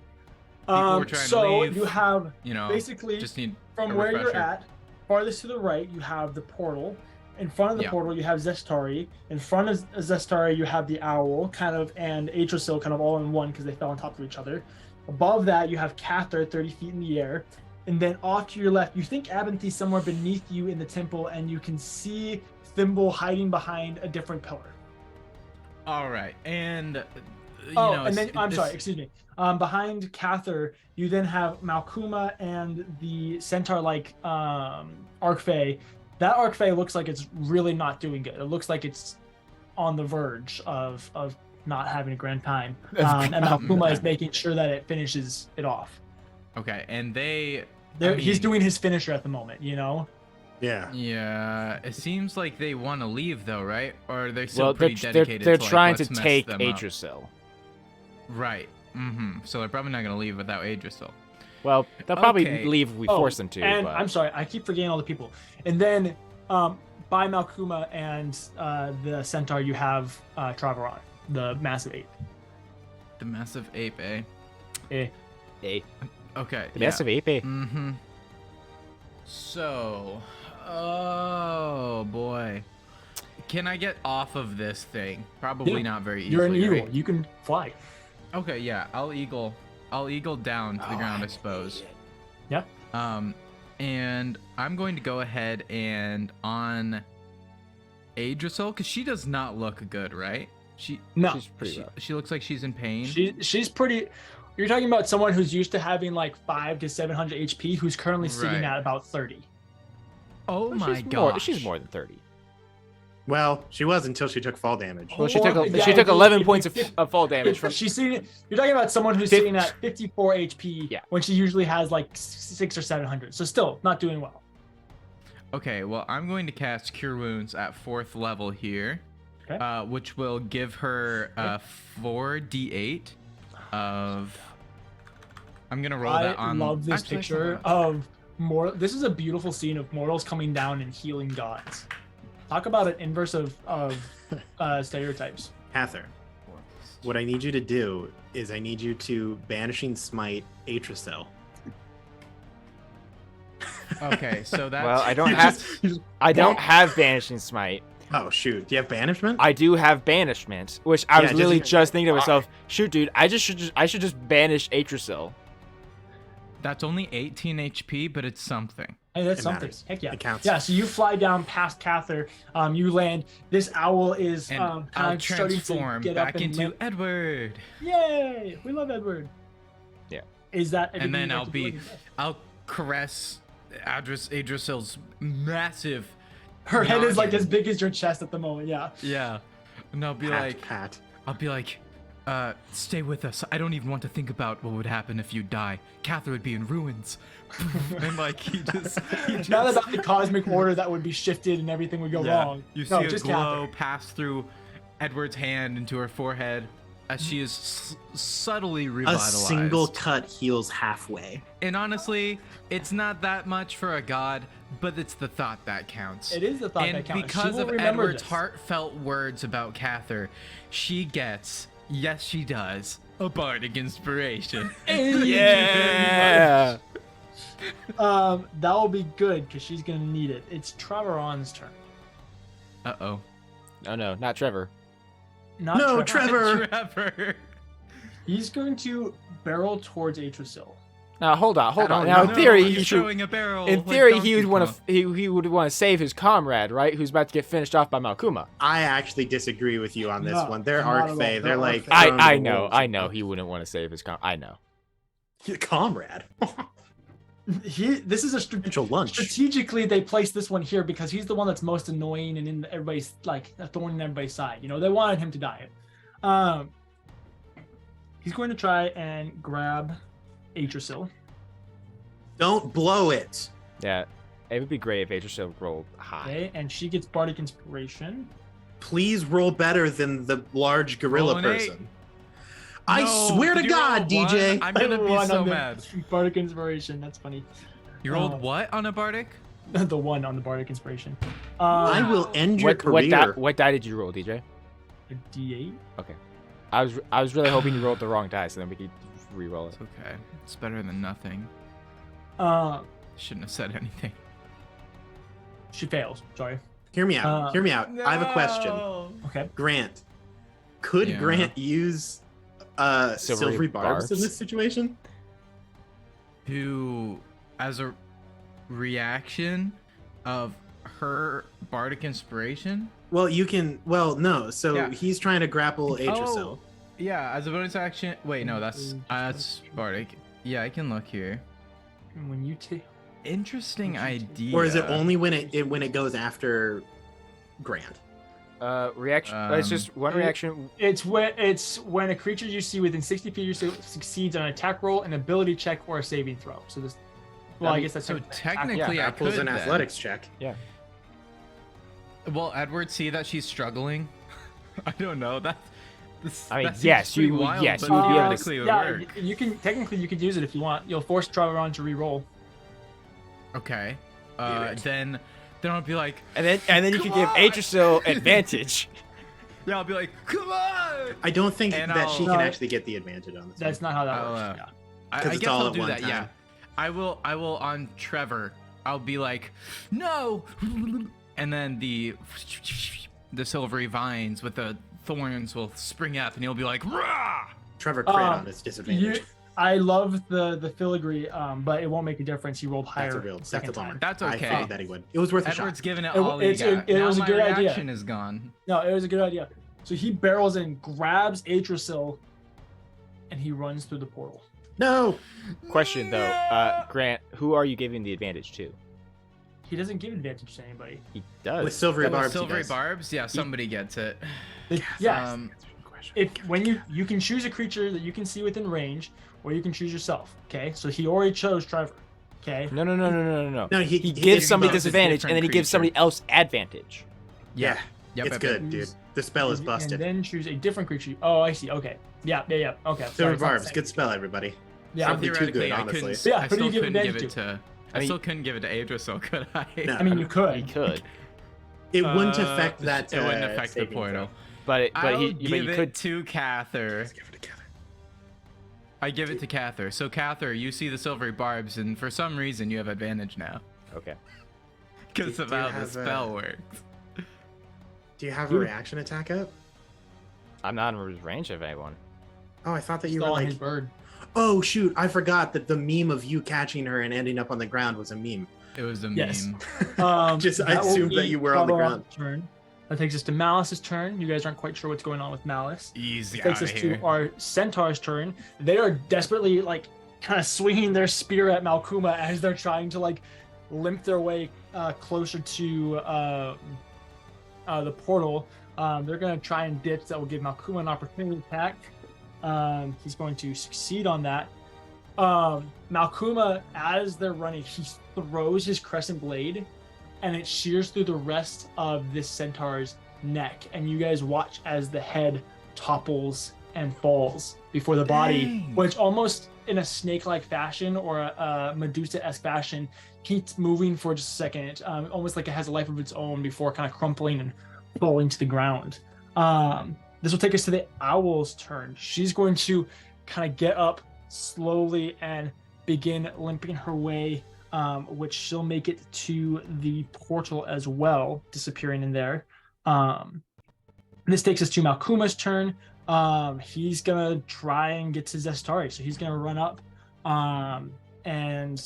People were trying to So leave. you have You know, basically just need from a where you're refresher. at, farthest to the right, you have the portal. In front of the Yeah. portal, you have Zestari. In front of Zestari, you have the owl, kind of, and Atrasil, kind of all in one because they fell on top of each other. Above that, you have Cather, 30 feet in the air. And then off to your left, you think Abinthy somewhere beneath you in the temple, and you can see Thimble hiding behind a different pillar. All right, and you Oh, know, and then I'm this- sorry, excuse me. Behind Cather, you then have Malkuma and the centaur-like Archfey. That Archfey looks like it's really not doing good. It looks like it's on the verge of not having a grand time. And Malkuma is making sure that it finishes it off. Okay, and they. He's mean- doing his finisher at the moment, you know? yeah. Yeah, it seems like they want to leave though, right? Or are they still Well, pretty they're dedicated? they're to, like, trying to let's mess take them up? Atrasil. Right. Mm-hmm. So they're probably not gonna leave without Adrasil. Well, they'll probably Okay. leave if we force them to. And but... I'm sorry, I keep forgetting all the people. And then by Malkuma and the centaur, you have Travaron, the massive ape. The massive ape, eh? Hey, Okay. the massive ape. Mm-hmm. So, oh boy, can I get off of this thing? Probably Yeah. not very easily. You're an eagle. right? You can fly. Okay, yeah, I'll eagle down to the ground, I suppose. Yeah. And I'm going to go ahead and on Adrasil, because she does not look good, right? No, She's pretty rough. She looks like she's in pain. she's pretty. You're talking about someone who's used to having like 500 to 700 HP, who's currently sitting Right. at about 30. Oh my she's god. She's more than 30. Well, she was until she took fall damage. Well, she Or- took yeah, she took if- 11 if- points if- of fall damage from. She's sitting. You're talking about someone who's Fif- sitting at 54 HP Yeah. when she usually has like 600 or 700. So still not doing well. Okay, well, I'm going to cast Cure Wounds at 4th level here, Okay. which will give her 4d8 of. I'm gonna roll that I on. love this Actually, picture of more. This is a beautiful scene of mortals coming down and healing gods. Talk about an inverse of stereotypes. Cather, what I need you to do is I need you to Banishing Smite Atracel. Okay, so that's. Well, I don't You have. just- you just- I don't have Banishing Smite. Oh shoot! Do you have Banishment? I do have Banishment, which I Yeah, was literally just- just thinking to myself, shoot, dude, I should just banish Atracil. That's only 18 HP, but it's something. Hey, that's It something. matters. Heck yeah. It counts. Yeah, so you fly down past Cather. You land. This owl is And kind I'll of starting to transform get back up and into limp. Edward. Yay! We love Edward. Yeah. Is that? And everything then you I'll like to do? be. I'll caress Adrasil's massive. Her head is like noggin. as big as your chest at the moment. Yeah. Yeah. And I'll be like. Pat. I'll be like, stay with us. I don't even want to think about what would happen if you die. Cather would be in ruins. And like he just It's not about the cosmic order that would be shifted and everything would go wrong. You No, see a just glow Cather. pass through Edward's hand into her forehead as she is subtly A revitalized. single cut heals halfway. And honestly, it's not that much for a god, but it's the thought that counts. It is the thought And that counts. She because will of remember Edward's this. heartfelt words about Cather, she gets, yes she does, a bardic inspiration. Yeah. That will be good because she's gonna need it. It's Trevoron's turn. Uh-oh. No, no, not Trevor. Not No, Trevor. Trevor. He's going to barrel towards Atracil. Now hold on. don't Now in know. theory, he's he should. throwing a barrel. In like theory, Donkey he would want Kong. to. He would want to save his comrade, right? Who's about to get finished off by Malkuma. I actually disagree with you on this No, one. They're not at all. Arc They're They're like Arc Fae. thrown I to the know. wolves. I know. He wouldn't want to save his I know. Comrade. This is a Potential lunch. strategically they placed this one here because he's the one that's most annoying and in everybody's like a thorn in everybody's side. You know, they wanted him to die. He's going to try and grab Atracil. Don't blow it. Yeah, it would be great if Atracil rolled high. Okay, and she gets bardic inspiration. Please roll better than the large gorilla Roll an 8. person. I No, swear to did you roll God, a DJ. 1? I'm gonna be One so on the mad. Bardic inspiration. That's funny. You rolled what on a bardic? The one on the bardic inspiration. I will end your career. What die did you roll, DJ? A D8. I was really hoping you rolled the wrong die, so then we could re-roll it. It's okay. It's better than nothing. Shouldn't have said anything. She fails. Sorry. Hear me out. Hear me out. I have a question. Okay. Grant, could Yeah. Grant use silvery barbs in barbs? this situation? To, as a reaction of her bardic inspiration. Well, you can. Well, no. So Yeah. he's trying to grapple Atracil. Oh, yeah, as a bonus action. Wait, no, that's bardic. Yeah, I can look here. And when you take. Interesting idea. Or is it only when it goes after Grant? Reaction. It's just one it- reaction. It's when a creature you see within 60 feet of you succeeds on an attack roll, an ability check, or a saving throw. So this. Well, I guess that's so technically technically I Apples could an then. athletics check. Will Edward see that she's struggling? I don't know. That I mean, that seems yes, pretty you- wild, yes, but you would be able to- theoretically it would Yeah, work. you can technically you could use it if you want. You'll force Trevoron to re-roll. Okay. it. Then I'll be like, And then you Come can give on! Atracil advantage. yeah, I'll be like, come on. I don't think And that she No. can actually get the advantage on this. That's not how that I'll, works. I, 'Cause I it's guess all I'll at do one that. Yeah, time. I will on Trevor. I'll be like, no, and then the silvery vines with the thorns will spring up, and he'll be like, rah! Trevor crit on his disadvantage. I love the filigree, but it won't make a difference. He rolled higher That's a real. That's second a bummer. time. That's I okay. figured that he would. It was worth a Edward's shot. giving it It- all he it's- got. it Now was a my good idea. reaction is gone. No, it was a good idea. So he barrels in, grabs Atracil, and he runs through the portal. No. Question though, Grant, who are you giving the advantage to? he doesn't give advantage to anybody. He does. With silvery With barbs. he silvery does. barbs, yeah, somebody gets it. Yes. Um, If when you can choose a creature that you can see within range, or you can choose yourself. Okay, so he already chose Trevor. Okay. No. No, He he gives somebody both. disadvantage, and then he gives somebody else advantage. Yeah. Yep, It's yep, good, yep. dude. The spell is busted. And then choose a different creature. Oh, I see. Okay. Yeah. Okay. Silver Sorry, it's not barbs, the same. good spell, everybody. Yeah. Probably too Theoretically, good, I honestly. couldn't. Yeah, I who do still you give couldn't give advantage it to. I mean- still couldn't give it to Adriel, could I? No. I mean, you could. He could, It wouldn't affect Uh, that. It wouldn't affect the saving portal. throw. but I'll you give it could. to Cather. Let's give it together. I give it to Cather. So Cather, you see the silvery barbs, and for some reason you have advantage now Okay. because Do of you how the have, spell works. Do you have a reaction attack up? I'm not in range of anyone. Oh, I thought that you Stole were his like. bird. Oh shoot! I forgot that the meme of you catching her and ending up on the ground was a meme. It was a Yes. meme. I will assumed that be you were on the Calderon's ground. Turn. That takes us to Malice's turn. You guys aren't quite sure what's going on with Malice. Easy It takes out us of here. to our Centaur's turn. They are desperately like kind of swinging their spear at Malkuma as they're trying to like limp their way closer to the portal. They're going to try and ditch. That will give Malkuma an opportunity to attack. He's going to succeed on that. Malkuma, as they're running, he throws his crescent blade and it shears through the rest of this centaur's neck. And you guys watch as the head topples and falls before the body, Dang. which almost in a snake-like fashion or a Medusa-esque fashion keeps moving for just a second, almost like it has a life of its own before kind of crumpling and falling to the ground. This will take us to the owl's turn. She's going to kind of get up slowly and begin limping her way, which she'll make it to the portal as well, disappearing in there. This takes us to Malkuma's turn. He's gonna try and get to Zestari, so he's gonna run up, and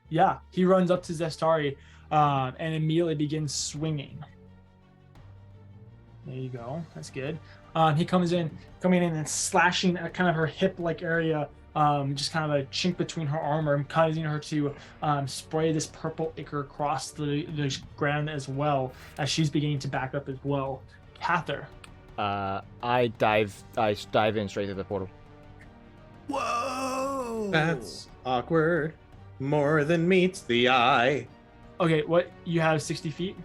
yeah, he runs up to Zestari, and immediately begins swinging. There you go. That's good. He coming in and slashing at kind of her hip-like area, just kind of a chink between her armor, causing her to spray this purple ichor across the ground as well as she's beginning to back up as well. Cather. I dive in straight through the portal. Whoa! That's awkward. More than meets the eye. Okay, what you have 60 feet?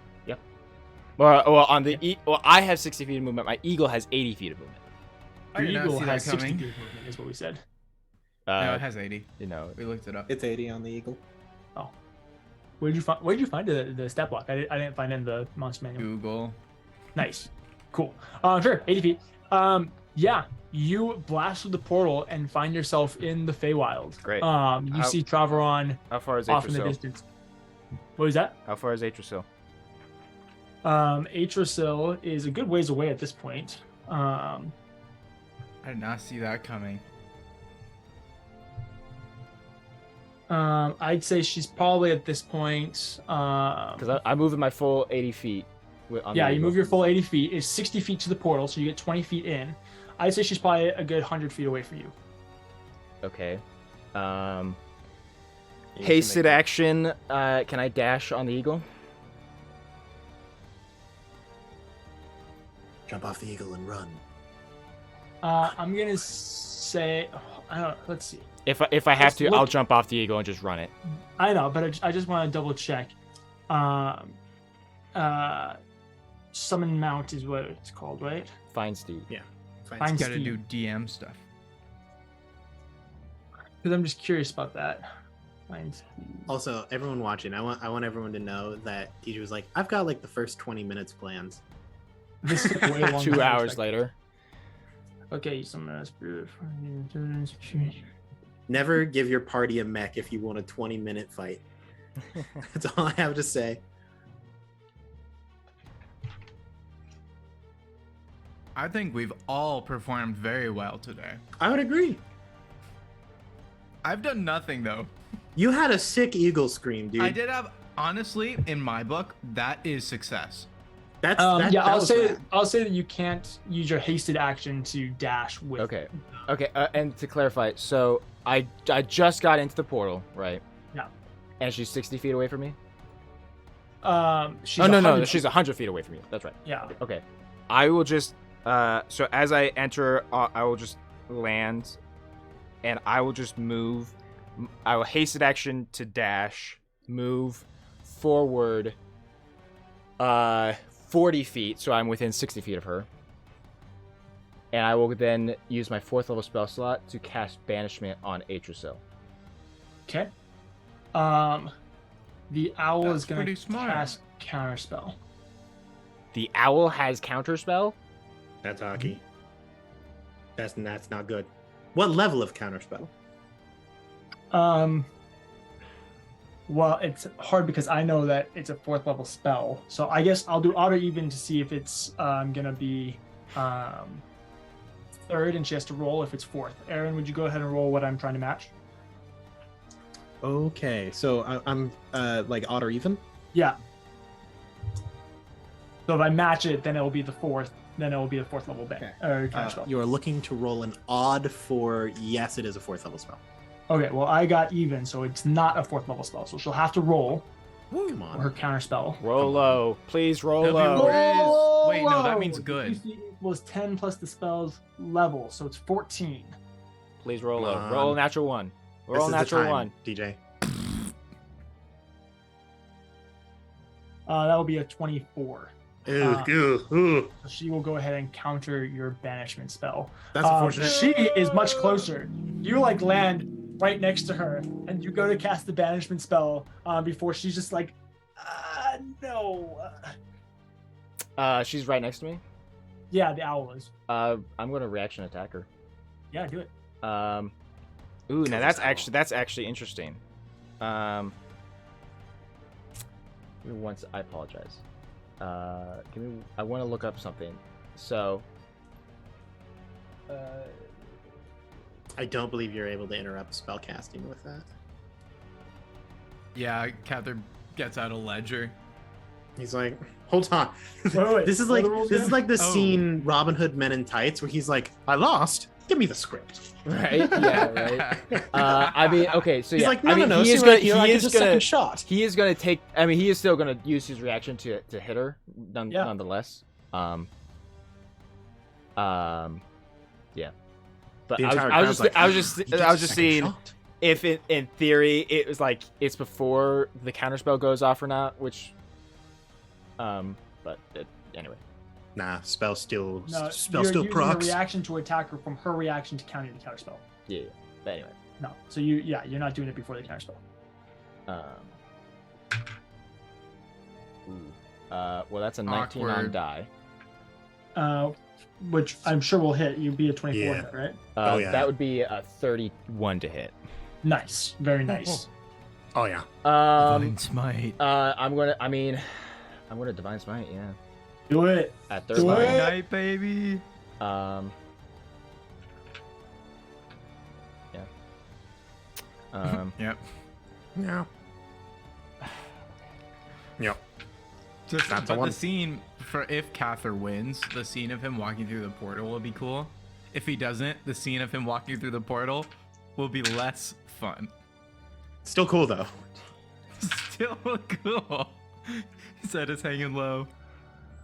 Well, on the I have 60 feet of movement. My eagle has 80 feet of movement. I Your did not eagle see has that 60 coming. feet of movement, is what we said. No, it has 80. You know, We looked it up. It's 80 on the eagle. Where'd you find the stat block? I didn't find it in the monster manual. Google. Nice. Cool. Sure, 80 feet. Yeah, you blast through the portal and find yourself in the Feywild. Great. You see Travaron how far is off in the Atrasil? distance. What was that? How far is Atrasil? Atrasil is a good ways away at this point. I did not see that coming. I'd say she's probably at this point. Because I move in my full 80 feet. Yeah, you move your full 80 feet. It's 60 feet to the portal, so you get 20 feet in. I'd say she's probably a good 100 feet away from you. Okay. You can Hasted make- action. Can I dash on the eagle? Jump off the eagle and run. I'm gonna say, I don't know, let's see. If I have Let's to, look- I'll jump off the eagle and just run it. I know, but I just want to double check. Summon mount is what it's called, right? Fine, Steve. Fine. Fine. Gotta Steve. do DM stuff. Because I'm just curious about that. Find Also, everyone watching, I want everyone to know that DJ was like, I've got like the first 20 minutes plans. this took way longer 2 than I hours expected. later. Okay, summon a spirit. Never give your party a mech if you want a 20-minute fight. That's all I have to say. I think we've all performed very well today. I would agree. I've done nothing though. You had a sick eagle scream, dude. I did have, honestly, in my book, that is success. That's Yeah, that I'll was say rad. that you can't use your hasted action to dash with. Okay. Okay. And to clarify, so I just got into the portal, right? Yeah. And she's 60 feet away from me? She's Oh, no, 100 she's 100 feet away from you. That's right. Yeah. Okay. I will just, so as I enter, I will just land, and I will just move. I will hasted action to dash, move forward 40 feet, so I'm within 60 feet of her. And I will then use my 4th level spell slot to cast Banishment on Atrasil. Okay. The owl That's is going pretty to smart. cast Counterspell. The owl has counterspell? That's hockey. That's not good. What level of counterspell? Well, it's hard because I know that it's a 4th level spell. So I guess I'll do odd or even to see if it's gonna be 3rd, and she has to roll if it's 4th. Aaron, would you go ahead and roll what I'm trying to match? Okay, so I'm like odd or even. Yeah. So if I match it, then it will be the 4th. Then it will be the 4th level ban or counterspell. You are looking to roll an odd for yes, it is a 4th level spell. Okay, well I got even, so it's not a 4th level spell. So she'll have to roll Come for her on. counterspell. Roll low. Please roll W low. is- Wait, no, that Whoa! means good. DC equals 10 plus the spell's level, so it's 14. Please roll low. Come on. Roll a natural 1. This Roll is a the natural time, 1. DJ. That will be a 24. Ooh. So she will go ahead and counter your banishment spell. That's unfortunate. She is much closer. You like land right next to her, and you go to cast the banishment spell before she's just like, no. She's right next to me. Yeah, the owl is. I'm gonna reaction attack her. Yeah, do it. Ooh, now Kill that's actually interesting. Give me once. I apologize. Give me. I want to look up something. So. I don't believe you're able to interrupt spell casting with that. Yeah, Cather gets out a ledger. He's like, hold on. Wait, this is what like are the rules this is again? like the Oh. scene Robin Hood Men in Tights where he's like, I lost. Give me the script. Right. Yeah. Right. I mean, okay. So He's yeah. like, no, I mean, no, he is see gonna. right here, I He get is a second gonna. shot. He is gonna take. I mean, he is still gonna use his reaction to hit her. Yeah. Nonetheless. Yeah. But The I was, entire I was crowd's just, like, I was just, "He gets I was a just second seeing shot." if in theory it was like it's before the counterspell goes off or not, which, but anyway. Nah, spell still No, spell you're still using procs. a reaction to attack her from her reaction to counter the counterspell. Yeah. But anyway. No, so you're not doing it before the counterspell. Well, that's a 19 on Awkward. die. Which I'm sure will hit. You'd be a 24, Yeah. right? Oh, yeah. That would be a 31 to hit. Nice, very nice. Oh yeah. Divine Smite. I'm gonna divine smite. Yeah. Do it. At Do 35. it. Night, baby. Yeah. Yep. Yeah. Yep. Just That's the but one. the scene for if Cather wins, the scene of him walking through the portal will be cool. If he doesn't, the scene of him walking through the portal will be less fun. Still cool though. Still cool. His head is hanging low.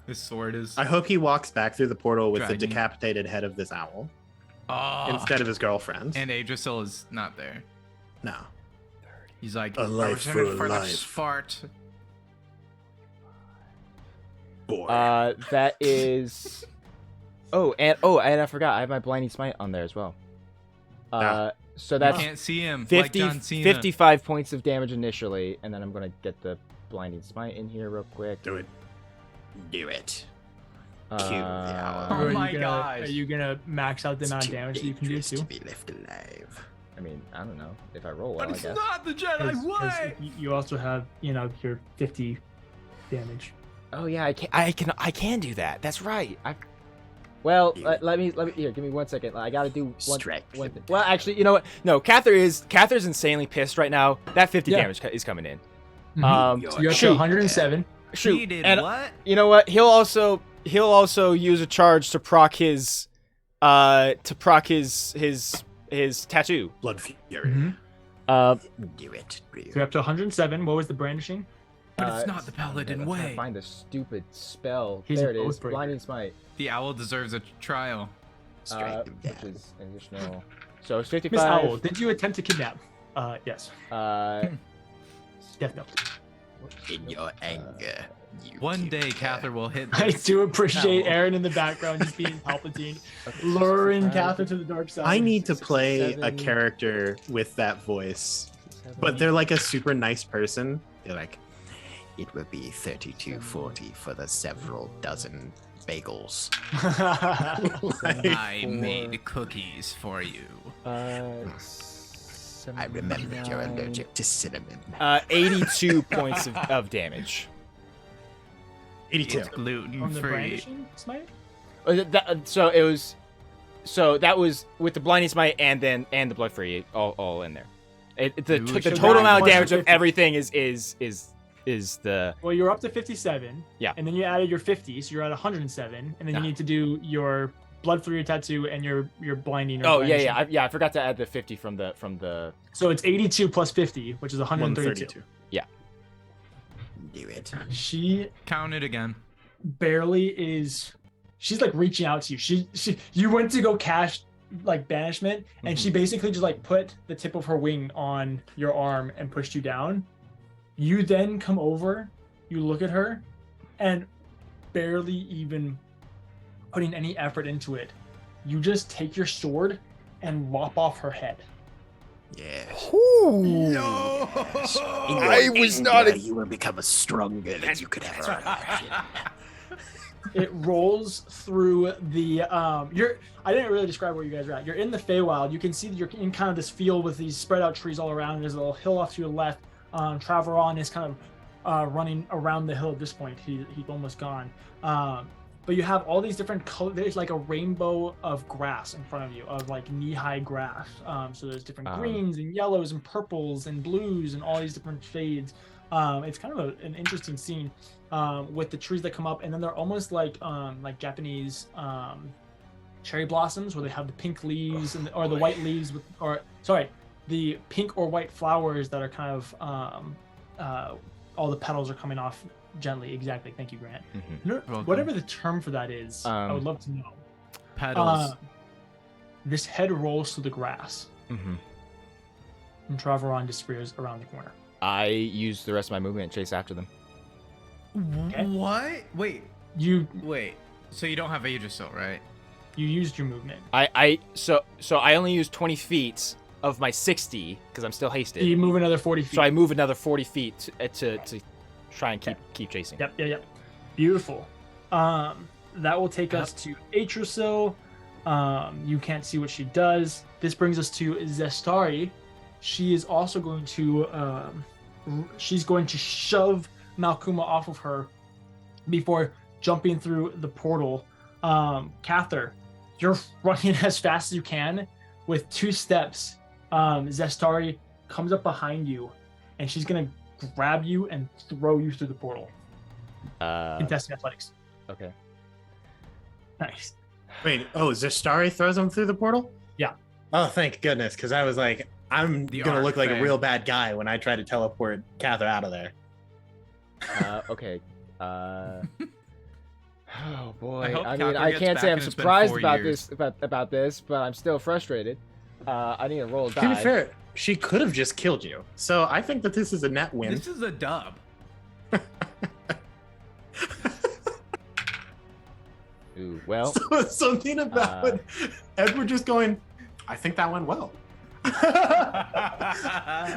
His sword is. I hope he walks back through the portal with the Dragging. decapitated head of this owl Oh. instead of his girlfriend. And Adrasil is not there. No. He's like, A life I was in it for a the life." Spart. Boy. that is. Oh, and I forgot. I have my blinding smite on there as well. So You that's can't see him. 50, like John Cena. 55 points of damage initially, and then I'm gonna get the blinding smite in here real quick. Do it. Do it. Uh, Cue the owl. Oh Or are my you gonna, gosh. Are you gonna max out the amount of damage that you can do Dangerous too? to be left alive. I mean, I don't know if I roll well. But I it's guess. not the 'Cause- Jedi 'cause way. you also have, your 50 damage. Oh yeah, I can do that. That's right. Well, Yeah. let me here. Give me 1 second. I gotta do one. Stretch. Well, actually, you know what? No, Cather's insanely pissed right now. That 50 Yeah. damage is coming in. So you're up to shoot. 107. Shoot. He did and what? you know what? He'll also use a charge to proc his tattoo. Blood Fury. Mhm. Do it. So you're up to 107. What was the brandishing? But it's not the paladin I'm trying to way. find the stupid spell. He's there an it is. oathbreaker. Blinding smite. The owl deserves a trial. Strike him Which down. is an additional. So it's Miss 55. Owl, did you attempt to kidnap? Yes. Death note. In your anger, you One day, kill her. Cather will hit. I this. do appreciate Owl. Aaron in the background just being Palpatine, Okay, luring 65, Cather to the dark side. I need to play a 67. character with that voice, 67. but they're like a super nice person. They're like, it will be 32.40 for the several dozen bagels. Like, I made cookies for you. I remembered you're allergic to cinnamon. 82 points of damage. 82. It's gluten From the free. brandishing smite? So it was. So that was with the blinding smite and the blood fury all in there. The Ooh, the so total that amount of plus damage of 50. everything is the Well, you're up to 57. Yeah. And then you added your 50, so you're at 107. And then Yeah. you need to do your blood through your tattoo and your blinding. Or oh brandishing. yeah. I forgot to add the 50 from the. So it's 82 plus 50, which is 132. 132. Yeah. Do it. She Count it again. barely is. She's like reaching out to you. She you went to go cast like banishment, and she basically just like put the tip of her wing on your arm and pushed you down. You then come over, you look at her, and barely even putting any effort into it, you just take your sword and lop off her head. Yes. No. I was not. You will become as stronger than you could ever imagine. It rolls through the I didn't really describe where you guys are at. You're in the Feywild. You can see that you're in kind of this field with these spread out trees all around. There's a little hill off to your left. Traveron is kind of running around the hill at this point. He's almost gone. But you have all these different colors. There's like a rainbow of grass in front of you, of like knee-high grass. So there's different greens and yellows and purples and blues and all these different shades. It's kind of an interesting scene with the trees that come up, and then they're almost like Japanese cherry blossoms, where they have the pink leaves or the white leaves with, or sorry, the pink or white flowers that are kind of all the petals are coming off gently. Exactly. Thank you, Grant. Welcome. Whatever the term for that is, I would love to know. Petals. This head rolls through the grass, Mm-hmm. and Traveron disappears around the corner. I used the rest of my movement and chase after them. Okay. What? Wait. You So you don't have Aegisil, right? used your movement. So I only used 20 feet of my 60 because I'm still hasted. You move another 40 feet. So I move another 40 feet to try and keep chasing. Yep. Beautiful. That will take us to Atrasil. You can't see what she does. This brings us to Zestari. She is also going to she's going to shove Malkuma off of her before jumping through the portal. Cather, you're running as fast as you can. With 2 steps, Zestari comes up behind you, and she's gonna grab you and throw you through the portal. Contesting athletics. Okay. Nice. Wait, Zestari throws him through the portal? Yeah. Oh, thank goodness, because I was like, I'm The gonna arc look like a thing. real bad guy when I try to teleport Cather out of there. Okay. Oh boy. hope I mean, Cather I gets can't back say I'm and it's been surprised 4 about years. this about this, but I'm still frustrated. I need to roll a To be die. fair, she could have just killed you. So I think that this is a net win. This is a dub. Ooh, well, So, something about Edward just going, I think that went well.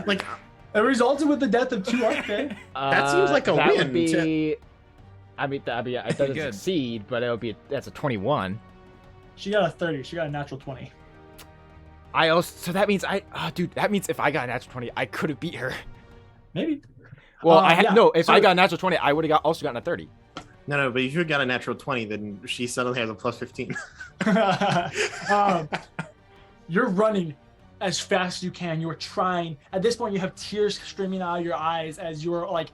Like, It resulted with the death of 2 Archfey. That seems like a that win would be. to- It doesn't Good. succeed, but that's a 21. She got a 30. She got a natural 20. So that means that means if I got a natural 20, I could have beat her. Maybe. Well, Yeah, if so- I got a natural 20, I would have also gotten a 30. no, but if you had got a natural 20, then she suddenly has a plus 15. You're running as fast as you can. You are trying. At this point, you have tears streaming out of your eyes as you're like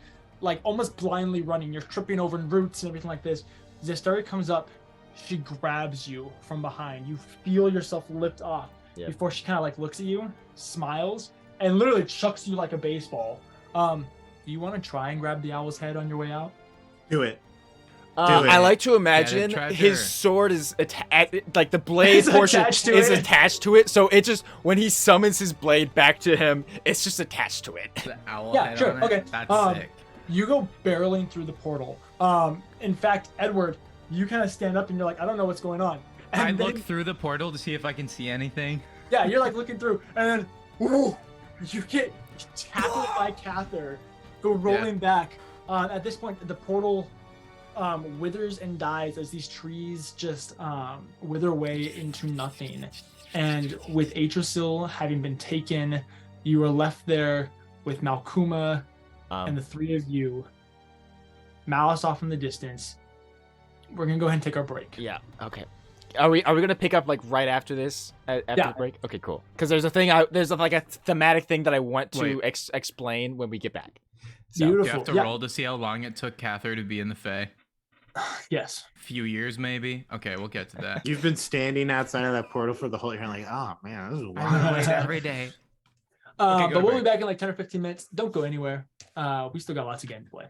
almost blindly running. You're tripping over roots and everything like this. Zestari comes up. She grabs you from behind. You feel yourself lift off Yeah. before she kind of like looks at you, smiles, and literally chucks you like a baseball. Do you want to try and grab the owl's head on your way out? Do it. I like to imagine treasure. his sword is like the blade It's portion attached to is it. attached to it. So it just when he summons his blade back to him, it's just attached to it. The owl Yeah, head sure, on it? okay. That's sick. You go barreling through the portal. In fact, Edward, you kind of stand up and you're like, I don't know what's going on. And I then- look through the portal to see if I can see anything. Yeah, you're like looking through, and then whoo, you get tackled by Cather, go rolling back. At this point, the portal withers and dies as these trees just wither away into nothing. And with Atrasil having been taken, you are left there with Malkuma and the three of you. Malice off in the distance. We're gonna go ahead and take our break. Yeah. Okay. Are we gonna pick up like right after this after Yeah. the break? Okay, cool. Because there's a thing there's like a thematic thing that I want to explain when we get back. So, Beautiful. You have to Yeah. roll to see how long it took Cather to be in the Fae. Yes. Few years, maybe. Okay, we'll get to that. You've been standing outside of that portal for the whole year, like, oh man, this is I wild. wait every day. But go we'll be break. back in like 10 or 15 minutes. Don't go anywhere. We still got lots of games to play.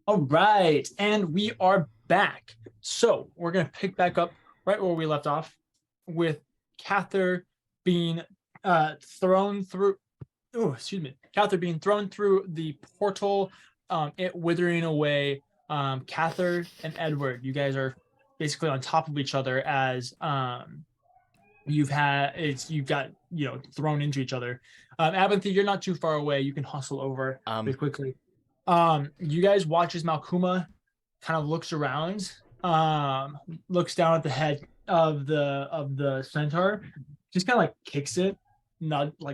All right, and we are back. So we're gonna pick back up right where we left off, with Cather being thrown through. Oh, excuse me, Cather being thrown through the portal, it withering away. Cather and Edward, you guys are basically on top of each other as you've got thrown into each other. Abinthy, you're not too far away. You can hustle over pretty quickly. You guys watch as Malkuma kind of looks around, looks down at the head of the centaur, just kind of like kicks it,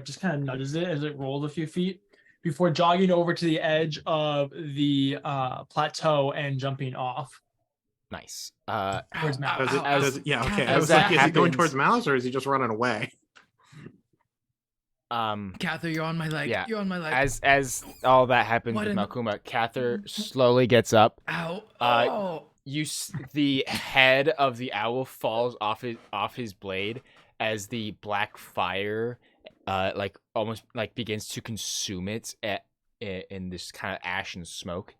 just kind of nudges it as it rolls a few feet before jogging over to the edge of the plateau and jumping off. Nice. Towards Mouse. I as was that like, is he going happens- towards Mouse or is he just running away? Cather, you're on my leg. Yeah. You're on my leg. As all that happens What with in the- Malkuma, Cather slowly gets up. Ow. Uh, the head of the owl falls off his blade as the black fire almost begins to consume it in this kind of ash and smoke.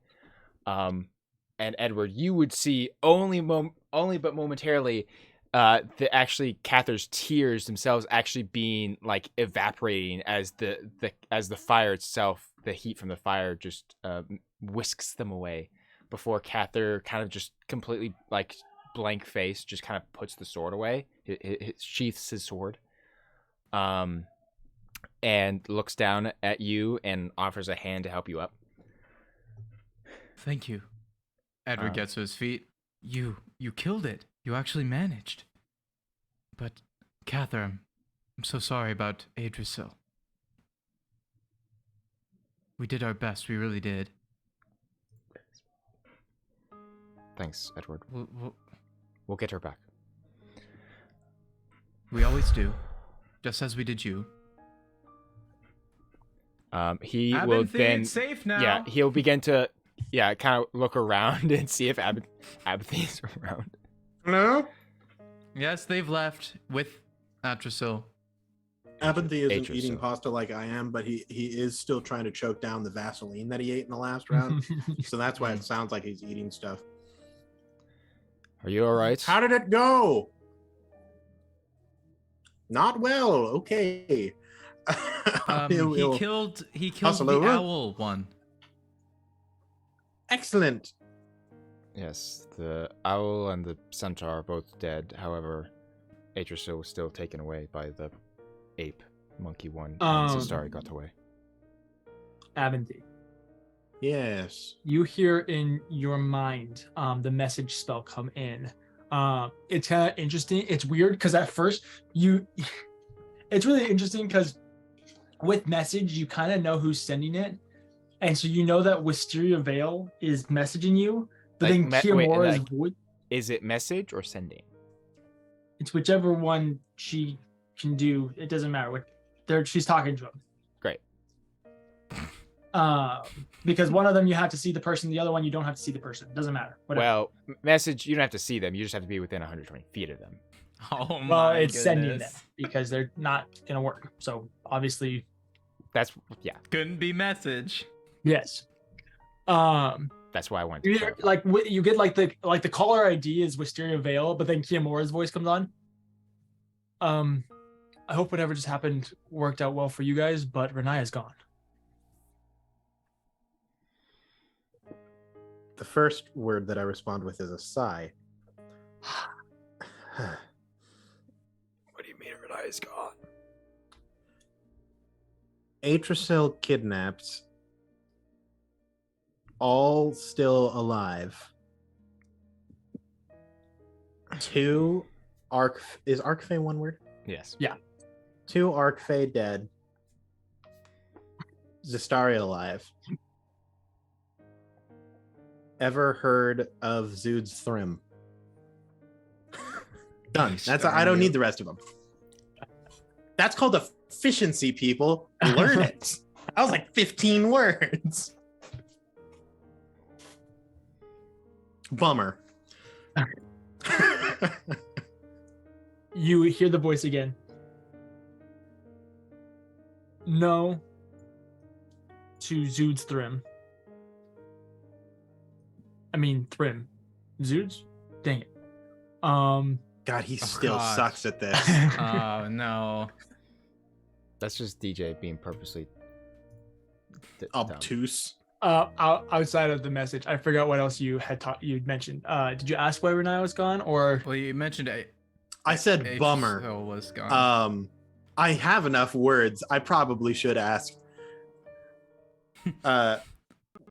And Edward, you would see only but momentarily actually Cather's tears themselves actually being evaporating as the fire itself, the heat from the fire just whisks them away before Cather kind of just completely blank face just kind of puts the sword away. It sheaths his sword, and looks down at you and offers a hand to help you up. Thank you. Edward gets to his feet. You killed it. You actually managed. But, Cather, I'm so sorry about Idrisil. We did our best. We really did. Thanks, Edward. We'll, We'll get her back. we always do. Just as we did you. He Abinthy, will then. it's safe now. Yeah, he'll begin to. Yeah, kind of look around and see if Abinthy's around. No? Yes, they've left with Atrasil. Abinthy isn't Atris, eating so. pasta like I am, but he is still trying to choke down the Vaseline that he ate in the last round. So that's why it sounds like he's eating stuff. Are you all right? How did it go? Not well. Okay. He killed hustle the over? owl one. Excellent. Yes, the owl and the centaur are both dead. However, Atrasil was still taken away by the ape monkey one. And Zastari got away. Abinthy, Yes. you hear in your mind the message spell come in. It's kind of interesting. It's weird because at first it's really interesting because with message you kind of know who's sending it, and so you know that Wisteria Vale is messaging you, but then Kiyomora's voice. Is it message or sending? It's whichever one she can do. It doesn't matter what. She's talking to him. Great. Because one of them you have to see the person, the other one you don't have to see the person. It doesn't matter. Whatever. Well, message, you don't have to see them. You just have to be within 120 feet of them. Oh my well, it's sending them goodness. because they're not gonna work. So obviously, That's, yeah, Couldn't be message. yes. that's why I wanted to You clarify. you get the caller ID is Wisteria Vale, but then Kiyomora's voice comes on. I hope whatever just happened worked out well for you guys, but Renaya's gone. The first word that I respond with is a sigh. What do you mean Renaya's gone? Atrasil kidnapped, all still alive. 2 is Arcfey one word? Yes. 2 Arcfey dead. Zastari alive. Ever heard of Zood's Thrim? Done. That's I don't need the rest of them. That's called efficiency, people. Learn it. That was like 15 words. Bummer. You hear the voice again. No to Zood's Thrim. I mean Thrym. Zoods? Dang it. God, he Oh, still God. sucks at this. Oh no. That's just DJ being purposely dumb. Obtuse. Outside of the message, I forgot what else you had you mentioned. Did you ask why Renaya was gone, or Well, you mentioned I said bummer. Hill was gone. I have enough words. I probably should ask.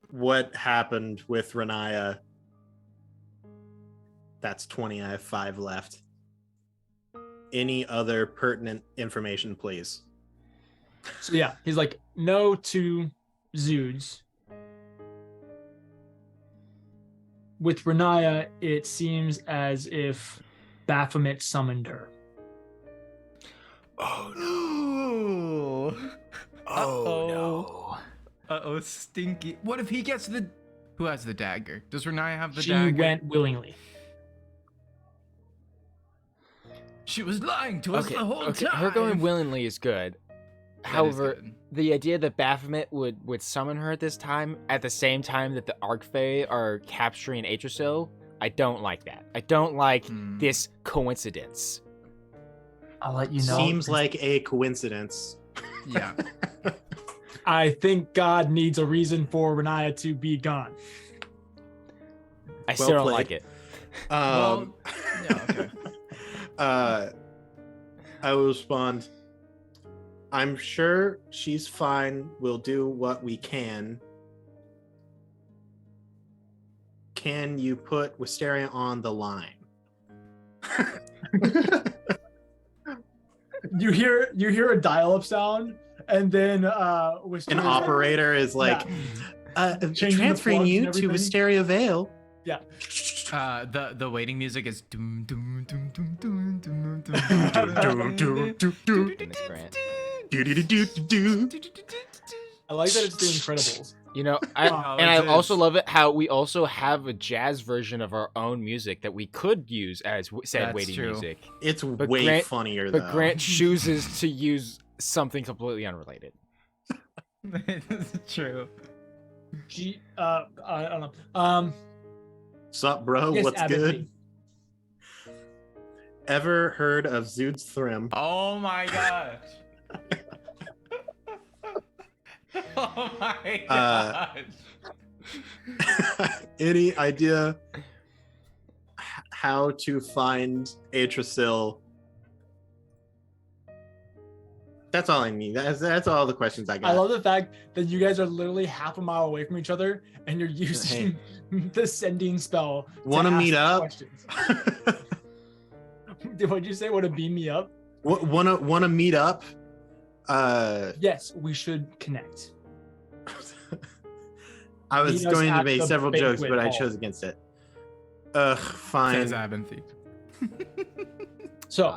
What happened with Renaya? That's 20. I have 5 left. Any other pertinent information, please? so? Yeah, he's like no to Zoods. With Renaya, it seems as if Baphomet summoned her. Oh no. Ooh. Oh Uh-oh, stinky. What if he gets the... Who has the dagger? Does Renaya have the She dagger? went willingly. She was lying to us the whole time. Her going willingly is good. That is However, good. the idea that Baphomet would summon her at this time, at the same time that the Archfey are capturing Atrasil, I don't like that. I don't like this coincidence. I'll let you know. Seems like a coincidence. Yeah. I think God needs a reason for Renaya to be gone. I still don't played. like it. Um, yeah, okay. I will respond. I'm sure she's fine. We'll do what we can. Can you put Wisteria on the line? You hear a dial-up sound, and then An operator is like, Changing the transferring plugs you and to everything. Wisteria Vale. Yeah. The waiting music is doom doom doom doom doom doom Miss Grant. I like that it's The Incredibles. You know, Oh, I it also is. love it how we also have a jazz version of our own music that we could use as said That's waiting true. music. It's But way Grant- funnier But though. Grant chooses to use something completely unrelated. It's true. I don't know. Sup, bro? Yes, What's Abby. good? Ever heard of Zood's Thrym? Oh my gosh. Oh my gosh. Any idea how to find Atrasil? That's all I need. That's all the questions I got. I love the fact that you guys are literally half a mile away from each other, and you're using the sending spell. Want to ask meet up? questions. What'd you say? Want to beam me up? Want to meet up? Yes, we should connect. I was Meet us going to at make the several jokes, banquet but I hall. chose against it. Ugh, fine. Says Abinthy. So,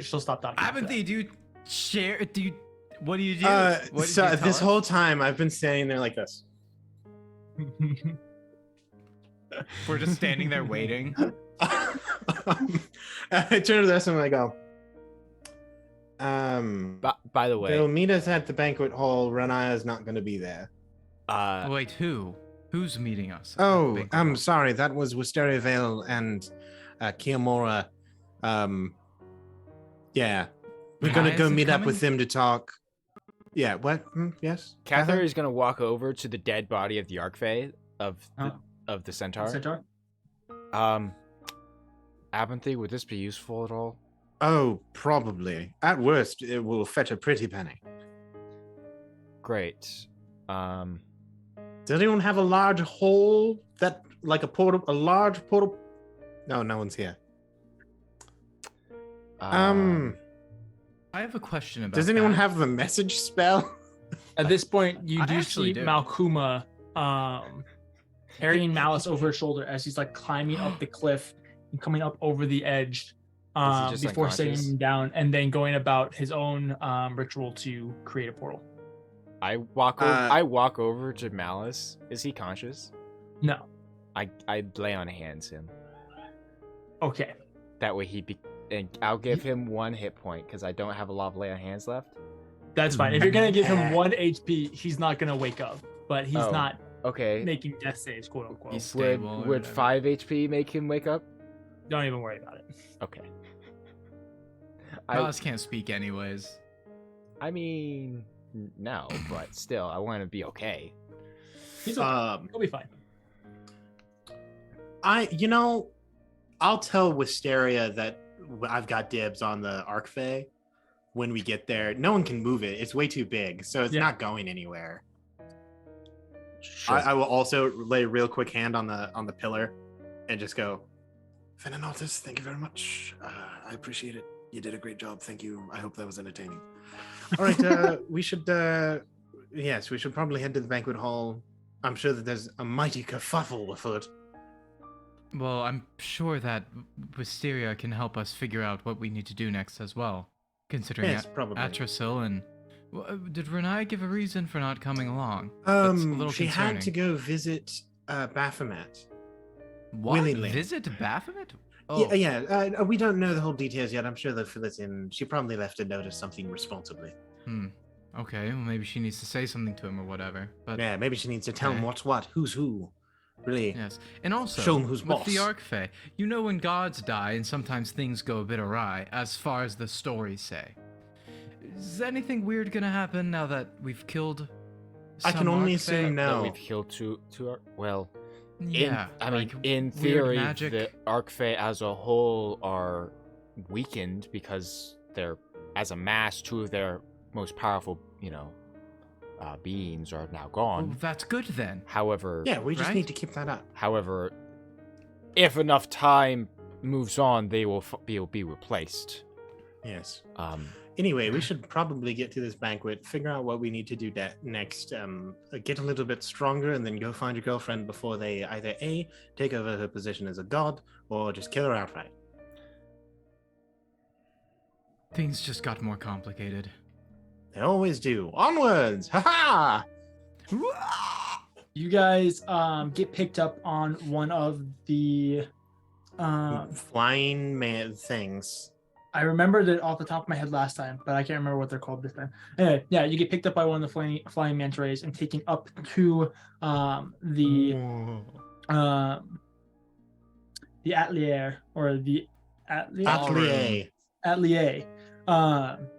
she'll stop talking. after Abinthy, do you share? Do you? What do you do? So What did you tell this us? whole time I've been standing there like this. that. We're just standing there waiting. I turn to the rest of them and I go, By the way, they'll meet us at the banquet hall. Renaya's not going to be there. Wait, who? Who's meeting us? at the Oh, banquet I'm hall? sorry. That was Wisteria Vale and Kiamora. Yeah. We're going to Renaya go isn't meet up coming? with them to talk. Yeah, what? Yes? Cather is gonna walk over to the dead body of the Archfey of the Centaur. Centaur? Abinthy, would this be useful at all? Oh, probably. At worst, it will fetch a pretty penny. Great. Does anyone have a large hole that, like a large portal? No, no one's here. I have a question about. Does anyone that. have the message spell? At this point, you I do actually see do. Malkuma carrying Malice over his shoulder as he's like climbing up the cliff and coming up over the edge just before unconscious? sitting down and then going about his own ritual to create a portal. I walk over to Malice. Is he conscious? No. I lay on hands him. Okay. That way and I'll give him 1 hit point because I don't have a lot of lay on hands left. That's fine. If you're gonna give him 1 HP, he's not gonna wake up. But he's Oh. not Okay. making death saves, quote unquote. He's stable. or Would whatever. 5 HP make him wake up? Don't even worry about it. Okay. Gods can't speak anyways. I mean, no, but still, I want to be okay. He's okay. He'll be fine. I'll tell Wisteria that I've got dibs on the Arcfey when we get there. No one can move it. It's way too big, so it's not going anywhere. Sure. I will also lay a real quick hand on the pillar and just go, Venonautus, thank you very much. I appreciate it. You did a great job. Thank you. I hope that was entertaining. All right, we should probably head to the banquet hall. I'm sure that there's a mighty kerfuffle afoot. Well, I'm sure that Wisteria can help us figure out what we need to do next as well. Considering Yes, probably. Atrasil and... did Renai give a reason for not coming along? That's a little She concerning. had to go visit Baphomet. What? willingly. Visit Baphomet? Oh, Yeah. We don't know the whole details yet. I'm sure they'll fill it in. She probably left a note or something responsibly. Okay, well, maybe she needs to say something to him or whatever. But Yeah, maybe she needs to tell him Okay. what's what, who's who. Really. yes, and also Show 'em who's with boss. the Arcfey, you know when gods die and sometimes things go a bit awry, as far as the stories say. Is anything weird gonna happen now that we've killed? I can some only Arcfey? assume That no. we've killed two Yeah, in weird theory, magic. the Arcfey as a whole are weakened because they're, as a mass, two of their most powerful, beings are now gone. Well, that's good then. However, Yeah, we just Right? need to keep that up. However, if enough time moves on, they will be replaced. Yes. Um, Anyway, we should probably get to this banquet, figure out what we need to do next, get a little bit stronger, and then go find your girlfriend before they either A, take over her position as a god, or just kill her outright. Things just got more complicated. They always do. Onwards! Ha You guys get picked up on one of the ha! Flying man things. I remembered it off the top of my head last time, but I can't remember what they're called this time. Anyway, yeah, you get picked up by one of the flying manta rays and taken up to the atelier or the Atelier. atelier.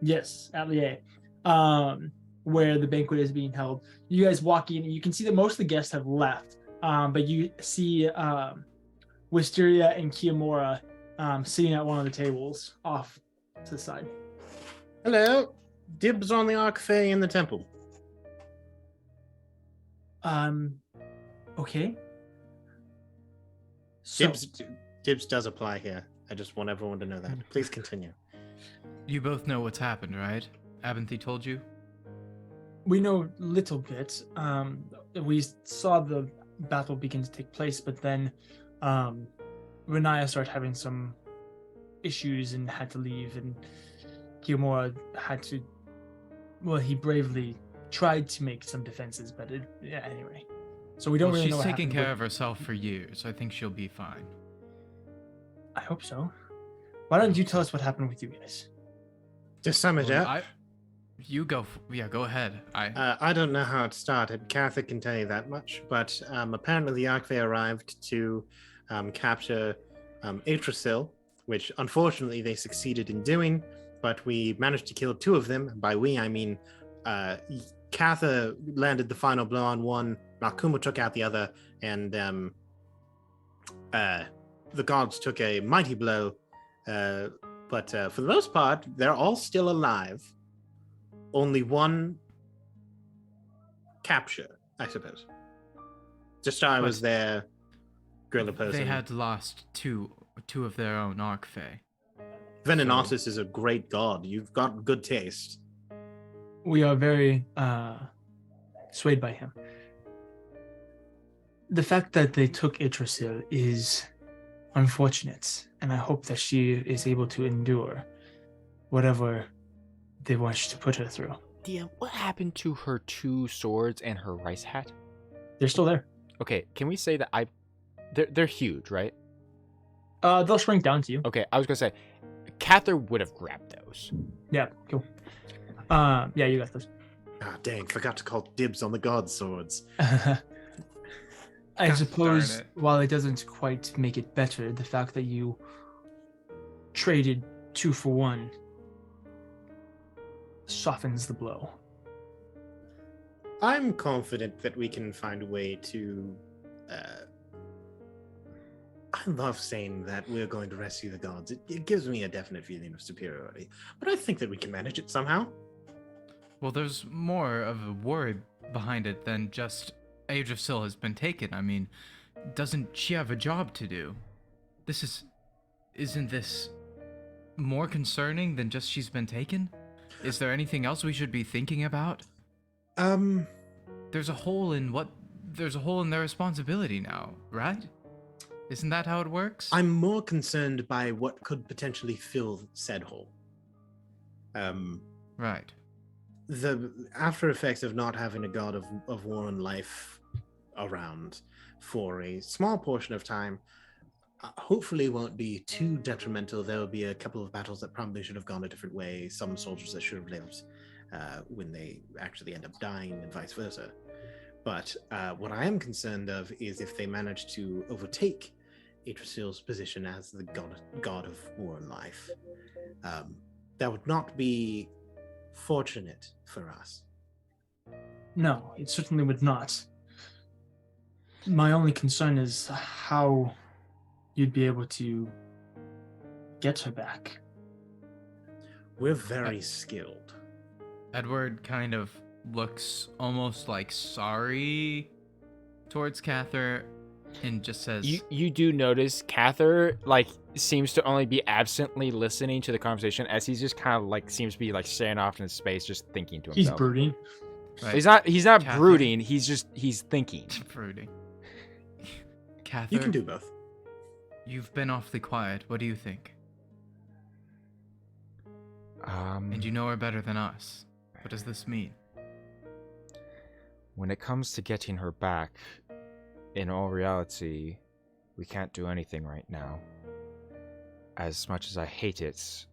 Yes, atelier. Where the banquet is being held. You guys walk in and you can see that most of the guests have left. But you see Wisteria and Kiyomura sitting at one of the tables off to the side. Hello. Dibs on the Arcfey in the temple. Okay. So, Dibs does apply here. I just want everyone to know that. Please continue. You both know what's happened, right? Abinthy told you? we know little bit. We saw the battle begin to take place, but then Renaya started having some issues and had to leave, and Kiyomura had to. Well, he bravely tried to make some defenses, but anyway. So we don't really know she's what taken happened, care but of herself for years. I think she'll be fine. I hope so. Why don't you tell us what happened with you guys? To sum it up, You go. Go ahead. I don't know how it started. Cather can tell you that much, but apparently the Arcfey arrived to capture Atrasil, which unfortunately they succeeded in doing, but we managed to kill two of them. By we, I mean Cather landed the final blow on one, Malkumu took out the other, and the gods took a mighty blow. But for the most part, they're all still alive. Only one capture, I suppose. Justar was their gorilla person. They had lost two of their own Arcfey. Venonautus is a great god. You've got good taste. We are very swayed by him. The fact that they took Yggdrasil is unfortunate, and I hope that she is able to endure whatever they want to put her through. DM, what happened to her 2 swords and her rice hat? They're still there. Okay, can we say that they're huge, right? They'll shrink down to you. Okay, I was gonna say, Cather would have grabbed those. Yeah, cool. Yeah, you got those. Ah, dang, forgot to call dibs on the god swords. I Gosh suppose darn it. while it doesn't quite make it better, the fact that you traded 2 for 1 softens the blow. I'm confident that we can find a way to. I love saying that we're going to rescue the gods. It gives me a definite feeling of superiority, but I think that we can manage it somehow. Well, there's more of a worry behind it than just Yggdrasil has been taken. I mean, doesn't she have a job to do? Isn't this more concerning than just she's been taken? Is there anything else we should be thinking about? There's a hole in their responsibility now, right? Isn't that how it works? I'm more concerned by what could potentially fill said hole. Right. The after effects of not having a god of war and life around for a small portion of time hopefully won't be too detrimental. There will be a couple of battles that probably should have gone a different way, some soldiers that should have lived when they actually end up dying, and vice versa. But what I am concerned of is if they manage to overtake Yggdrasil's position as the god of war and life. That would not be fortunate for us. No, it certainly would not. My only concern is how you'd be able to get her back. We're very skilled. Edward kind of looks almost like sorry towards Cather and just says, You do notice Cather seems to only be absently listening to the conversation as he's just kind of seems to be staring off into space, just thinking to He's himself. brooding. right, He's not Cather. brooding. He's thinking. brooding. Cather, You can do both. you've been awfully quiet. What do you think? And you know her better than us. What does this mean? When it comes to getting her back, in all reality, we can't do anything right now. As much as I hate it,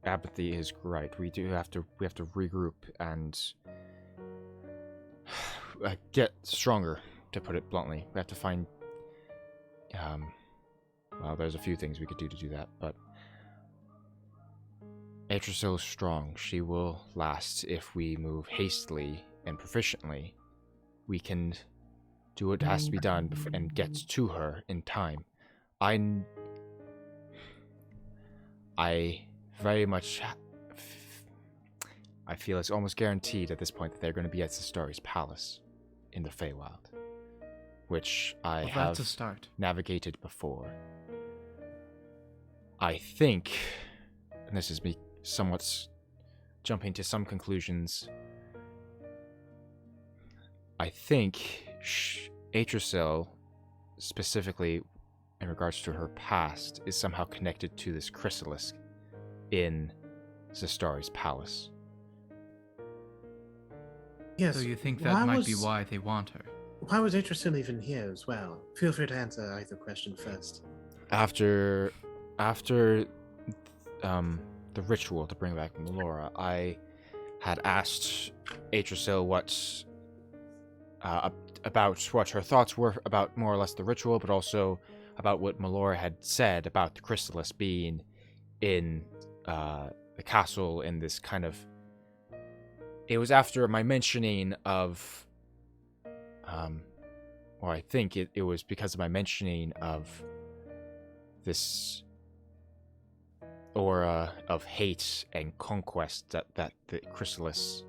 apathy is right. We have to regroup and get stronger, to put it bluntly. We have to find well, there's a few things we could do to do that, but Yggdrasil is strong. She will last if we move hastily and proficiently. We can do what has to be done and get to her in time. I very much I feel it's almost guaranteed at this point that they're going to be at Zastari's palace in the Feywild, which I Well, have that's a start. navigated before. I think, and this is me somewhat jumping to some conclusions, I think Yggdrasil, specifically in regards to her past, is somehow connected to this chrysalis in Zastari's palace. Yes. So you think that might be why they want her? Why was Yggdrasil even here as well? Feel free to answer either question first. After the ritual to bring back Melora, I had asked Yggdrasil about what her thoughts were about more or less the ritual, but also about what Melora had said about the chrysalis being in the castle in this kind of... It was after my mentioning of... or I think it was because of my mentioning of this aura of hate and conquest that the chrysalis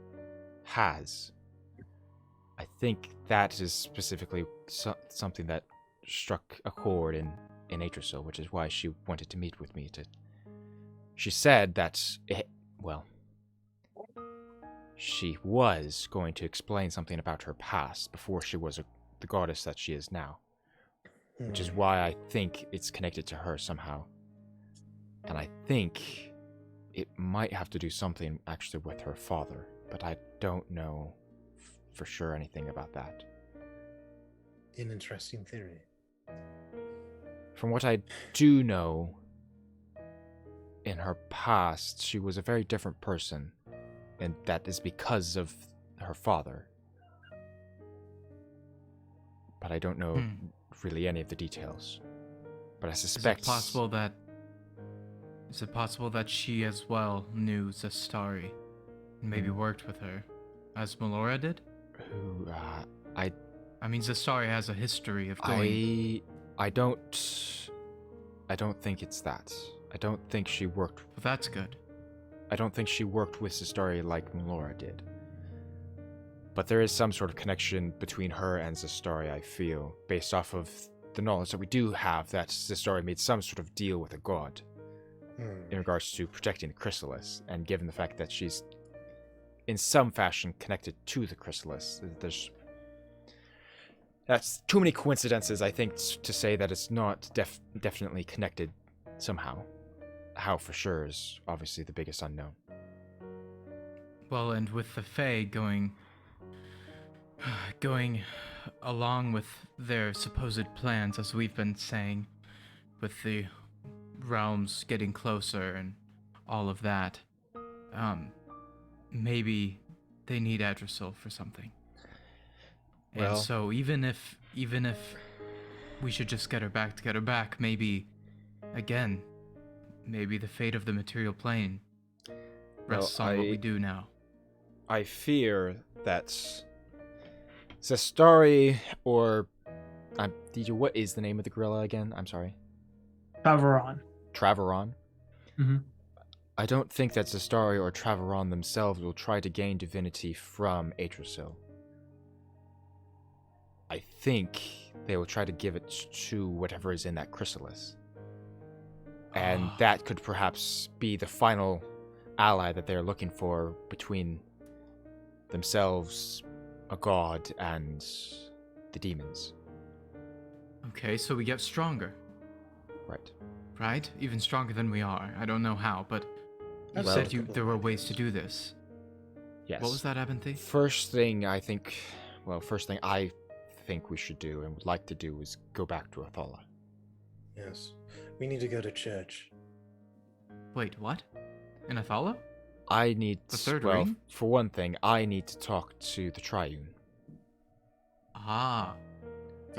has. I think that is specifically something that struck a chord in Yggdrasil, which is why she wanted to meet with me. She said that, she was going to explain something about her past before she was the goddess that she is now, which is why I think it's connected to her somehow. And I think it might have to do something actually with her father, but I don't know for sure anything about that. An interesting theory. From what I do know, in her past, she was a very different person, and that is because of her father. but I don't know really any of the details. But I suspect... Is it possible that she as well knew Zastari and maybe worked with her, as Melora did? Who, I mean, Zastari has a history of going... I don't think it's that. I don't think she worked... Well, that's good. I don't think she worked with Zastari like Melora did. But there is some sort of connection between her and Zastari, I feel, based off of the knowledge that we do have that Zastari made some sort of deal with a god in regards to protecting the Chrysalis, and given the fact that she's in some fashion connected to the Chrysalis, that's too many coincidences, I think, to say that it's not definitely connected somehow. How for sure is obviously the biggest unknown. Well, and with the Fae going along with their supposed plans, as we've been saying, with the realms getting closer and all of that, maybe they need Adrasil for something. Well, and so even if we should just get her back, maybe the fate of the material plane rests on what we do now. I fear that Zastari or DJ, what is the name of the gorilla again? I'm sorry. Traveron. Mm-hmm. I don't think that Zastari or Traveron themselves will try to gain divinity from Atrasil. I think they will try to give it to whatever is in that chrysalis. And that could perhaps be the final ally that they're looking for between themselves, a god, and the demons. Okay, so we get stronger. Right? Even stronger than we are. I don't know how, but you said there were ways to do this. Yes. What was that, Abinthy? First thing I think we should do and would like to do is go back to Athala. Yes. We need to go to church. Wait, what? In Athala? I need the third ring? For one thing, I need to talk to the Triune. I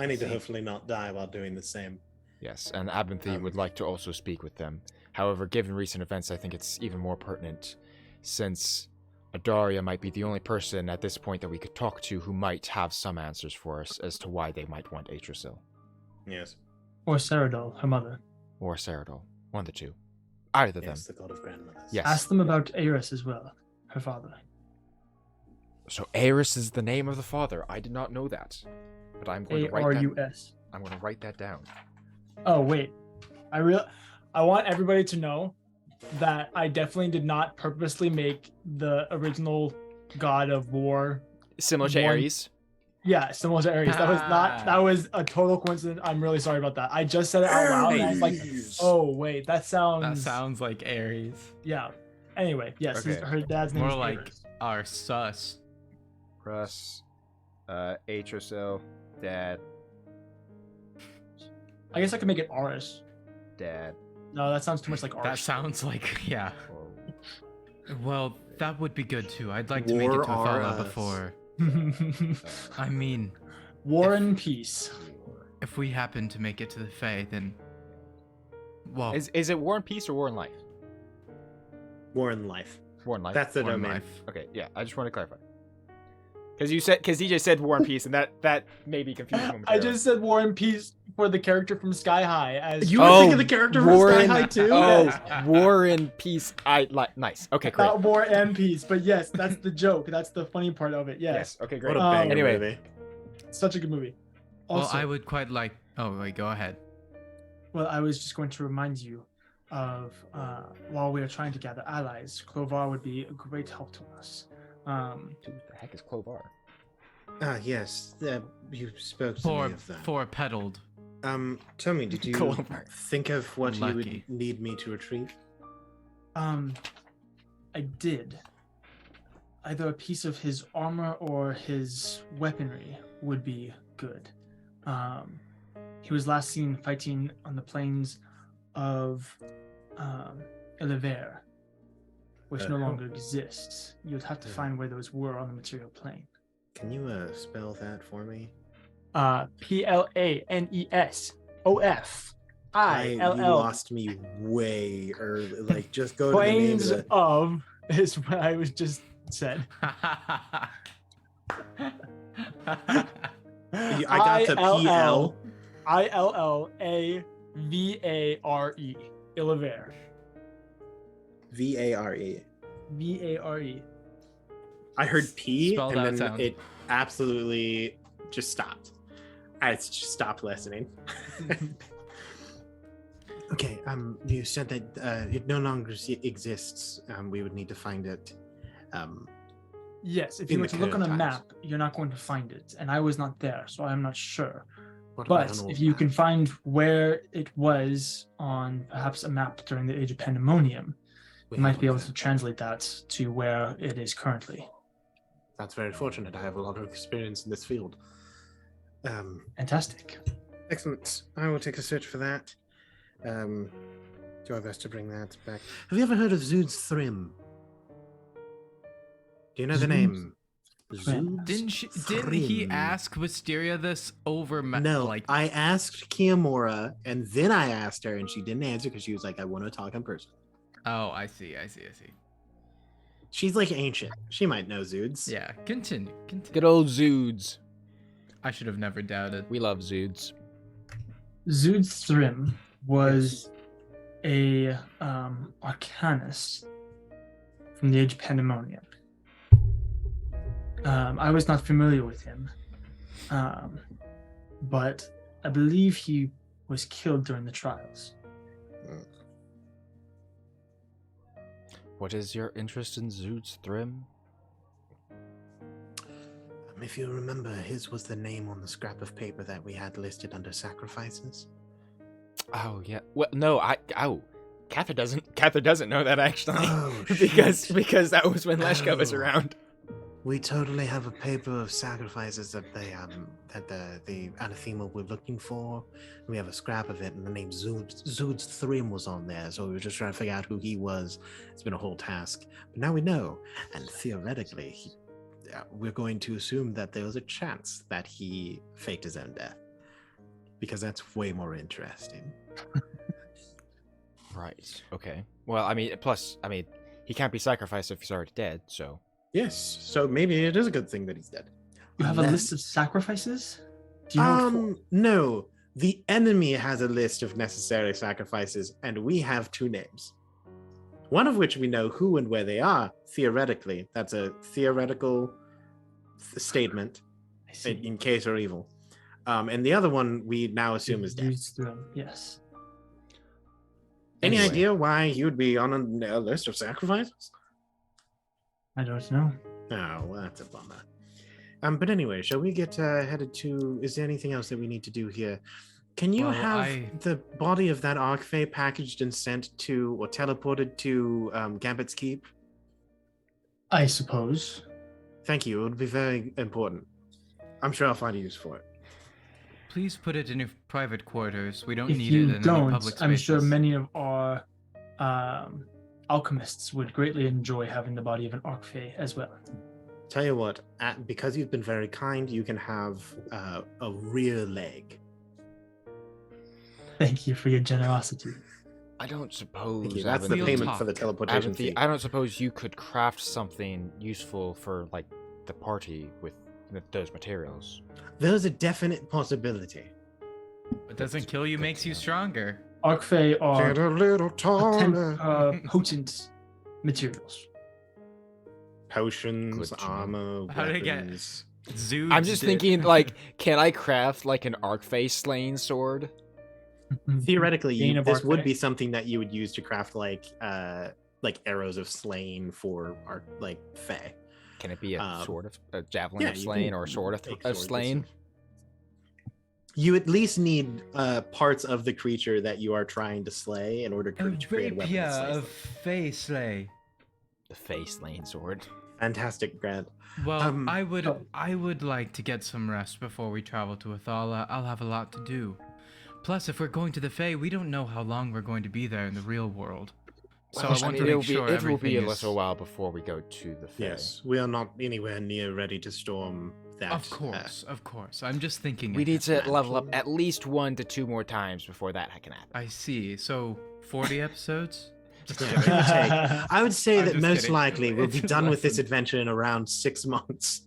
need to hopefully not die while doing the same. Yes, and Abinthy would like to also speak with them. However, given recent events, I think it's even more pertinent, since Adaria might be the only person at this point that we could talk to who might have some answers for us as to why they might want Atrasil. Yes. Or Saradol, her mother. Or Saradol. One of the two. Either of them. Yes, the god of grandmothers. Yes. Ask them about Aerys as well, her father. So Aerys is the name of the father. I did not know that. But I'm going to write that. A-R-U-S. I'm going to write that down. Oh, wait. I want everybody to know that I definitely did not purposely make the original god of war similar to Ares. Yeah, similar to Ares. That was a total coincidence. I'm really sorry about that. I just said it out loud and I was like, oh wait, that sounds like Ares. Yeah. Anyway, yes, Okay. her dad's name More is like Ares. our sus. Russ, Atrasil, Dad, I guess I could make it Aris. Dad. No, that sounds too much like Aris. That sounds like, yeah. Oh. Well, that would be good too. I'd like to make it to Athala before. I mean, War and Peace. if we happen to make it to the Fae, then... Well, Is it War and Peace or War and Life? War and Life. War and Life. That's the War and domain. Life. Okay, yeah, I just want to clarify. Because DJ said War and Peace, and that may be confusing momentarily. I just said War and Peace for the character from Sky High. As You were thinking of the character from War Sky and- High too? Oh, War and Peace. Nice. Okay, great. Not War and Peace, but yes, that's the joke. That's the funny part of it. Yes. Yes. Okay, great. What a banger Anyway. movie. Such a good movie. Also, well, I would quite like... Oh, wait, go ahead. Well, I was just going to remind you of while we are trying to gather allies, Clovar would be a great help to us. Who the heck is Clovar? Yes. You spoke to me of that. Four pedaled. Tommy, did you Clover. think of what you would Lucky. need me to retrieve? I did. Either a piece of his armor or his weaponry would be good. He was last seen fighting on the plains of Elever, which no longer exists. You'd have to find where those were on the material plane. Can you spell that for me? You PLANESOFILL. lost me way early. Like, just go to the name of Planes the. of is what I was just said. I got the PL. ILLAVARE. Illavare. VARE. VARE. I heard P, Spell and that then sound. it absolutely just stopped. I just stopped listening. Okay. You said that it no longer exists. We would need to find it. Yes, if In you were the to look on a current times. map, you're not going to find it. And I was not there, so I'm not sure. What about But an old if you map? can find where it was on perhaps a map during the Age of Pandemonium, We you might have be able that. to translate that to where it is currently. That's very fortunate. I have a lot of experience in this field. Fantastic. Excellent. I will take a search for that. Do our best to bring that back. Have you ever heard of Zood's Thrim? Do you know the Zood's name? Thrim. Zood's Didn't he Thrim. ask Wisteria this over? No, like I asked Kiamora, and then I asked her, and she didn't answer because she was like, I want to talk in person. Oh, I see. She's like ancient. She might know Zoods. Yeah, continue. Good old Zoods. I should have never doubted. We love Zoods. Zood's Thrim was a arcanist from the Age of Pandemonium. I was not familiar with him, but I believe he was killed during the trials. What is your interest in Zood's Thrim? If you remember, his was the name on the scrap of paper that we had listed under sacrifices. Oh yeah. Well, no, Cather doesn't know that actually, Oh, because that was when Leshka was Oh. around. We totally have a paper of sacrifices that the anathema were looking for. We have a scrap of it, and the name Zood's Thrim was on there. So we were just trying to figure out who he was. It's been a whole task, but now we know. And theoretically, we're going to assume that there was a chance that he faked his own death, because that's way more interesting. Right. Okay. Well, plus, he can't be sacrificed if he's already dead. So. Yes. So maybe it is a good thing that he's dead. You have a list of sacrifices? Do you know what for? No. The enemy has a list of necessary sacrifices, and we have two names. One of which we know who and where they are, theoretically. That's a theoretical statement, I see. in case or evil. And the other one we now assume is dead. Zood's Thrim, yes. Any Anyway. idea why he would be on a list of sacrifices? I don't know. Oh, well, that's a bummer. But anyway, shall we get headed to... Is there anything else that we need to do here? Can you Well, have the body of that Archfey packaged and sent to, or teleported to Gambit's Keep? I suppose. Thank you. It would be very important. I'm sure I'll find a use for it. Please put it in your private quarters. We don't If need you it in any don't, public spaces. I'm sure many of our alchemists would greatly enjoy having the body of an Archfey as well. Tell you what, because you've been very kind, you can have a rear leg. Thank you for your generosity. I don't suppose. Thank you. That's the We'll payment talk. for the teleportation fee. I don't suppose you could craft something useful for like the party with those materials. There's a definite possibility. What doesn't kill you makes you stronger. Archfey are Get a little taller. potent materials. Potions, Good to know. armor, How did I get- weapons. Zood. I'm just thinking, like, can I craft like an Archfey slaying sword? Theoretically, Bane of this would Archfey? be something that you would use to craft like arrows of slaying for like Fey. Can it be a sword of a javelin Yeah, of you slaying can or a sword make of swords. slaying? You at least need parts of the creature that you are trying to slay in order to create a weapon that slays them. face lay. The Fey slaying sword. Fantastic, Grant. Well, Um, I would like to get some rest before we travel to Athala. I'll have a lot to do. Plus, if we're going to the Fae, we don't know how long we're going to be there in the real world. So Well, I want to it'll make sure it will be a everything is. little while before we go to the fair. Yes, we are not anywhere near ready to storm that. Of course, of course. I'm just thinking. We need ahead. to level up at least 1 to 2 more times before that can happen. I see. So 40 episodes. Yeah, give or take. I would say I'm that just most kidding. likely we'll be It's done with this less than- adventure in around 6 months.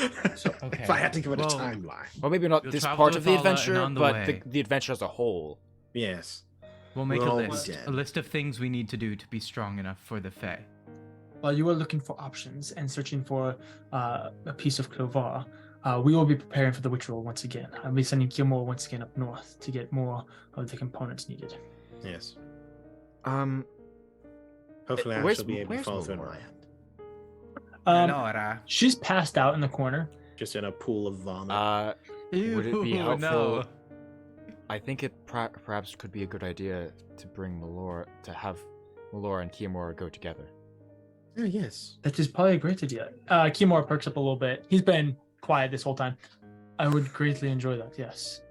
Okay. If I had to give it Well, a timeline. Well, maybe not You'll this travel part to of the Valhalla and adventure, on the but way. the adventure as a whole. Yes. We'll make We'll a all be list. dead. A list of things we need to do to be strong enough for the Fae. While you are looking for options and searching for a piece of Clovar, we will be preparing for the ritual once again. I'll be sending Kilmore once again up north to get more of the components needed. Yes. Uh, Hopefully I where's- shall be able to where's follow through on Melora? my end. Nora. She's passed out in the corner. Just in a pool of vomit. Would it be Ew, helpful? No. I think it perhaps could be a good idea to bring Melora, to have Melora and Kiamora go together. Oh, yes. That is probably a great idea. Kilmore perks up a little bit. He's been quiet this whole time. I would greatly enjoy that. Yes.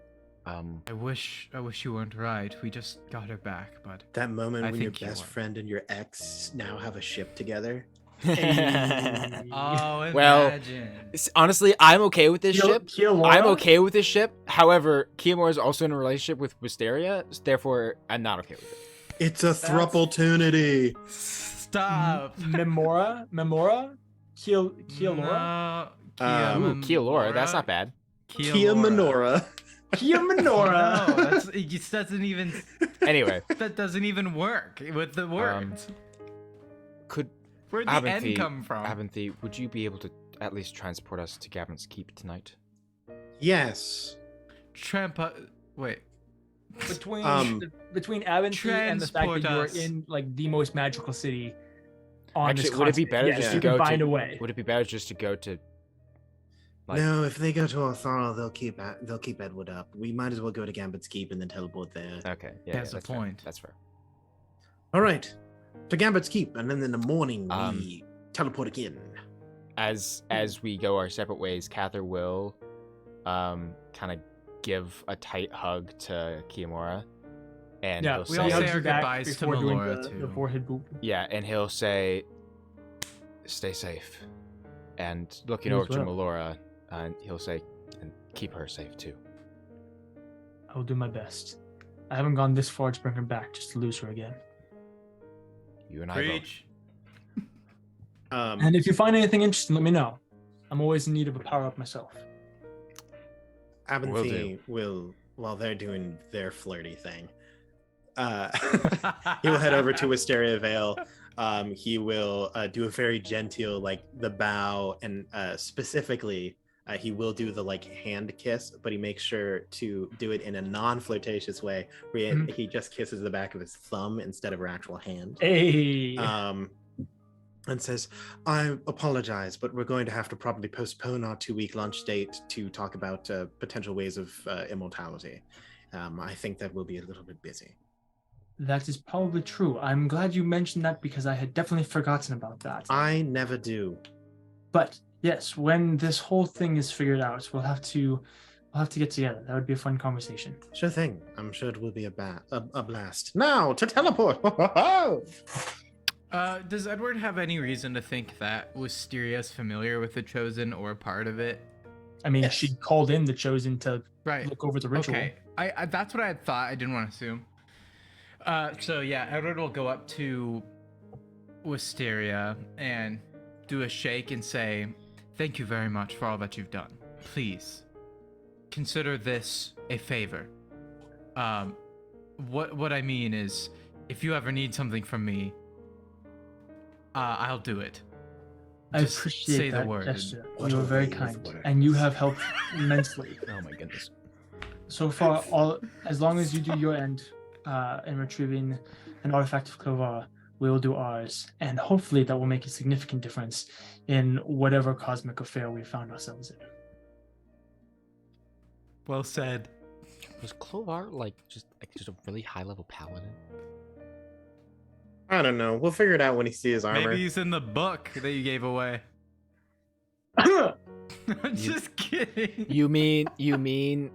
I wish you weren't right. We just got her back, but That moment I when your think you best are. friend and your ex now have a ship together. oh, Well, imagine. Honestly, I'm okay with this ship. Kilmore? I'm okay with this ship. However, Kiamora is also in a relationship with Wisteria, therefore I'm not okay with it. It's a thruple-tunity. Stop. Memora? Kialora? No. Ooh, Kialora, that's not bad. Kia Minora. Kia Minora. No, it just doesn't even. Anyway, That doesn't even work with the words. could Where'd the Abinthy, N come from? Abinthy, would you be able to at least transport us to Gambit's Keep tonight? Yes. Wait. between Um, between Aventry and the fact transport that you are us. in like the most magical city on Actually, this would it be continent, better yes, just to you can go to- find a way. Would it be better just to go to Like- No, if they go to Othara, they'll keep Edward up. We might as well go to Gambit's Keep and then teleport there. Okay, yeah, That's the fair. point. That's fair. All right, to Gambit's Keep, and then in the morning Um, we teleport again. As we go our separate ways, Cather will kind of give a tight hug to Kiamora, and Yeah, he'll we say, all hugs say our you back goodbyes to before doing Melora, the too. forehead boop. yeah, and he'll say, "Stay safe," and looking You over as to well. Melora, and he'll say, "And keep her safe too." I will do my best. I haven't gone this far to bring her back just to lose her again. You and I both. Preach. And if you find anything interesting, let me know. I'm always in need of a power up myself. Abinthy will, while they're doing their flirty thing, he will head over to Wisteria Vale. He will do a very genteel, like the bow, and specifically, he will do the like hand kiss, but he makes sure to do it in a non-flirtatious way, where Mhm. he just kisses the back of his thumb instead of her actual hand. Hey, And says, "I apologize, but we're going to have to probably postpone our 2-week launch date to talk about potential ways of immortality. I think that we'll be a little bit busy." that is probably true. I'm glad you mentioned that because I had definitely forgotten about that. I never do. But yes, when this whole thing is figured out, we'll have to get together. That would be a fun conversation. Sure thing. I'm sure it will be a blast. Now to teleport. Does Edward have any reason to think that Wisteria's familiar with the Chosen or part of it? I mean, Yes. she called in the Chosen to Right. look over the ritual. Okay. I that's what I had thought. I didn't want to assume. So yeah, Edward will go up to Wisteria and do a shake and say, "Thank you very much for all that you've done. Please consider this a favor. What I mean is, if you ever need something from me, I'll do it. I Just appreciate say the that word. gesture. What You a are very wave of kind, words. and you have helped immensely. Oh my goodness. So far, as long as you do your end in retrieving an artifact of Clovar, we will do ours, and hopefully that will make a significant difference in whatever cosmic affair we found ourselves in. Well said. Was Clovar just a really high level paladin? I don't know. We'll figure it out when he sees his armor. Maybe he's in the book that you gave away. I'm just kidding. You mean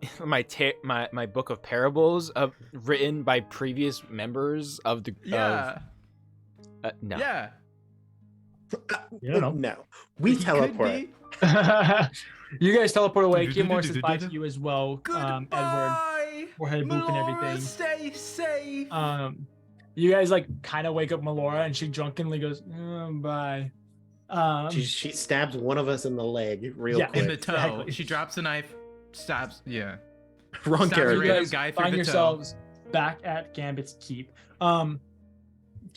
my book of parables written by previous members of the Yeah. no. Yeah. You don't know. No, we He could teleport. be. You guys teleport away. Kimor says bye to you as well. Edward. Goodbye. We're headed boop and Melora, everything. Stay safe. You guys like kind of wake up Melora, and she drunkenly goes, bye. She stabs one of us in the leg real Yeah. quick. In the toe. exactly. She drops the knife, stabs. Yeah. Wrong Stabs a character. You random guys guy through find the toe. yourselves back at Gambit's keep. Do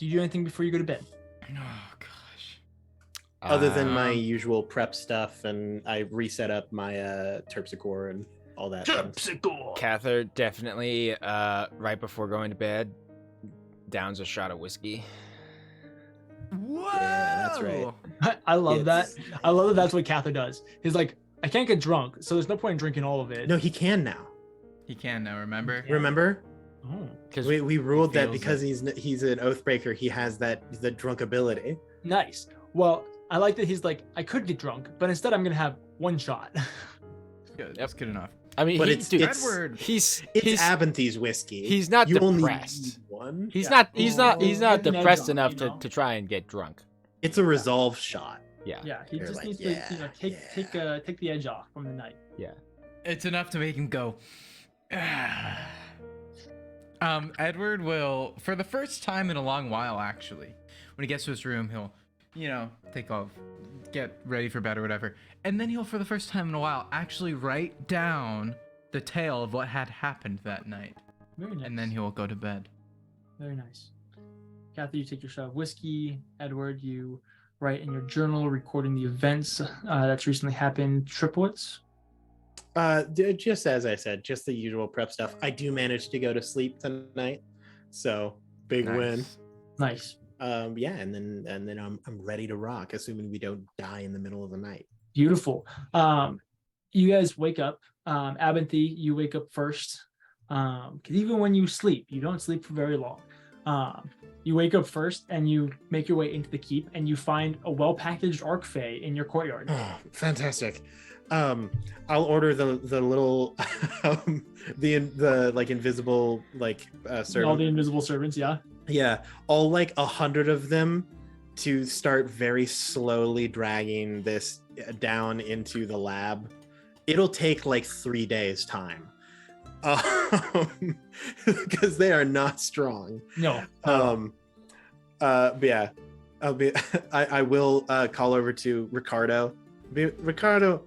you do anything before you go to bed? Oh gosh. Other than my Um, usual prep stuff, and I reset up my terpsichore and all that. Cather definitely right before going to bed downs a shot of whiskey. Whoa. Yeah, that's right. I love that. It's- I love that that's what Cather does. He's like, I can't get drunk, so there's no point in drinking all of it. No, he can now. He can now, remember? Yeah. Remember? Oh, Because We ruled that feels because he's an oathbreaker, he has the drunk ability. nice. Well, I like that he's like, I could get drunk, but instead I'm gonna have one shot. Good. That's good enough. I mean, But he, it's- dude, it's- Edward. he's Abinthy's whiskey. he's not you only depressed. need one. He's Yeah. not Get an edge depressed on, enough you know? to try and get drunk. It's a resolve shot. Yeah. Yeah, he You're just like, needs yeah, to, take the edge off from the night. It's enough to make him go. Edward will, for the first time in a long while, actually, when he gets to his room, he'll, take off, get ready for bed or whatever, and then he'll, for the first time in a while, actually write down the tale of what had happened that night, Very nice. and then he'll go to bed. Very nice. Kathy, you take your shot of whiskey. Edward, you write in your journal recording the events that's recently happened. Triplets. Just as I said, just the usual prep stuff. I do manage to go to sleep tonight, so big win. Nice. Nice. Yeah, and then I'm ready to rock, assuming we don't die in the middle of the night. Beautiful. You guys wake up. Abinthy, you wake up first. Because even when you sleep, you don't sleep for very long. You wake up first and you make your way into the keep and you find a well-packaged Arcfey in your courtyard. Oh, fantastic. I'll order the little the like invisible servant. All the invisible servants, yeah. Yeah, all 100 of them to start very slowly dragging this down into the lab. It'll take 3 days time. Because they are not strong. No. But yeah, I will call over to Ricardo. Ricardo,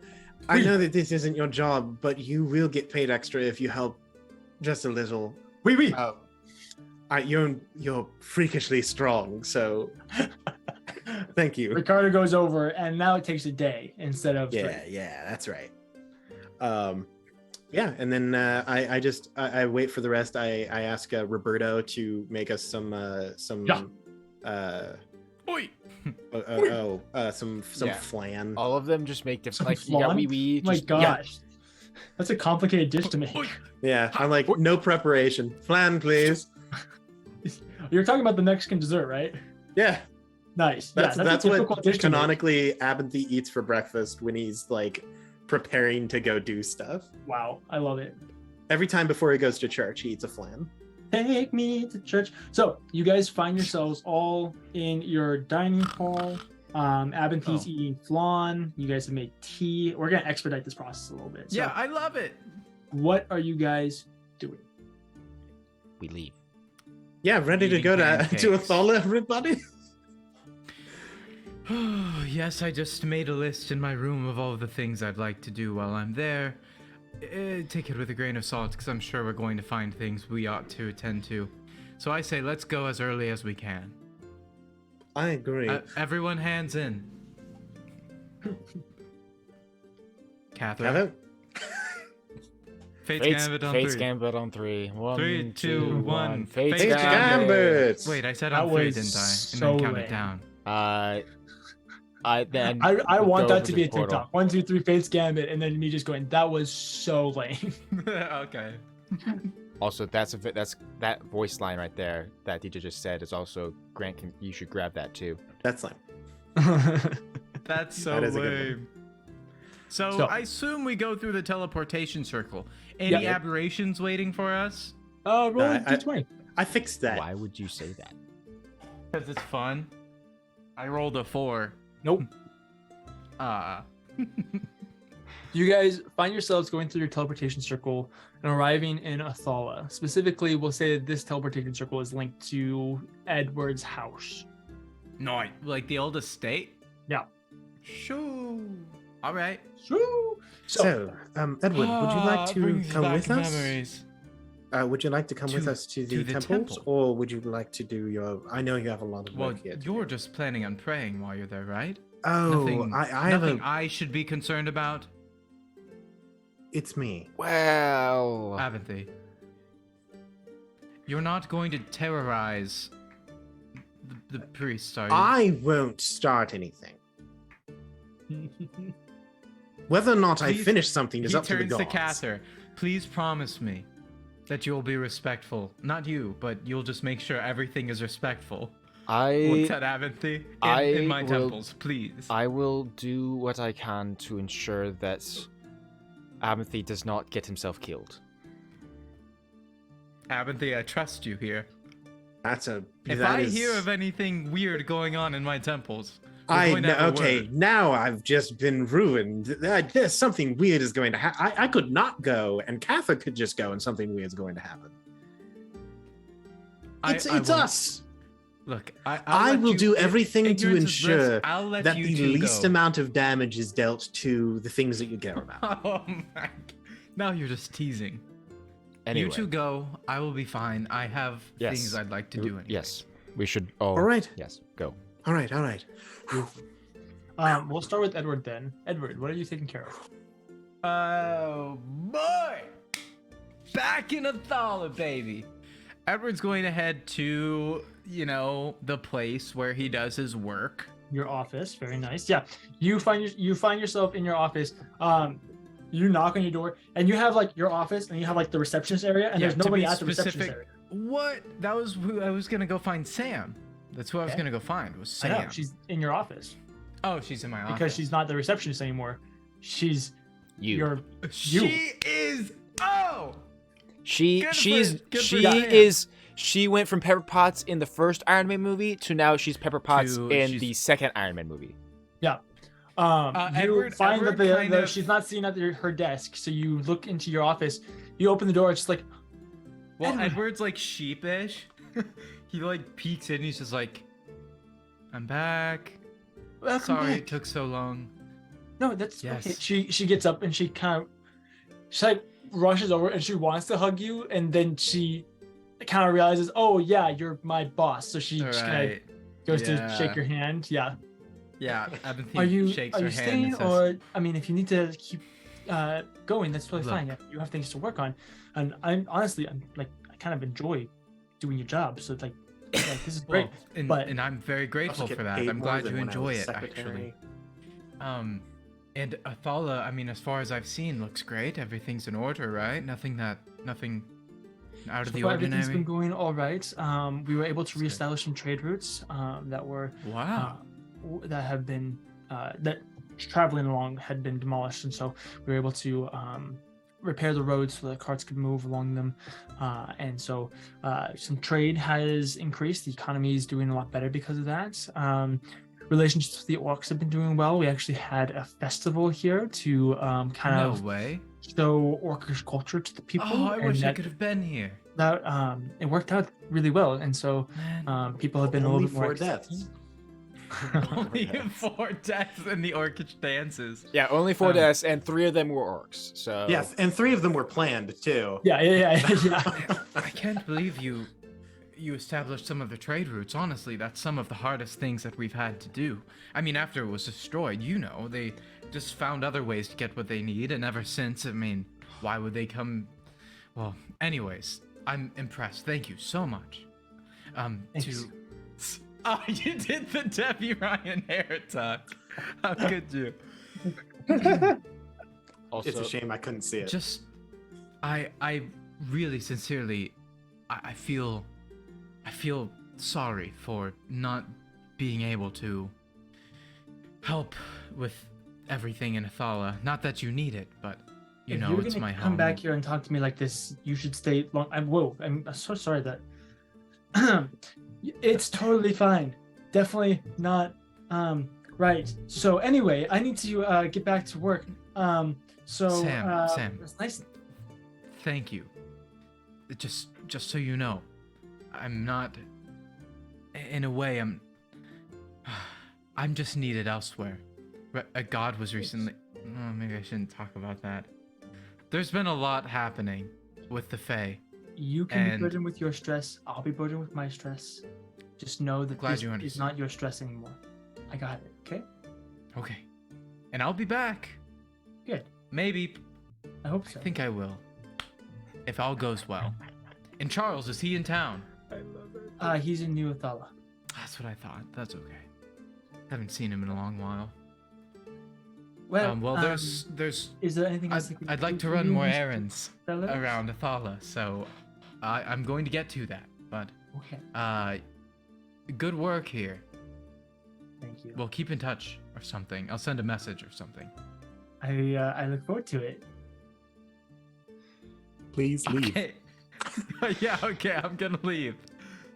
I Oui. know that this isn't your job, but you will get paid extra if you help just a little. Oui, oui. You're freakishly strong, so thank you. Ricardo goes over, and now it takes a day instead of Yeah, three. yeah, that's right. Yeah, and then I wait for the rest. I ask Roberto to make us some Yeah. Oi! some Yeah. flan. All of them just make different. Some You got flan? wee wee. My just- yeah. gosh. That's a complicated dish to make. Oi! Yeah, I'm like, no preparation. Flan, please. You're talking about the Mexican dessert, right? Yeah, Nice. that's a what difficult dish to make. canonically Abinthy eats for breakfast when he's preparing to go do stuff. Wow, I love it. Every time before he goes to church, he eats a flan. Take me to church. So you guys find yourselves all in your dining hall. Abinthy's eating flan. You guys have made tea. We're gonna expedite this process a little bit. So Yeah, I love it. what are you guys doing? We leave. Yeah, ready to Eating go to pancakes. Athola, everybody. Yes, I just made a list in my room of all the things I'd like to do while I'm there. Take it with a grain of salt, because I'm sure we're going to find things we ought to attend to. So I say let's go as early as we can. I agree. Everyone hands in. Catherine. Kevin? Fate's Gambit on Fate's 3. Gambit on 3. 1, 3, 2, 1. Fate's Fate's Gambit. Gambit. Wait, I said That on 3, was didn't I? And so then count lame. it down. I then I want go that over to be a portal. TikTok. 1, 2, 3, Fate's Gambit, and then me just going, that was so lame. Okay. Also, that voice line right there that DJ just said is also Grant. You should grab that too. That's lame. That's so That is a good lame. So I assume we go through the teleportation circle. Any Yeah. aberrations waiting for us? Roll a I- d20. I fixed that. Why would you say that? Because it's fun. I rolled a 4. Nope. You guys find yourselves going through your teleportation circle and arriving in Athala. Specifically, we'll say that this teleportation circle is linked to Edward's house. No, like the old estate? Yeah. Shoo. All right. So, So, Edward, would you like to brings come back with us? memories. Would you like to come with us to the temples, temple. or would you like to do your? I know you have a lot of Well, work here. to you're do. just planning on praying while you're there, right? Oh, Nothing, I have nothing a. I should be concerned about, It's me. Well, Avanthy. You're not going to terrorize the priests, are you? I won't start anything. Whether or not I Please- finish something is He up to the turns to gods. Cather. Please promise me that you'll be respectful. Not you, but you'll just make sure everything is respectful. What's that, Avanthy? In my will- temples, please. I will do what I can to ensure that Abinthy does not get himself killed. Avanthy, I trust you here. That's a. If that I is- hear of anything weird going on in my temples, we're I going to know. have a Okay, word. now I've just been ruined. There's something weird is going to happen. I could not go, and Katha could just go, and something weird is going to happen. It's I won't- us. Look, I I'll let will you- do if everything to ignorance is bliss, ensure I'll let that you the two least go. amount of damage is dealt to the things that you care about. Oh my! Now you're just teasing. Anyway, You two go. I will be fine. I have Yes. things I'd like to do. Anyway. Yes, we should. All right. Yes, go. All right, all right. Whew. we'll start with Edward then. Edward, what are you taking care of? Oh boy! Back in Athala, baby. Edward's going to head to, the place where he does his work. Your office, very nice. Yeah, you find yourself in your office. You knock on your door, and you have like your office, and you have like the receptionist area, and Yeah, there's to nobody be at the receptionist specific- area. What? That was who I was gonna go find. Sam. That's who I was Okay. gonna go find. Was I Sam? know she's in your office Oh, she's in my office. because she's not the receptionist anymore. She's You. your She is. Oh. She Good she's for- good for she Diane. is she went from Pepper Potts in the first Iron Man movie to now she's Pepper Potts To- in she's- the second Iron Man movie. you Edward- find Edward that kind of- she's not sitting at her desk, so you look into your office. You open the door. It's just like, Well, Edward. Edward's like sheepish. He like peeks in. He's just like, "I'm back. welcome Sorry back." it took so long." No, that's Yes. okay. She gets up and she like rushes over and she wants to hug you, and then she kind of realizes, oh yeah, you're my boss. So she All just kind right. of goes to Yeah. shake your hand. Yeah. Yeah. Avanthy Are you shakes her hand staying, and says, or I mean, if you need to keep going, that's totally Look. fine. Yeah, you have things to work on, and I'm honestly, I kind of enjoy doing your job. So like this is great. Well, and, but- and I'm very grateful Also for get that. paid I'm more glad than you when I enjoy was it, actually. secretary. And Athala, I mean, as far as I've seen, looks great. Everything's in order, right? Nothing out of So the far, everything's ordinary. been going all right. We were able to That's good. reestablish some trade routes that were Wow. that have been that traveling along had been demolished, and so we were able to repair the roads so that carts could move along them, and so some trade has increased. The economy is doing a lot better because of that. Relationships with the orcs have been doing well. We actually had a festival here to kind No of way. show orcish culture to the people. Oh, I and wish I that- could have been here. that it worked out really well, and so Man. people have been Only a little bit more 4 deaths. Only 4 deaths in the orcish dances. Yeah, only 4 Um, deaths, and 3 of them were orcs. So Yes, and 3 of them were planned too. yeah. I can't believe you established some of the trade routes. Honestly, that's some of the hardest things that we've had to do. I mean, after it was destroyed, they just found other ways to get what they need, and ever since, I mean, why would they come? Well, anyways, I'm impressed. Thank you so much. Thanks. Oh, you did the Debbie Ryan hair tuck. How could you? also It's a shame I couldn't see it. Just, I really sincerely, I feel sorry for not being able to help with everything in Athala. Not that you need it, but you if know you're it's gonna my come home. back here and talk to me like this, you should stay long. I'm so sorry that. It's totally fine. Definitely not. Right. So anyway, I need to get back to work. Sam. It's nice. Thank you. Just so you know, I'm not. In a way, I'm just needed elsewhere. A god was recently. Oh, maybe I shouldn't talk about that. There's been a lot happening with the Fae. You can be And- burdened with your stress. I'll be burdened with my stress. Just know that Glad this you is understand. not your stress anymore. I got it. Okay. Okay. And I'll be back. Good. Maybe. I hope so. I think I will. If all goes well. And Charles, is he in town? He's in New Athala. That's what I thought. That's okay. Haven't seen him in a long while. Well, there's. Is there anything else? I'd like to run more errands Fellows? around Athala, so I'm going to get to that. But Okay. good work here. Thank you. We'll keep in touch or something. I'll send a message or something. I look forward to it. Please leave. Okay. Yeah. Okay. I'm gonna leave.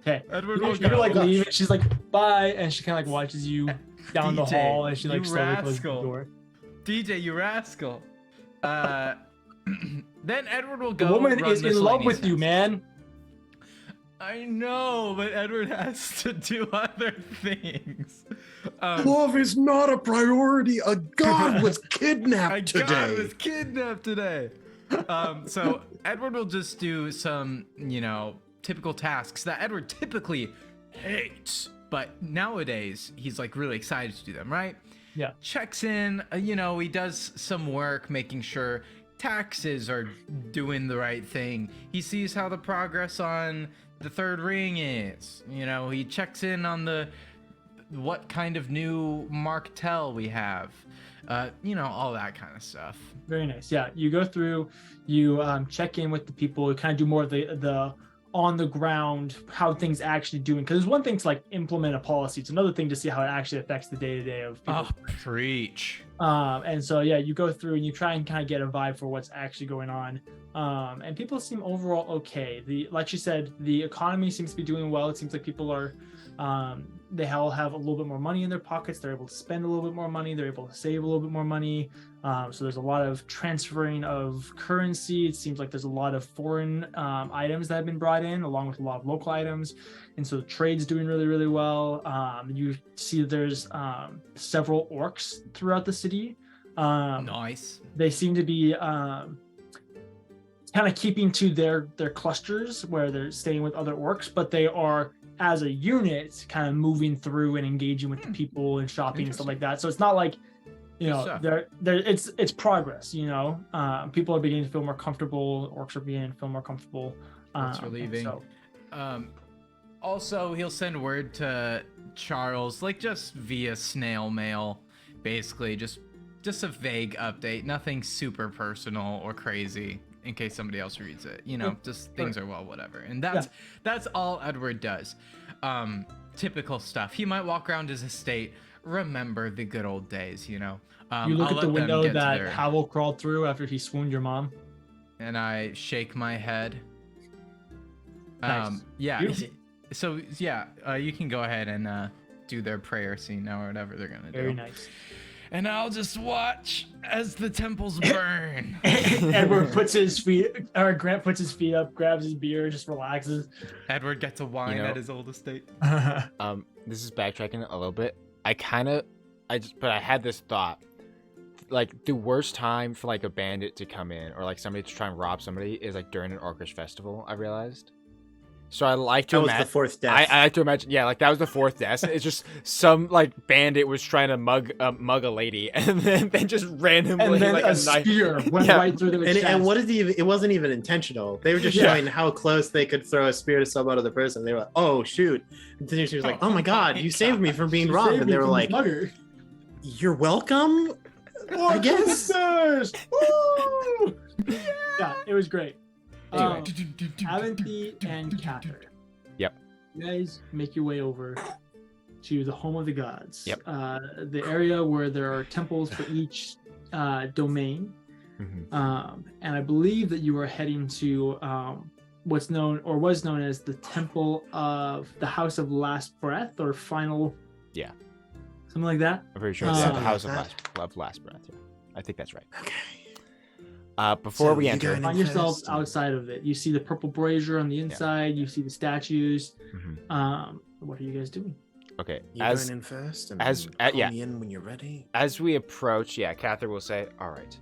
Okay. Edward, You're like leave. And she's like bye, and she kind of like watches you down the DJ, hall, and she like you slowly closes the rascal. door. DJ, you rascal. Then Edward will The go. woman run is in love miscellaneous with you, tasks. man. I know, but Edward has to do other things. Love is not a priority. A god was A kidnapped god today. was kidnapped today. So Edward will just do some, typical tasks that Edward typically hates, but nowadays he's like really excited to do them, right? Yeah. Checks in, he does some work making sure taxes are doing the right thing. He sees how the progress on the third ring is. He checks in on what kind of new Martel we have. All that kind of stuff. Very nice. Yeah, you go through, you check in with the people, you kind of do more of the on the ground, how things actually doing. Because it's one thing to like implement a policy; it's another thing to see how it actually affects the day to day of people. Oh, preach. And so yeah, you go through and you try and kind of get a vibe for what's actually going on. And people seem overall okay. Like you said, the economy seems to be doing well. It seems like people are, they all have a little bit more money in their pockets. They're able to spend a little bit more money. They're able to save a little bit more money. So there's a lot of transferring of currency. It seems like there's a lot of foreign items that have been brought in, along with a lot of local items. And so the trade's doing really, really well. You see that there's several orcs throughout the city. Nice. They seem to be kind of keeping to their clusters where they're staying with other orcs, but they are as a unit kind of moving through and engaging with the people and shopping and stuff like that. So it's not like, it's progress. People are beginning to feel more comfortable. Orcs are beginning to feel more comfortable. That's relieving. Also, he'll send word to Charles, like just via snail mail, basically just a vague update, nothing super personal or crazy. In case somebody else reads it, just things are well, whatever. And that's all Edward does. Typical stuff. He might walk around his estate, remember the good old days, you look I'll at the let them window get to that their- Howell crawled through after he swooned your mom. and I shake my head. Nice. Yeah. Beautiful. So you can go ahead and do their prayer scene now or whatever they're gonna do. Very nice. And I'll just watch as the temples burn. Grant puts his feet up, grabs his beer, just relaxes. Edward gets a wine at his old estate. This is backtracking a little bit. I had this thought. Like, the worst time for like a bandit to come in or like somebody to try and rob somebody is like during an orcish festival, I realized. So I like to That was imagine the fourth death. I like to imagine, like that was the fourth death. It's just some like bandit was trying to mug a lady, and then just randomly And then like a knife. spear went Yeah. right through the chest. And what is it wasn't even intentional. They were just Yeah. showing how close they could throw a spear to some other person. They were like, "Oh shoot!" And then she was like, "Oh my god, you saved me from being She robbed." saved And me they were from the like, mugger. "You're welcome." I guess. Woo! Yeah, it was great. Anyway. Aventhy and Cather. Yep. You guys make your way over to the home of the gods. Yep. The area where there are temples for each domain. And I believe that you are heading to what's known or was known as the Temple of the House of Last Breath or Final. Yeah. Something like that. I'm pretty sure it's the Something House like of Last Breath. Yeah. I think that's right. Okay. Before So we you enter, going Find in yourself first? outside of it. You see the purple brazier on the inside. You see the statues. Mhm. What are you guys doing? Okay. You going in first, and as- call yeah. me in when you're ready. As we approach, Cather will say, "All right,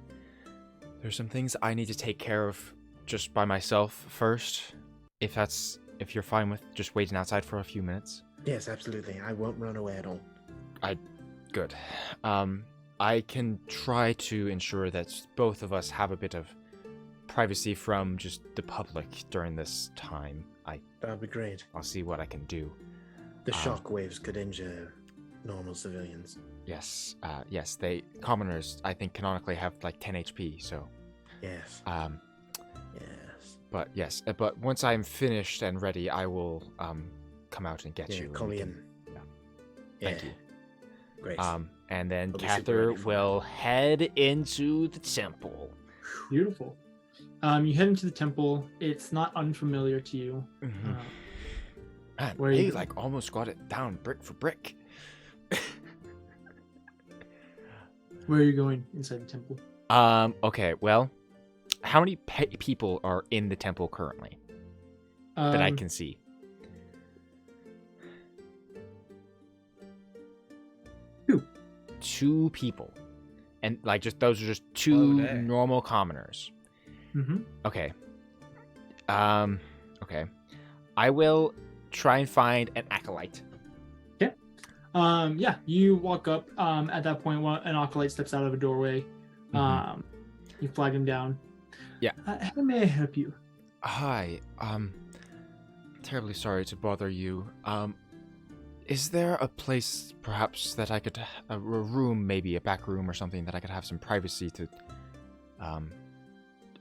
there's some things I need to take care of just by myself first. If you're fine with just waiting outside for a few minutes." Yes, absolutely. I won't run away at all. Good. I can try to ensure that both of us have a bit of privacy from just the public during this time. That'd be great. I'll see what I can do. The shock waves could injure normal civilians. Yes. Yes. Commoners, I think, canonically have like 10 HP. So. Yes. Yes. But yes. But once I'm finished and ready, I will come out and get Yeah, you. and call we me can- in. Yeah. Thank you. Great. And then I'll be super Cather ready for will head into the temple. Beautiful. You head into the temple. It's not unfamiliar to you. Mhm. Man, where are you they going? like almost got it down brick for brick. Where are you going inside the temple? Okay. Well, how many people are in the temple currently that I can see? Two. 2 people, and like just those are just 2 Oh, dang. normal commoners. Mm-hmm. Okay. Okay. I will try and find an acolyte. Yeah, you walk up. At that point, an acolyte steps out of a doorway. Mhm. You flag him down. Yeah. How may I help you? Hi. Terribly sorry to bother you. Is there a place perhaps that I could a room, maybe a back room or something that I could have some privacy to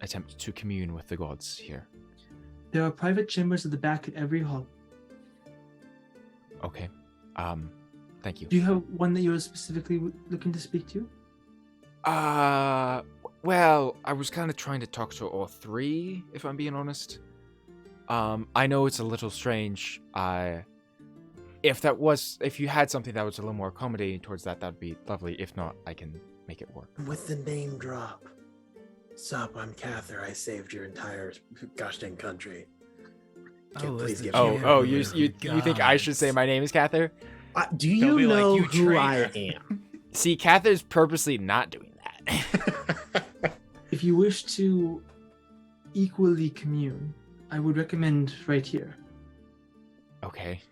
attempt to commune with the gods here? There are private chambers at the back at every hall. Okay. Thank you. Do you have one that you're specifically looking to speak to? Well, I was kind of trying to talk to all 3, if I'm being honest. I know it's a little strange. If you had something that was a little more accommodating towards that, that'd be lovely. If not, I can make it work. With the name drop. Sup, I'm Cather. I saved your entire gosh dang country. Please give me a You think I should say my name is Cather? Do They'll you be like, know "You who I traitor." am? See, Cather's purposely not doing that. If you wish to equally commune, I would recommend right here. Okay.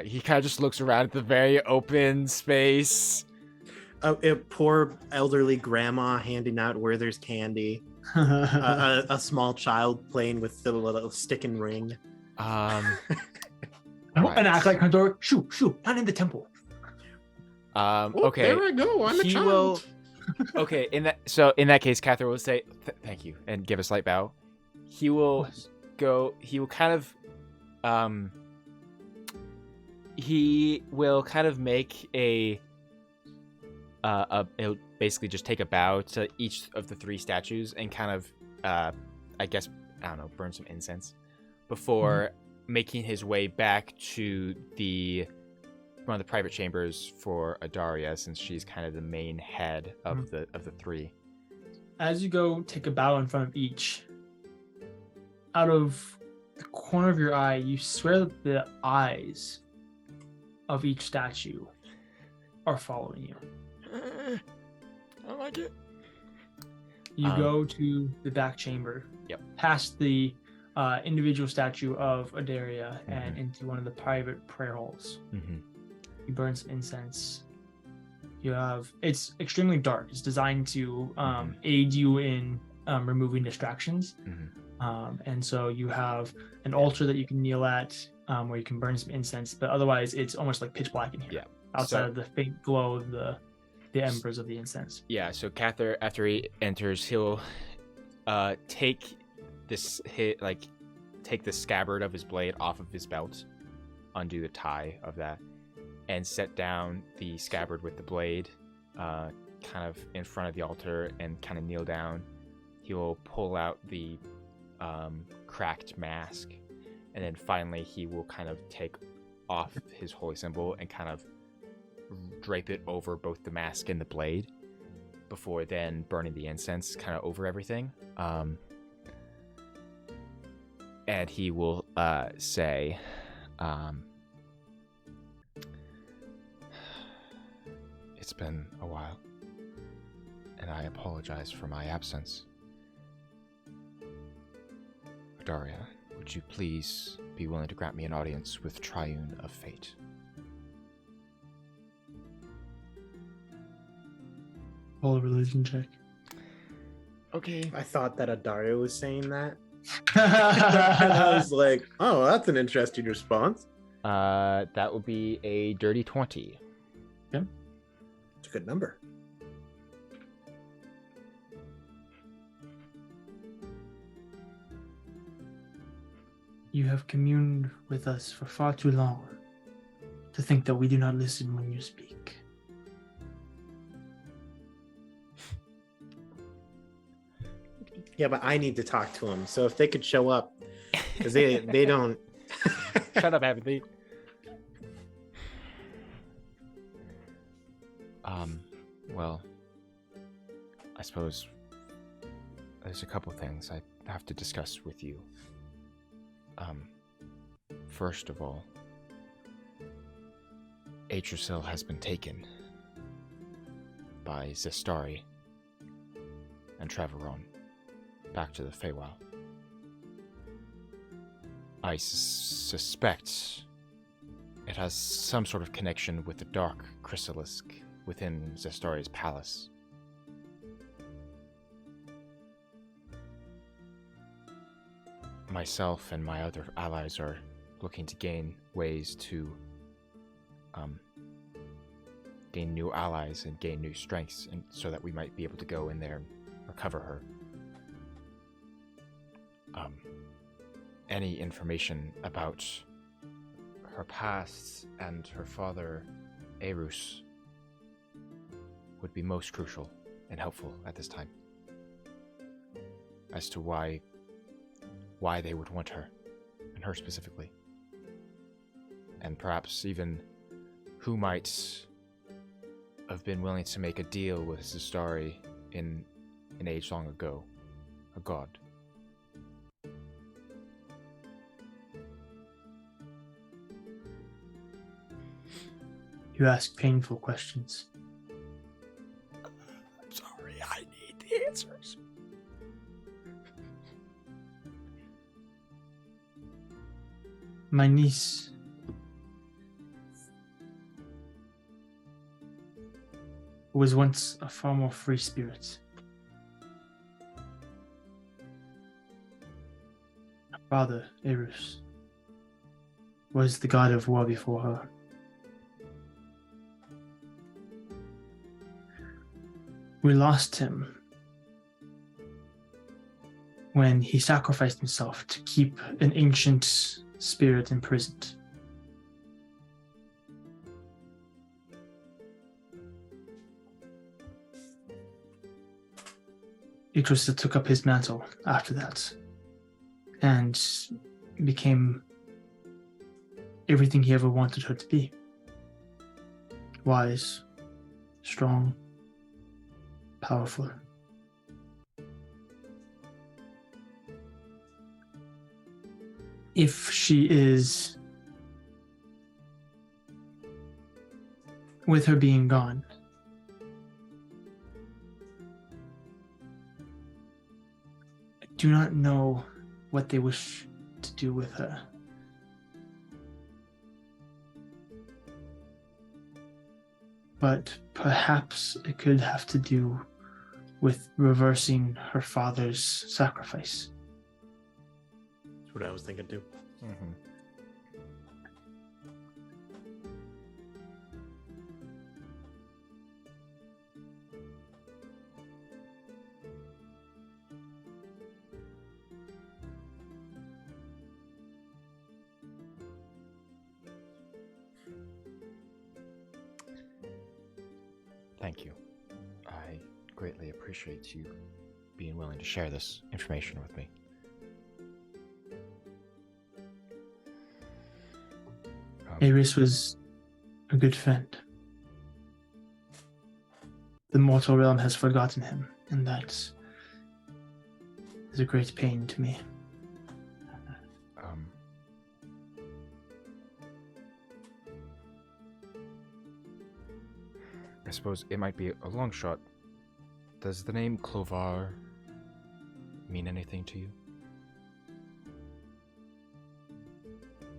He kind of just looks around at the very open space. A poor elderly grandma handing out Werther's candy. A small child playing with the little stick and ring. An acolyte comes over. Shoo, not in the temple. Okay. There I go. I'm a He child. will- Okay, in that case, Cather will say thank you and give a slight bow. He will go. He will kind of make he'll basically just take a bow to each of the 3 statues and kind of I guess, I don't know, burn some incense before making his way back to one of the private chambers for Adaria, since she's kind of the main head of the 3. As you go, take a bow in front of each. Out of the corner of your eye, you swear that the eyes of each statue are following you. I like it. You go to the back chamber, past the individual statue of Adaria, and into one of the private prayer halls. You burn some incense. It's extremely dark. It's designed to aid you in removing distractions. And so you have an altar that you can kneel at, where you can burn some incense, but otherwise it's almost like pitch black in here. Outside of the faint glow of the embers of the incense. Yeah, so Cather, after he enters, he'll take the scabbard of his blade off of his belt, undo the tie of that, and set down the scabbard with the blade kind of in front of the altar and kind of kneel down. He will pull out the cracked mask, and then finally he will kind of take off his holy symbol and kind of drape it over both the mask and the blade before then burning the incense kind of over everything. And he will say, it's been a while, and I apologize for my absence. Daria, would you please be willing to grant me an audience with Triune of Fate? Roll a religion check. Okay. I thought that Adario was saying that. And I was like, oh, that's an interesting response. That would be a dirty 20. It's a good number. You have communed with us for far too long to think that we do not listen when you speak. Yeah, but I need to talk to him. So if they could show up, because they don't. Shut up, Abby. Well, I suppose there's a couple things I have to discuss with you. First of all, Atrasil has been taken by Zestari and Trevoron back to the Feywild. I suspect it has some sort of connection with the Dark Chrysalisk within Zestari's palace. Myself and my other allies are looking to gain ways to gain new allies and gain new strengths, and so that we might be able to go in there and recover her. Any information about her past and her father, Erus, would be most crucial and helpful at this time, as to why they would want her, and her specifically, and perhaps even who might have been willing to make a deal with Zestari in an age long ago, a god. You ask painful questions. I'm sorry, I need the answers. My niece was once a far more free spirit. Her father, Erus, was the god of war before her. We lost him when he sacrificed himself to keep an ancient spirit imprisoned. Yggdrasil took up his mantle after that and became everything he ever wanted her to be. Wise, strong, powerful. If she is, with her being gone, I do not know what they wish to do with her. But perhaps it could have to do with reversing her father's sacrifice. That's what I was thinking too. Mm-hmm. Thank you. I greatly appreciate you being willing to share this information with me. Ares was a good friend. The mortal realm has forgotten him, and that is a great pain to me. I suppose it might be a long shot. Does the name Clovar mean anything to you?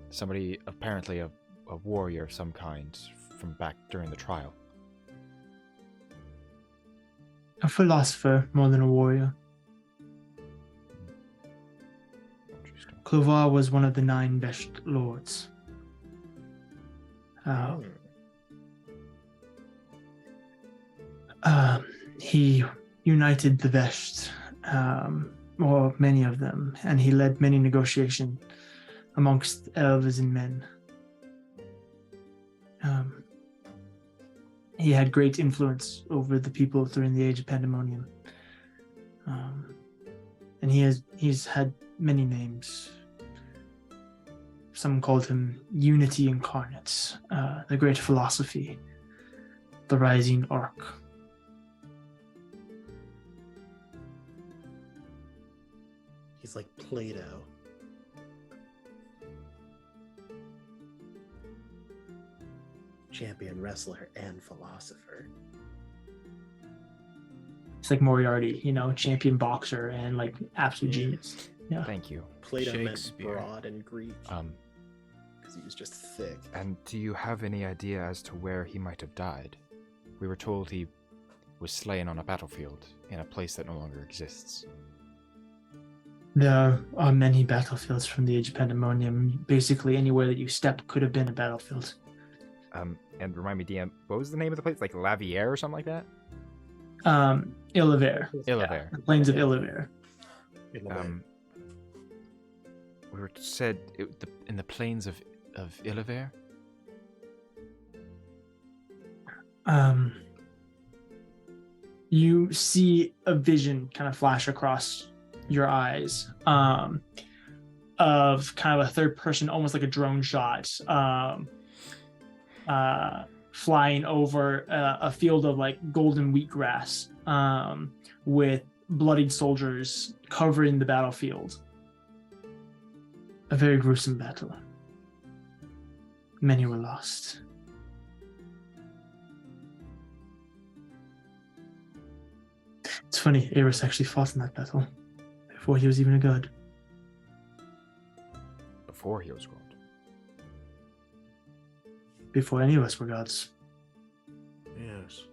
Somebody, apparently a warrior of some kind from back during the trial. A philosopher more than a warrior. Interesting. Clovar was one of the 9 best lords. He united the Vest, or many of them, and he led many negotiations amongst elves and men. He had great influence over the people during the Age of Pandemonium. And he's had many names. Some called him Unity Incarnate, the Great Philosophy, the Rising Arc. He's like Plato. Champion wrestler and philosopher. It's like Moriarty, champion boxer and like absolute genius. Yeah. Thank you. Plato meant Shakespeare. broad in Greek because he was just thick. And do you have any idea as to where he might have died? We were told he was slain on a battlefield in a place that no longer exists. There are many battlefields from the Age of Pandemonium. Basically, anywhere that you step could have been a battlefield. And remind me, DM, what was the name of the place? Like Lavier or something like that? Illaver. Illaver. The plains of Illaver. We were said in the plains of Illaver. You see a vision kind of flash across your eyes of kind of a third person, almost like a drone shot, flying over a field of like golden wheatgrass with bloodied soldiers covering the battlefield. A very gruesome battle. Many were lost. It's funny, Ares actually fought in that battle before he was even a god. Before he was god. Before any of us were gods. Yes.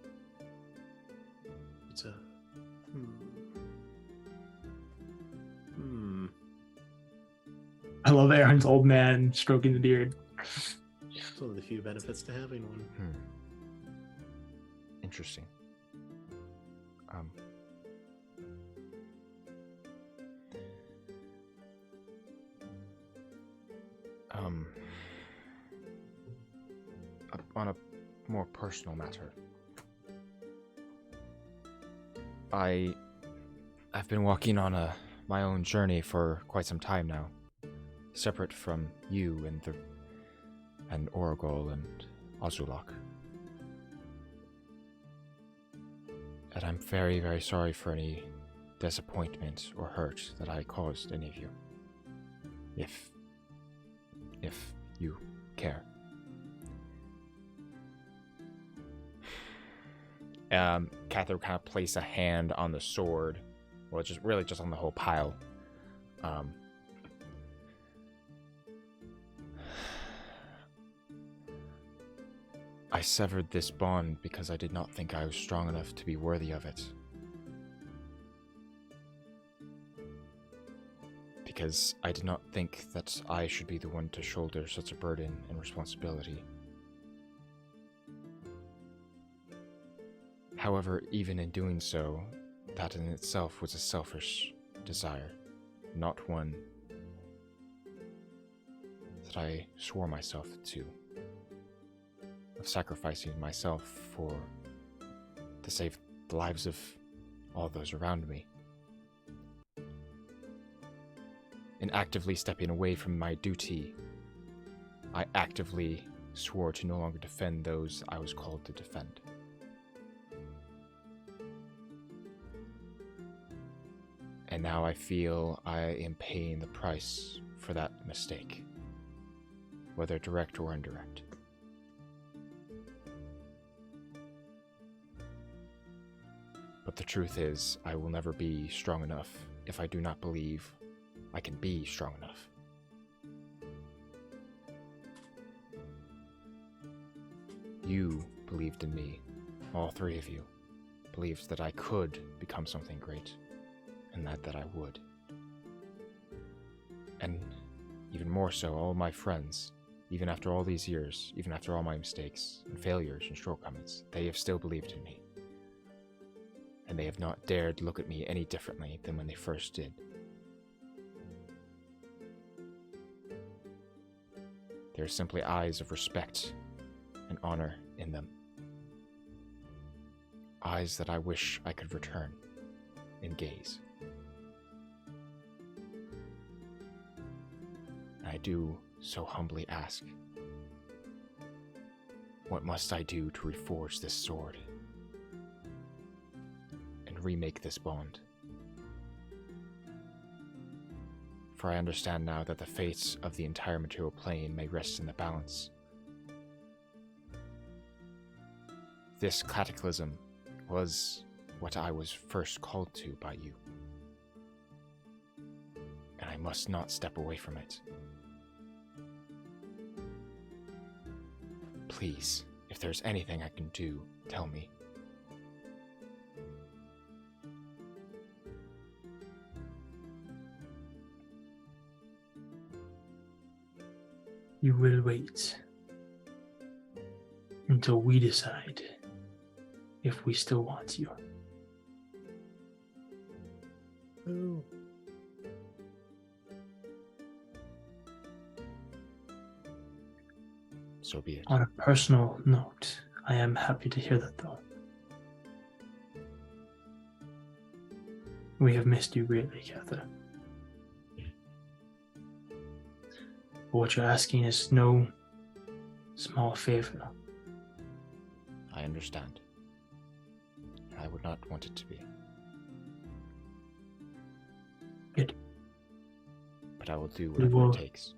It's a I love Aaron's old man stroking the beard. It's one of the few benefits to having one. Interesting. On a more personal matter, I've been walking on my own journey for quite some time now, separate from you and Orgol and Azulok. And I'm very, very sorry for any disappointment or hurt that I caused any of you. If you care. Cather kind of place a hand on the sword. Well, just on the whole pile. I severed this bond because I did not think I was strong enough to be worthy of it. Because I did not think that I should be the one to shoulder such a burden and responsibility. However, even in doing so, that in itself was a selfish desire, not one that I swore myself to, of sacrificing myself for to save the lives of all those around me. In actively stepping away from my duty, I actively swore to no longer defend those I was called to defend. And now I feel I am paying the price for that mistake, whether direct or indirect. But the truth is, I will never be strong enough if I do not believe I can be strong enough. You believed in me, all three of you, believed that I could become something great, and that I would. And even more so, all my friends, even after all these years, even after all my mistakes and failures and shortcomings, they have still believed in me. And they have not dared look at me any differently than when they first did. There are simply eyes of respect and honor in them. Eyes that I wish I could return and gaze. I do so humbly ask, what must I do to reforge this sword and remake this bond? For I understand now that the fates of the entire material plane may rest in the balance. This cataclysm was what I was first called to by you, and I must not step away from it. Please, if there's anything I can do, tell me. You will wait until we decide if we still want you. Ooh. So be it. On a personal note, I am happy to hear that, though. We have missed you greatly, Cather. But what you're asking is no small favor. I understand. I would not want it to be. Good. But I will do We whatever will- it takes.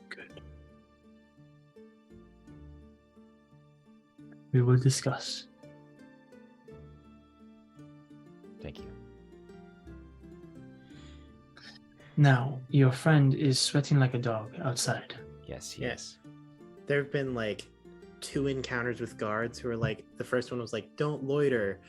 Good. We will discuss. Thank you. Now, your friend is sweating like a dog outside. Yes, Yes. There have been like 2 encounters with guards who are like, the first one was like, don't loiter.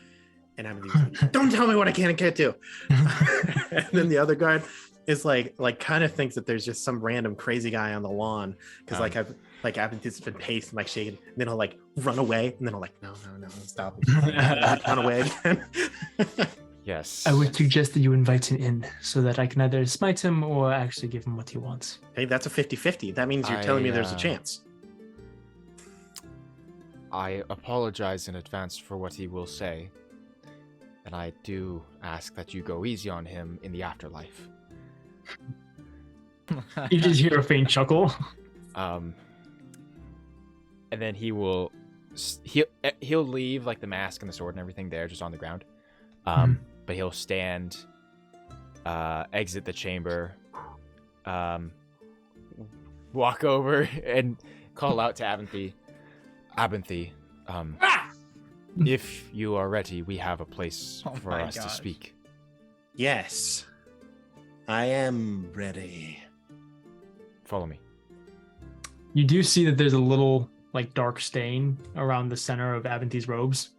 And I'm like, don't tell me what I can and can't do. And then the other guard is like kind of thinks that there's just some random crazy guy on the lawn. Cause I've just been paced and like shaking. And then he'll like run away. And then I'll like, no, stop. Run away again. Yes. I would suggest that you invite him in so that I can either smite him or actually give him what he wants. Hey, that's a 50-50. That means you're telling me there's a chance. I apologize in advance for what he will say. And I do ask that you go easy on him in the afterlife. You just hear a faint chuckle. And then he'll leave like the mask and the sword and everything there just on the ground. But he'll stand, exit the chamber, walk over and call out to Abinthy. Abinthy, if you are ready, we have a place Oh for my us to gosh. speak. Yes, I am ready. Follow me. You do see that there's a little like dark stain around the center of Aventhy's robes.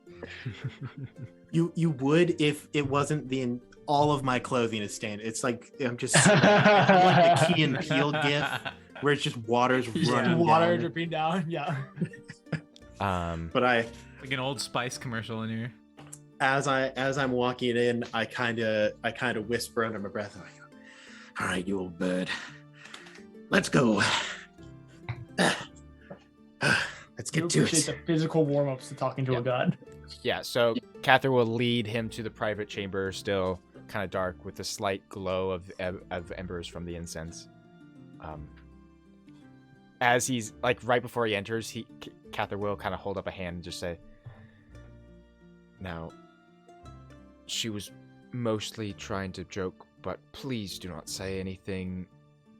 You would if it wasn't all of my clothing is stained. It's like I'm just like a Key and Peele gif where it's just water's running Water down. dripping down. Yeah. But Like an Old Spice commercial in here. as I'm walking in, I kind of whisper under my breath, like, "All right, you old bird, let's go." Let's You get to appreciate it. the physical warm-ups to talking to Yeah. a god. Yeah, so Cather will lead him to the private chamber, still kind of dark, with the slight glow of embers from the incense. As he's like right before he enters, Cather will kind of hold up a hand and just say, "Now, she was mostly trying to joke, but please do not say anything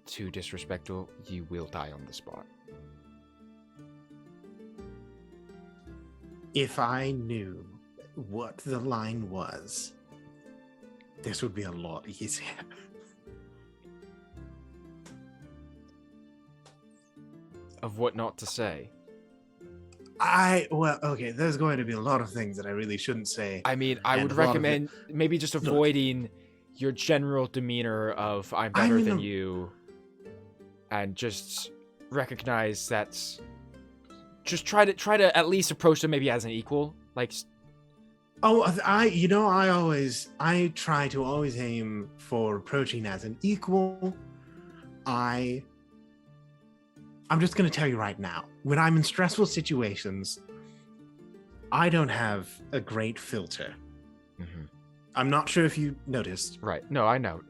too disrespectful. You will die on the spot." If I knew what the line was, this would be a lot easier. Of what not to say. Well, okay, there's going to be a lot of things that I really shouldn't say. I mean, I And would a lot of recommend maybe just Look. avoiding your general demeanor of "I'm better I'm in than a- you," and just recognize that. Just try to at least approach them maybe as an equal. Like, Oh, I try to always aim for approaching as an equal. I'm just going to tell you right now, when I'm in stressful situations, I don't have a great filter. I'm not sure if you noticed, right? No, I know.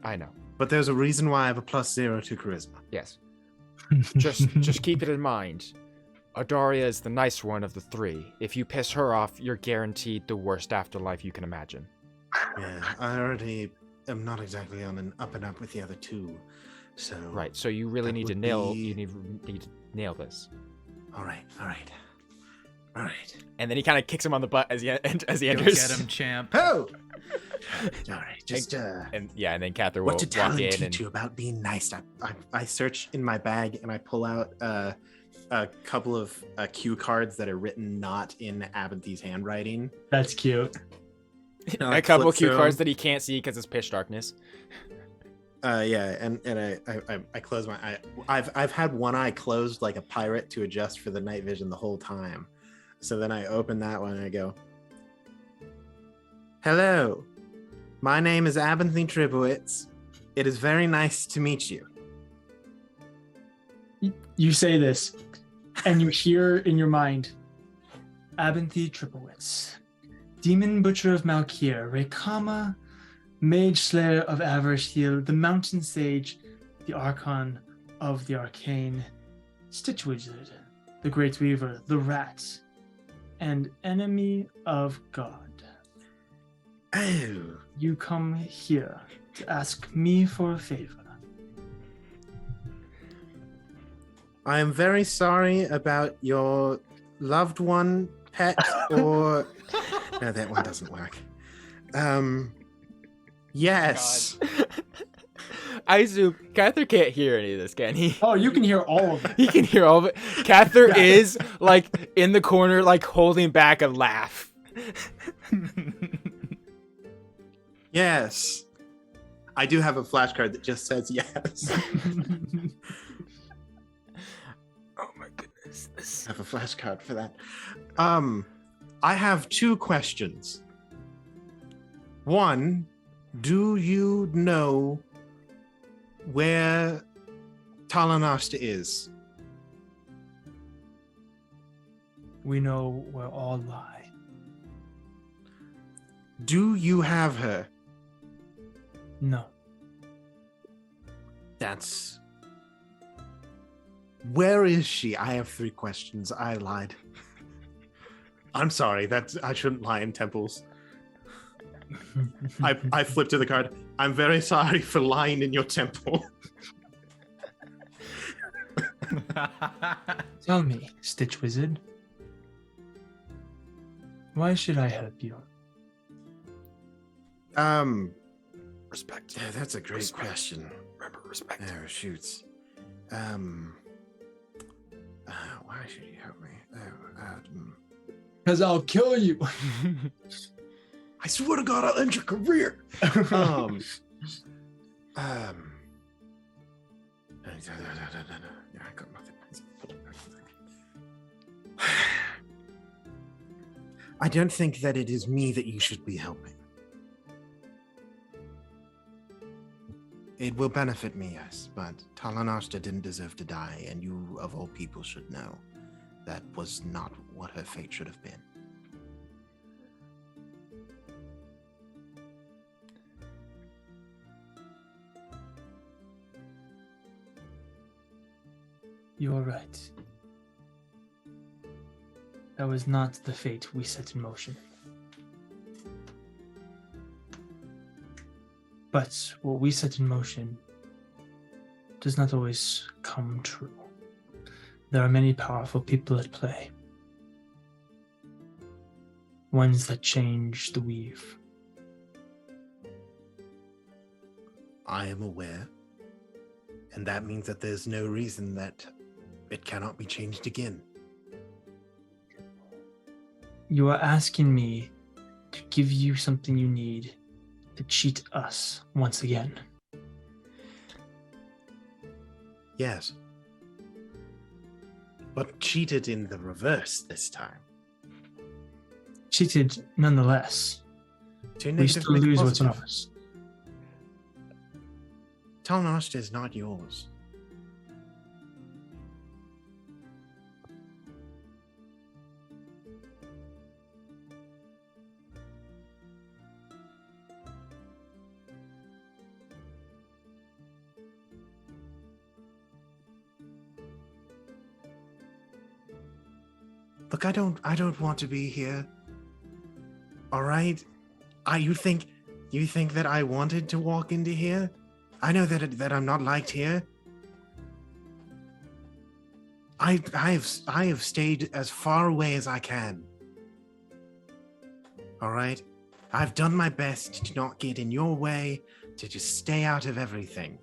but there's a reason why I have a +0 to charisma. Yes. Just keep it in mind. Adaria is the nice one of the three. If you piss her off, you're guaranteed the worst afterlife you can imagine. Yeah, I already am not exactly on an up and up with the other two. So Right. So you really That need to would nail. be- You need to nail this. All right. And then he kind of kicks him on the butt as he Go enters. get him, champ. Oh. All right. Just And and then Cather will what did walk talent in teach and you about being nice? I search in my bag and I pull out a couple of cue cards that are written not in Abinthy's handwriting. That's cute. And I a couple flip cue through cards 'em. that he can't see because it's pitch darkness. Yeah, and I close my eye. I've had one eye closed like a pirate to adjust for the night vision the whole time. So then I open that one and I go, "Hello, my name is Abinthy Tribowitz. It is very nice to meet you." You say this, and you hear in your mind, Abinthy Tripowitz, Demon Butcher of Malkir, Rekama, Mage Slayer of Aversheel, the Mountain Sage, the Archon of the Arcane, Stitch Wizard, the Great Weaver, the Rat, and Enemy of God. Oh, You come here to ask me for a favor. I am very sorry about your loved one, pet, or no, that one doesn't work. Yes. I assume Cather can't hear any of this, can he? Oh, you can hear all of it. He can hear all of it. Cather Yeah. is like in the corner, like holding back a laugh. Yes. I do have a flashcard that just says yes. Oh my goodness. I have a flashcard for that. I have two questions. One, do you know where Talanasta is? We know where all lie. Do you have her? No. That's... Where is she? I have three questions. I lied. I'm sorry. I shouldn't lie in temples. I flipped to the card. I'm very sorry for lying in your temple. Tell me, Stitch Wizard. Why should I help you? Respect. Yeah, that's a great Respect. question. Remember, respect. Oh, shoots. Why should you help me? Because I'll kill you. I swear to God, I'll end your career. Yeah, I got nothing. I don't think that it is me that you should be helping. It will benefit me, yes, but Talanasta didn't deserve to die, and you, of all people, should know That was not what her fate should have been. You are right. That was not the fate we set in motion. But what we set in motion does not always come true. There are many powerful people at play. Ones that change the weave. I am aware, and that means that there's no reason that it cannot be changed again. You are asking me to give you something you need to cheat us once again. Yes. But cheated in the reverse this time. Cheated nonetheless. To We still negative, make lose what's positive. ours. Talnosh is not yours. Look, I don't want to be here. All right? You think that I wanted to walk into here? I know that I'm not liked here. I have stayed as far away as I can. All right? I've done my best to not get in your way, to just stay out of everything.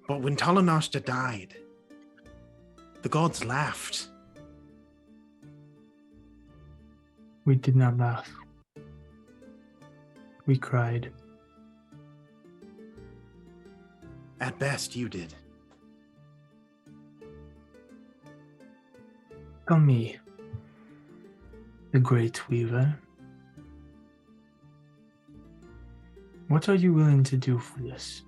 But when Talanoshta died, the gods laughed. We did not laugh. We cried. At best, you did. Tell me, the Great Weaver, what are you willing to do for this?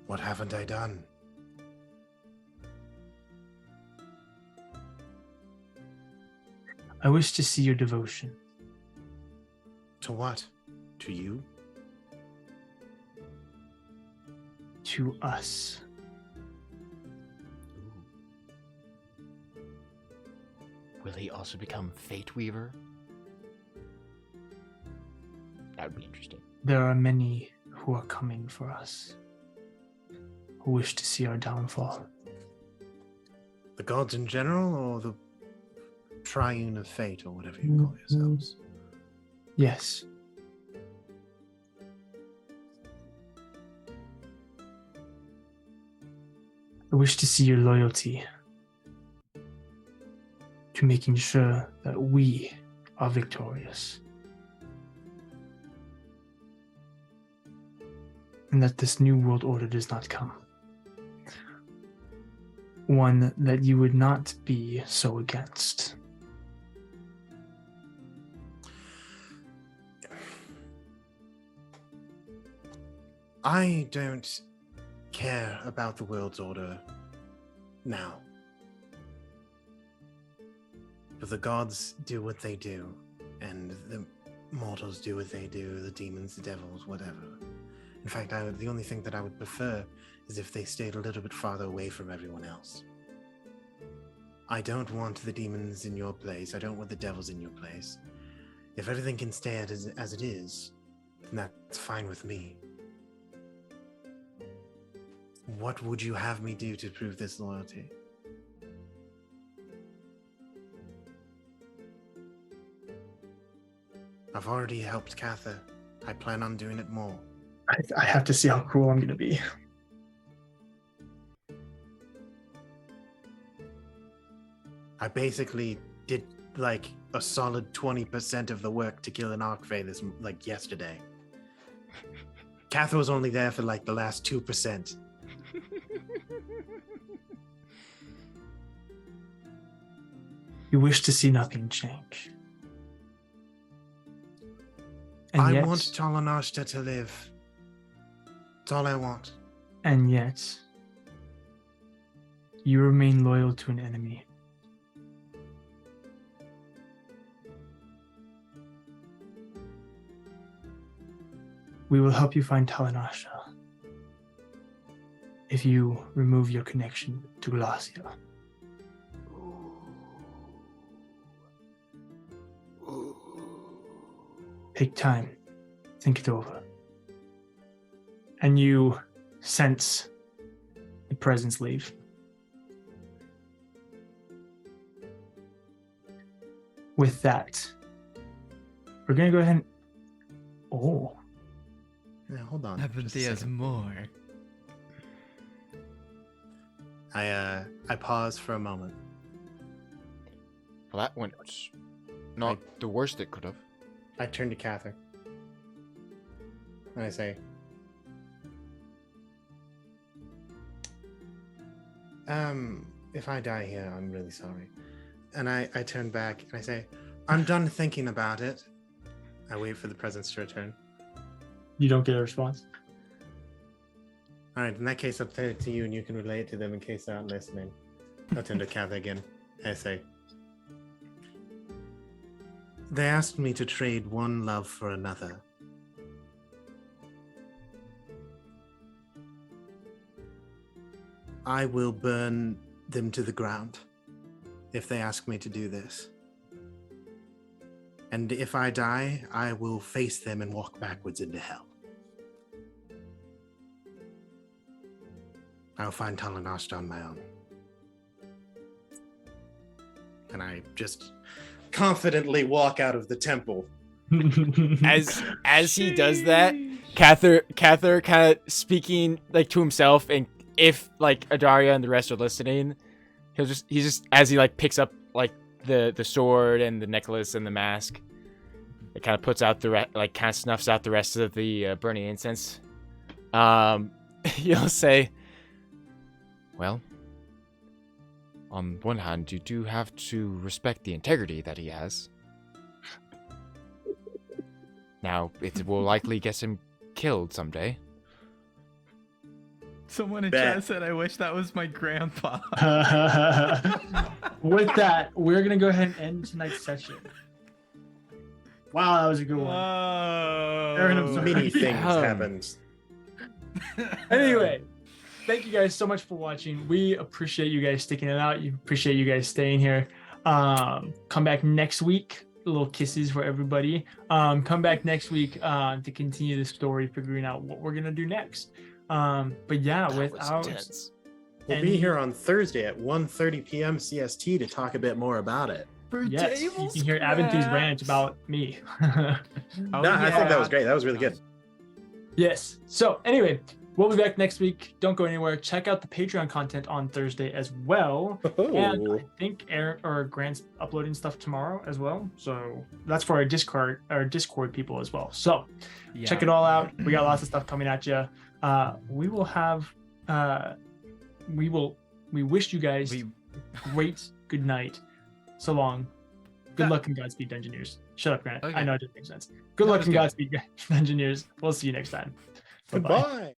What haven't I done? I wish to see your devotion. To what? To you? To us. Will he also become Fate Weaver? That would be interesting. There are many who are coming for us, who wish to see our downfall. The gods in general, or the triune of fate, or whatever you call yourselves? Yes. I wish to see your loyalty to making sure that we are victorious. And that this new world order does not come. One that you would not be so against. I don't care about the world's order now. But the gods do what they do, and the mortals do what they do, the demons, the devils, whatever. In fact, the only thing that I would prefer is if they stayed a little bit farther away from everyone else. I don't want the demons in your place. I don't want the devils in your place. If everything can stay as it is, then that's fine with me. What would you have me do to prove this loyalty? I've already helped Katha. I plan on doing it more. I have to see how cruel I'm going to be. I basically did like a solid 20% of the work to kill an Archfey yesterday. Katha was only there for like the last 2%. You wish to see nothing change. And I yet, want Talanoshta to live. That's all I want. And yet, you remain loyal to an enemy. We will help you find Talanasha if you remove your connection to Glacia. Take time, think it over. And you sense the presence leave. With that, we're gonna go ahead and... Oh. Yeah, hold on. just a There's second. more. I pause for a moment. Well, that went not the worst it could have. I turn to Catherine. And I say, if I die here, I'm really sorry. And I turn back and I say, I'm done thinking about it. I wait for the presence to return. You don't get a response. All right, in that case, I'll turn it to you and you can relay it to them in case they're not listening. I'll turn to Catherine again. I say, they asked me to trade one love for another. I will burn them to the ground if they ask me to do this. And if I die, I will face them and walk backwards into hell. I'll find Talanashta on my own. And I just confidently walk out of the temple. As he does that, Cather kind of speaking like to himself, and if like Adaria and the rest are listening, he's just as he like picks up like the sword and the necklace and the mask, it kind of puts out the kind of snuffs out the rest of the burning incense. He'll say, well, on one hand, you do have to respect the integrity that he has. Now, it will likely get him killed someday. Someone in Bet. chat said, I wish that was my grandpa. With that, we're going to go ahead and end tonight's session. Wow, that was a good one. Aaron, I'm Whoa. sorry. Many things Damn. happened. Anyway, thank you guys so much for watching. We appreciate you guys sticking it out. You appreciate you guys staying here. Come back next week. Little kisses for everybody. Come back next week to continue the story, figuring out what we're gonna do next. But yeah, That was without intense. We'll be here on Thursday at 1:30 p.m. CST to talk a bit more about it. yes, you can hear Aventhy's rant about me. Oh, No, I think that was yeah. great. That was really good. Yes. So anyway, we'll be back next week. Don't go anywhere. Check out the Patreon content on Thursday as well. And I think Aaron or Grant's uploading stuff tomorrow as well. So that's for our Discord people as well. So check it all out. We got lots of stuff coming at you. We will have we wish you guys a great good night. So long. Good luck and Godspeed, Dungeoneers. Shut up, Grant. Okay. I know it didn't make sense. Good No, luck it's and good. Godspeed, Dungeoneers. We'll see you next time. Bye-bye. Goodbye.